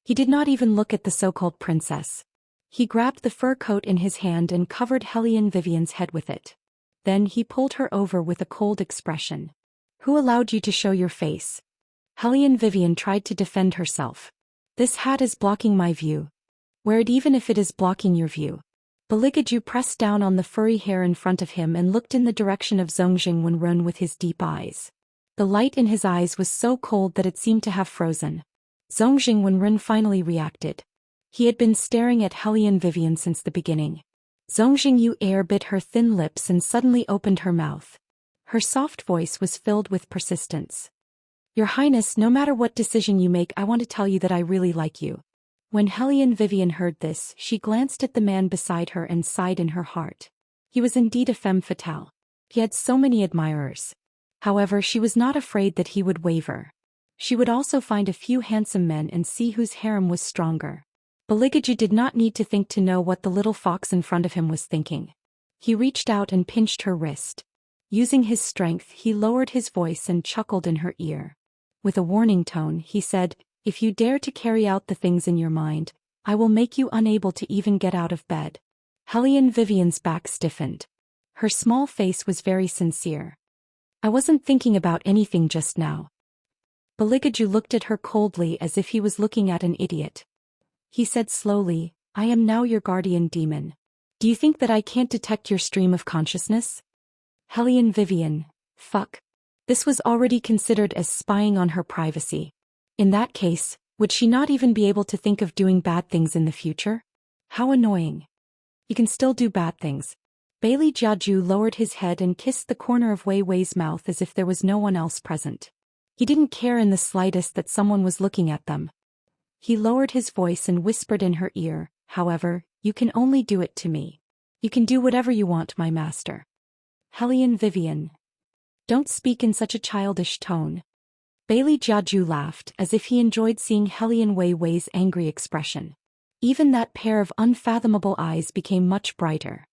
He did not even look at the so-called princess. He grabbed the fur coat in his hand and covered Hellion Vivian's head with it. Then he pulled her over with a cold expression. Who allowed you to show your face? Hellion Vivian tried to defend herself. This hat is blocking my view. Wear it even if it is blocking your view. Beligaju pressed down on the furry hair in front of him and looked in the direction of Zongjing Wenrun with his deep eyes. The light in his eyes was so cold that it seemed to have frozen. Zongjing Wenrun finally reacted. He had been staring at Hellion Vivian since the beginning. Zongjing Yuer bit her thin lips and suddenly opened her mouth. Her soft voice was filled with persistence. Your Highness, no matter what decision you make, I want to tell you that I really like you. When Hellion Vivian heard this, she glanced at the man beside her and sighed in her heart. He was indeed a femme fatale. He had so many admirers. However, she was not afraid that he would waver. She would also find a few handsome men and see whose harem was stronger. Beligaju did not need to think to know what the little fox in front of him was thinking. He reached out and pinched her wrist. Using his strength, he lowered his voice and chuckled in her ear. With a warning tone, he said, If you dare to carry out the things in your mind, I will make you unable to even get out of bed. Hellion Vivian's back stiffened. Her small face was very sincere. I wasn't thinking about anything just now. Beligaju looked at her coldly as if he was looking at an idiot. He said slowly, I am now your guardian demon. Do you think that I can't detect your stream of consciousness? Hellion Vivian, fuck. This was already considered as spying on her privacy. In that case, would she not even be able to think of doing bad things in the future? How annoying. You can still do bad things. Bailey Jiaju lowered his head and kissed the corner of Wei Wei's mouth as if there was no one else present. He didn't care in the slightest that someone was looking at them. He lowered his voice and whispered in her ear, however, you can only do it to me. You can do whatever you want, my master. Hellion Vivian. Don't speak in such a childish tone. Bailey Jiaju laughed as if he enjoyed seeing Hellion Wei Wei's angry expression. Even that pair of unfathomable eyes became much brighter.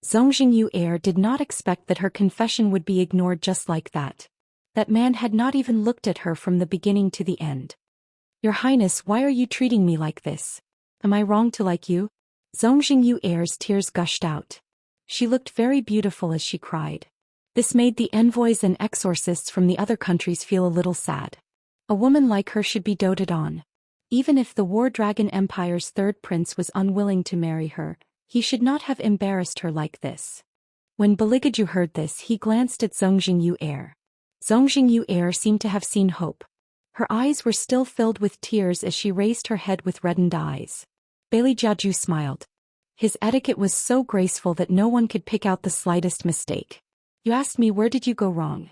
Zongjingyu Air did not expect that her confession would be ignored just like that. That man had not even looked at her from the beginning to the end. Your Highness, why are you treating me like this? Am I wrong to like you? Zongjingyu Air's tears gushed out. She looked very beautiful as she cried. This made the envoys and exorcists from the other countries feel a little sad. A woman like her should be doted on. Even if the War Dragon Empire's third prince was unwilling to marry her, he should not have embarrassed her like this. When Beligaju heard this, he glanced at Zongjingyu Air. Zongjingyu Air seemed to have seen hope. Her eyes were still filled with tears as she raised her head with reddened eyes. Bailey Jiaju smiled. His etiquette was so graceful that no one could pick out the slightest mistake. You asked me where did you go wrong?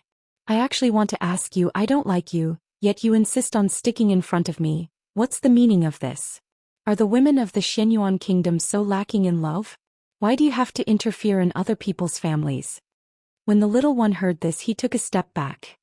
I actually want to ask you, I don't like you, yet you insist on sticking in front of me. What's the meaning of this? Are the women of the Xianyuan kingdom so lacking in love? Why do you have to interfere in other people's families? When the little one heard this, he took a step back.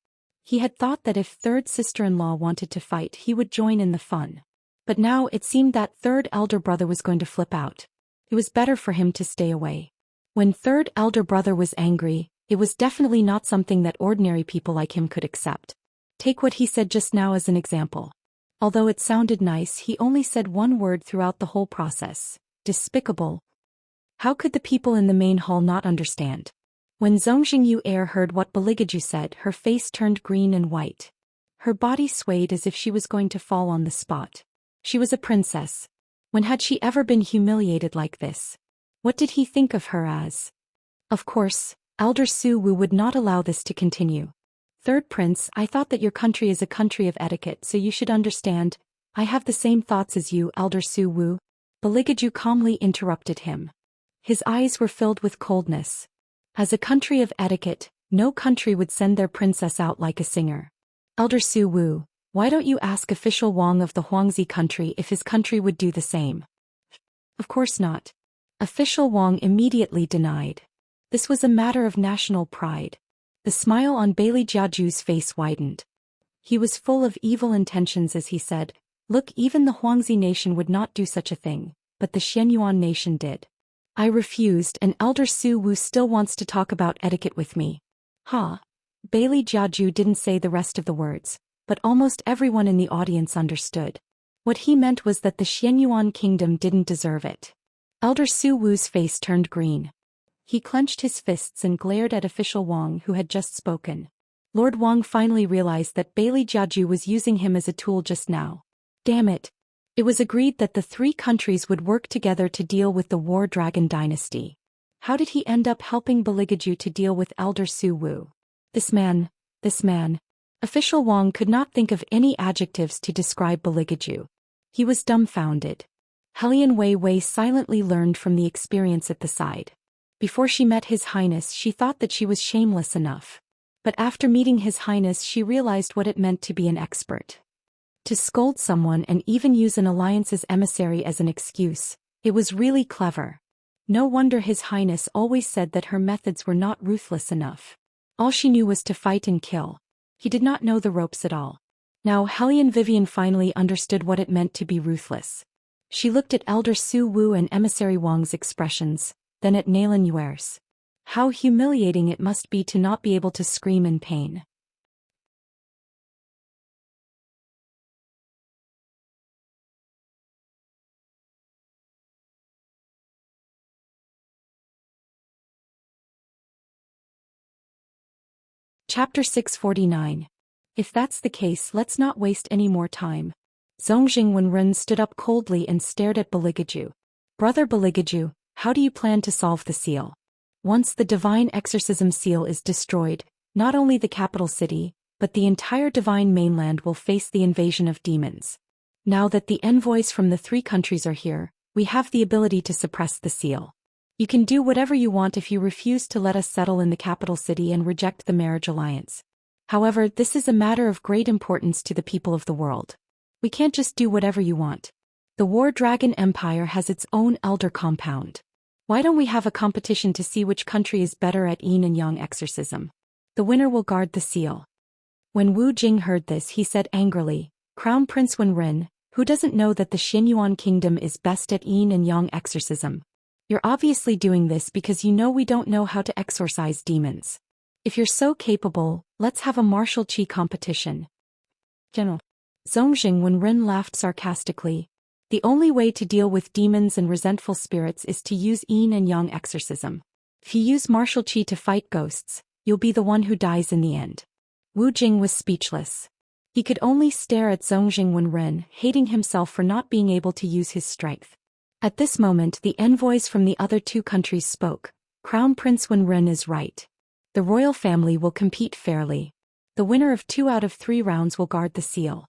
He had thought that if third sister-in-law wanted to fight, he would join in the fun. But now it seemed that third elder brother was going to flip out. It was better for him to stay away. When third elder brother was angry, it was definitely not something that ordinary people like him could accept. Take what he said just now as an example. Although it sounded nice, he only said one word throughout the whole process. Despicable. How could the people in the main hall not understand? When Zongjingyu Air heard what Beligaju said, her face turned green and white. Her body swayed as if she was going to fall on the spot. She was a princess. When had she ever been humiliated like this? What did he think of her as? Of course, Elder Su Wu would not allow this to continue. Third Prince, I thought that your country is a country of etiquette, so you should understand. I have the same thoughts as you, Elder Su Wu. Beligaju calmly interrupted him. His eyes were filled with coldness. As a country of etiquette, no country would send their princess out like a singer. Elder Su Wu, why don't you ask official Wang of the Huangzi country if his country would do the same? Of course not. Official Wang immediately denied. This was a matter of national pride. The smile on Bailey Jiaju's face widened. He was full of evil intentions as he said, look, even the Huangzi nation would not do such a thing, but the Xianyuan nation did. I refused, and Elder Su Wu still wants to talk about etiquette with me. Huh? Bailey Jiaju didn't say the rest of the words, but almost everyone in the audience understood. What he meant was that the Xianyuan kingdom didn't deserve it. Elder Su Wu's face turned green. He clenched his fists and glared at official Wang who had just spoken. Lord Wang finally realized that Bailey Jiaju was using him as a tool just now. Damn it. It was agreed that the three countries would work together to deal with the War Dragon dynasty. How did he end up helping Beligaju to deal with Elder Su Wu? This man. Official Wang could not think of any adjectives to describe Beligaju. He was dumbfounded. Hellion Wei Wei silently learned from the experience at the side. Before she met His Highness, she thought that she was shameless enough. But after meeting His Highness, she realized what it meant to be an expert. To scold someone and even use an alliance's emissary as an excuse, it was really clever. No wonder His Highness always said that her methods were not ruthless enough. All she knew was to fight and kill. He did not know the ropes at all. Now Hellion Vivian finally understood what it meant to be ruthless. She looked at Elder Su Wu and Emissary Wang's expressions, then at Naylan Yuer's. How humiliating it must be to not be able to scream in pain. Chapter 649. If that's the case, let's not waste any more time. Zongjing Wenren stood up coldly and stared at Beligaju. Brother Beligaju, how do you plan to solve the seal? Once the divine exorcism seal is destroyed, not only the capital city, but the entire divine mainland will face the invasion of demons. Now that the envoys from the 3 countries are here, we have the ability to suppress the seal. You can do whatever you want if you refuse to let us settle in the capital city and reject the marriage alliance. However, this is a matter of great importance to the people of the world. We can't just do whatever you want. The War Dragon Empire has its own elder compound. Why don't we have a competition to see which country is better at yin and yang exorcism? The winner will guard the seal. When Wu Jing heard this, he said angrily, Crown Prince Wenren, who doesn't know that the Xinyuan kingdom is best at yin and yang exorcism? You're obviously doing this because you know we don't know how to exorcise demons. If you're so capable, let's have a martial qi competition. General. Zongjing Wenren laughed sarcastically. The only way to deal with demons and resentful spirits is to use yin and yang exorcism. If you use martial qi to fight ghosts, you'll be the one who dies in the end. Wu Jing was speechless. He could only stare at Zongjing Wenren, hating himself for not being able to use his strength. At this moment, the envoys from the other 2 countries spoke. Crown Prince Wenren is right. The royal family will compete fairly. The winner of 2 out of 3 rounds will guard the seal.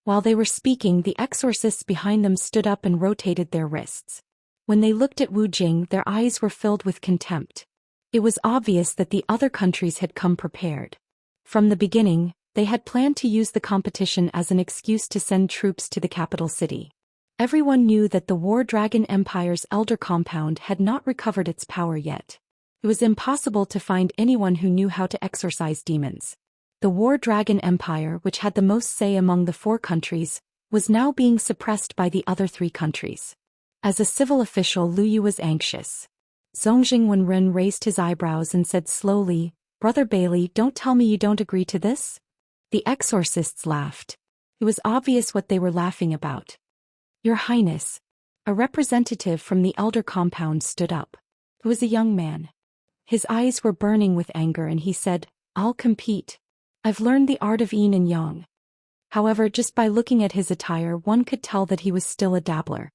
While they were speaking, the exorcists behind them stood up and rotated their wrists. When they looked at Wu Jing, their eyes were filled with contempt. It was obvious that the other countries had come prepared. From the beginning, they had planned to use the competition as an excuse to send troops to the capital city. Everyone knew that the War Dragon Empire's elder compound had not recovered its power yet. It was impossible to find anyone who knew how to exorcise demons. The War Dragon Empire, which had the most say among the 4 countries, was now being suppressed by the other 3 countries. As a civil official, Lu Yu was anxious. Zongjing Wenren raised his eyebrows and said slowly, Brother Bailey, don't tell me you don't agree to this? The exorcists laughed. It was obvious what they were laughing about. Your Highness. A representative from the elder compound stood up. It was a young man. His eyes were burning with anger and he said, I'll compete. I've learned the art of yin and yang. However, just by looking at his attire, one could tell that he was still a dabbler.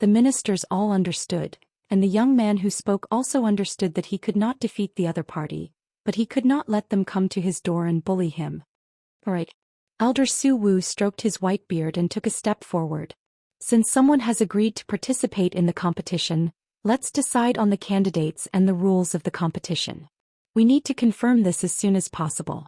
The ministers all understood, and the young man who spoke also understood that he could not defeat the other party, but he could not let them come to his door and bully him. All right. Elder Su Wu stroked his white beard and took a step forward. Since someone has agreed to participate in the competition, let's decide on the candidates and the rules of the competition. We need to confirm this as soon as possible.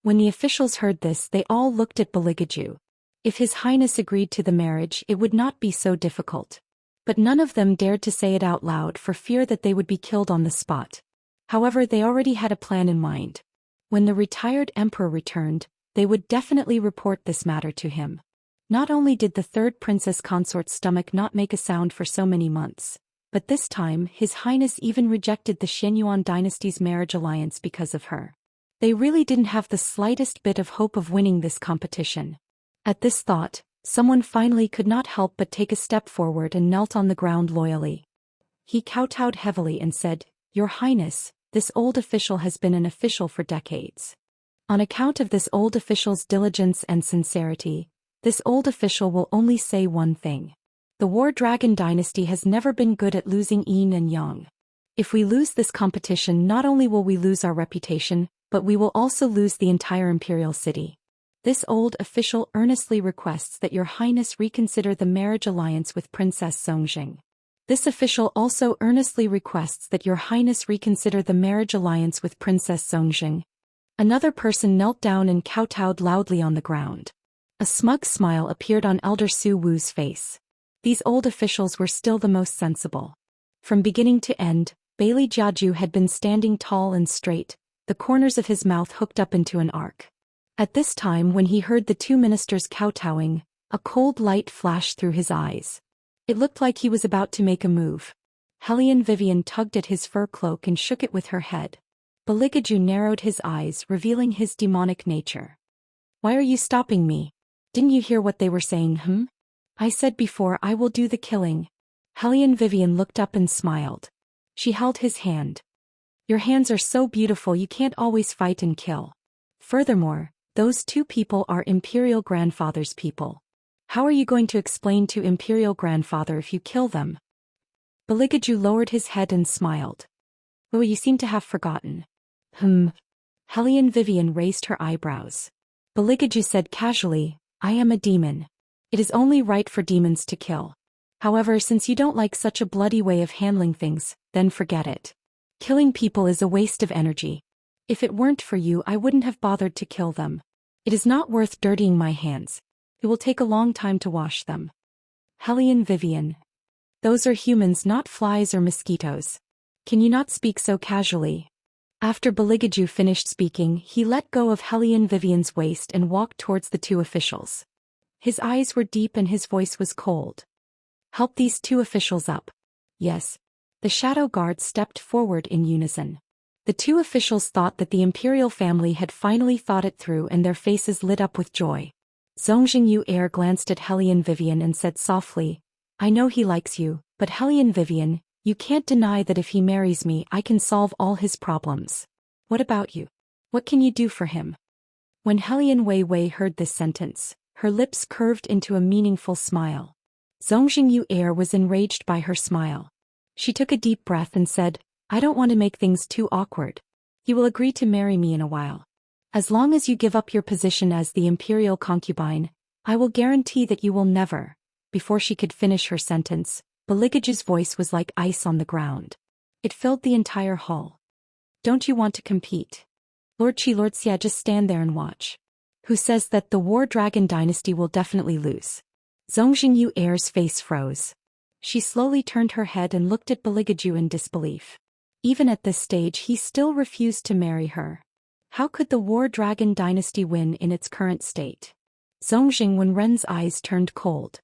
When the officials heard this, they all looked at Beligaju. If His Highness agreed to the marriage, it would not be so difficult. But none of them dared to say it out loud for fear that they would be killed on the spot. However, they already had a plan in mind. When the retired emperor returned, they would definitely report this matter to him. Not only did the 3rd Princess Consort's stomach not make a sound for so many months, but this time His Highness even rejected the Xinyuan dynasty's marriage alliance because of her. They really didn't have the slightest bit of hope of winning this competition. At this thought, someone finally could not help but take a step forward and knelt on the ground loyally. He kowtowed heavily and said, Your Highness, this old official has been an official for decades. On account of this old official's diligence and sincerity, this old official will only say one thing. The War Dragon dynasty has never been good at losing yin and yang. If we lose this competition, not only will we lose our reputation, but we will also lose the entire imperial city. This old official earnestly requests that Your Highness reconsider the marriage alliance with Princess Zongjing. This official also earnestly requests that Your Highness reconsider the marriage alliance with Princess Zongjing. Another person knelt down and kowtowed loudly on the ground. A smug smile appeared on Elder Su Wu's face. These old officials were still the most sensible. From beginning to end, Bailey Jiaju had been standing tall and straight, the corners of his mouth hooked up into an arc. At this time, when he heard the 2 ministers kowtowing, a cold light flashed through his eyes. It looked like he was about to make a move. Hellion Vivian tugged at his fur cloak and shook it with her head. Beligaju narrowed his eyes, revealing his demonic nature. Why are you stopping me? Didn't you hear what they were saying, I said before I will do the killing. Hellion Vivian looked up and smiled. She held his hand. Your hands are so beautiful you can't always fight and kill. Furthermore, those 2 people are Imperial Grandfather's people. How are you going to explain to Imperial Grandfather if you kill them? Beligaju lowered his head and smiled. Oh, you seem to have forgotten. Hellion Vivian raised her eyebrows. Beligaju said casually, I am a demon. It is only right for demons to kill. However, since you don't like such a bloody way of handling things, then forget it. Killing people is a waste of energy. If it weren't for you, I wouldn't have bothered to kill them. It is not worth dirtying my hands. It will take a long time to wash them. Hellion Vivian. Those are humans, not flies or mosquitoes. Can you not speak so casually? After Beligaju finished speaking, he let go of Hellion Vivian's waist and walked towards the two officials. His eyes were deep and his voice was cold. Help these two officials up. Yes. The shadow guards stepped forward in unison. The two officials thought that the imperial family had finally thought it through and their faces lit up with joy. Zongjingyu Air glanced at Hellion Vivian and said softly, I know he likes you, but Hellion Vivian, you can't deny that if he marries me I can solve all his problems. What about you? What can you do for him? When Hellion Wei Wei heard this sentence, her lips curved into a meaningful smile. Zongjingyu Air was enraged by her smile. She took a deep breath and said, I don't want to make things too awkward. You will agree to marry me in a while. As long as you give up your position as the imperial concubine, I will guarantee that you will never. Before she could finish her sentence, Beligaju's voice was like ice on the ground. It filled the entire hall. Don't you want to compete? Lord Xia, just stand there and watch. Who says that the War Dragon dynasty will definitely lose? Zongjingyu Air's face froze. She slowly turned her head and looked at Beligaju in disbelief. Even at this stage he still refused to marry her. How could the War Dragon dynasty win in its current state? Zongjing Wenren's eyes turned cold.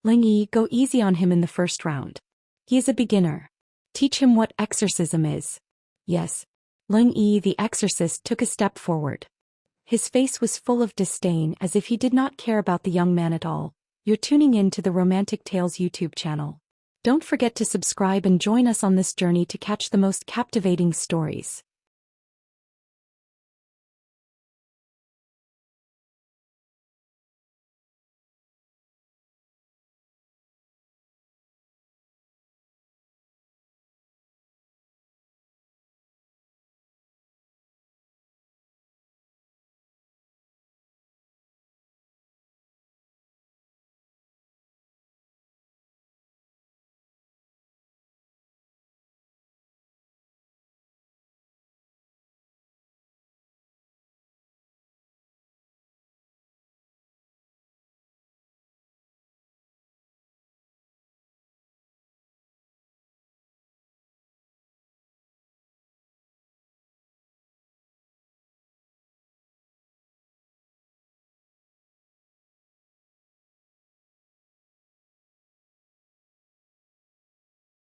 Ling Yi, go easy on him in the first round. He is a beginner. Teach him what exorcism is. Yes. Ling Yi the exorcist took a step forward. His face was full of disdain as if he did not care about the young man at all. You're tuning in to the Romantic Tales YouTube channel. Don't forget to subscribe and join us on this journey to catch the most captivating stories.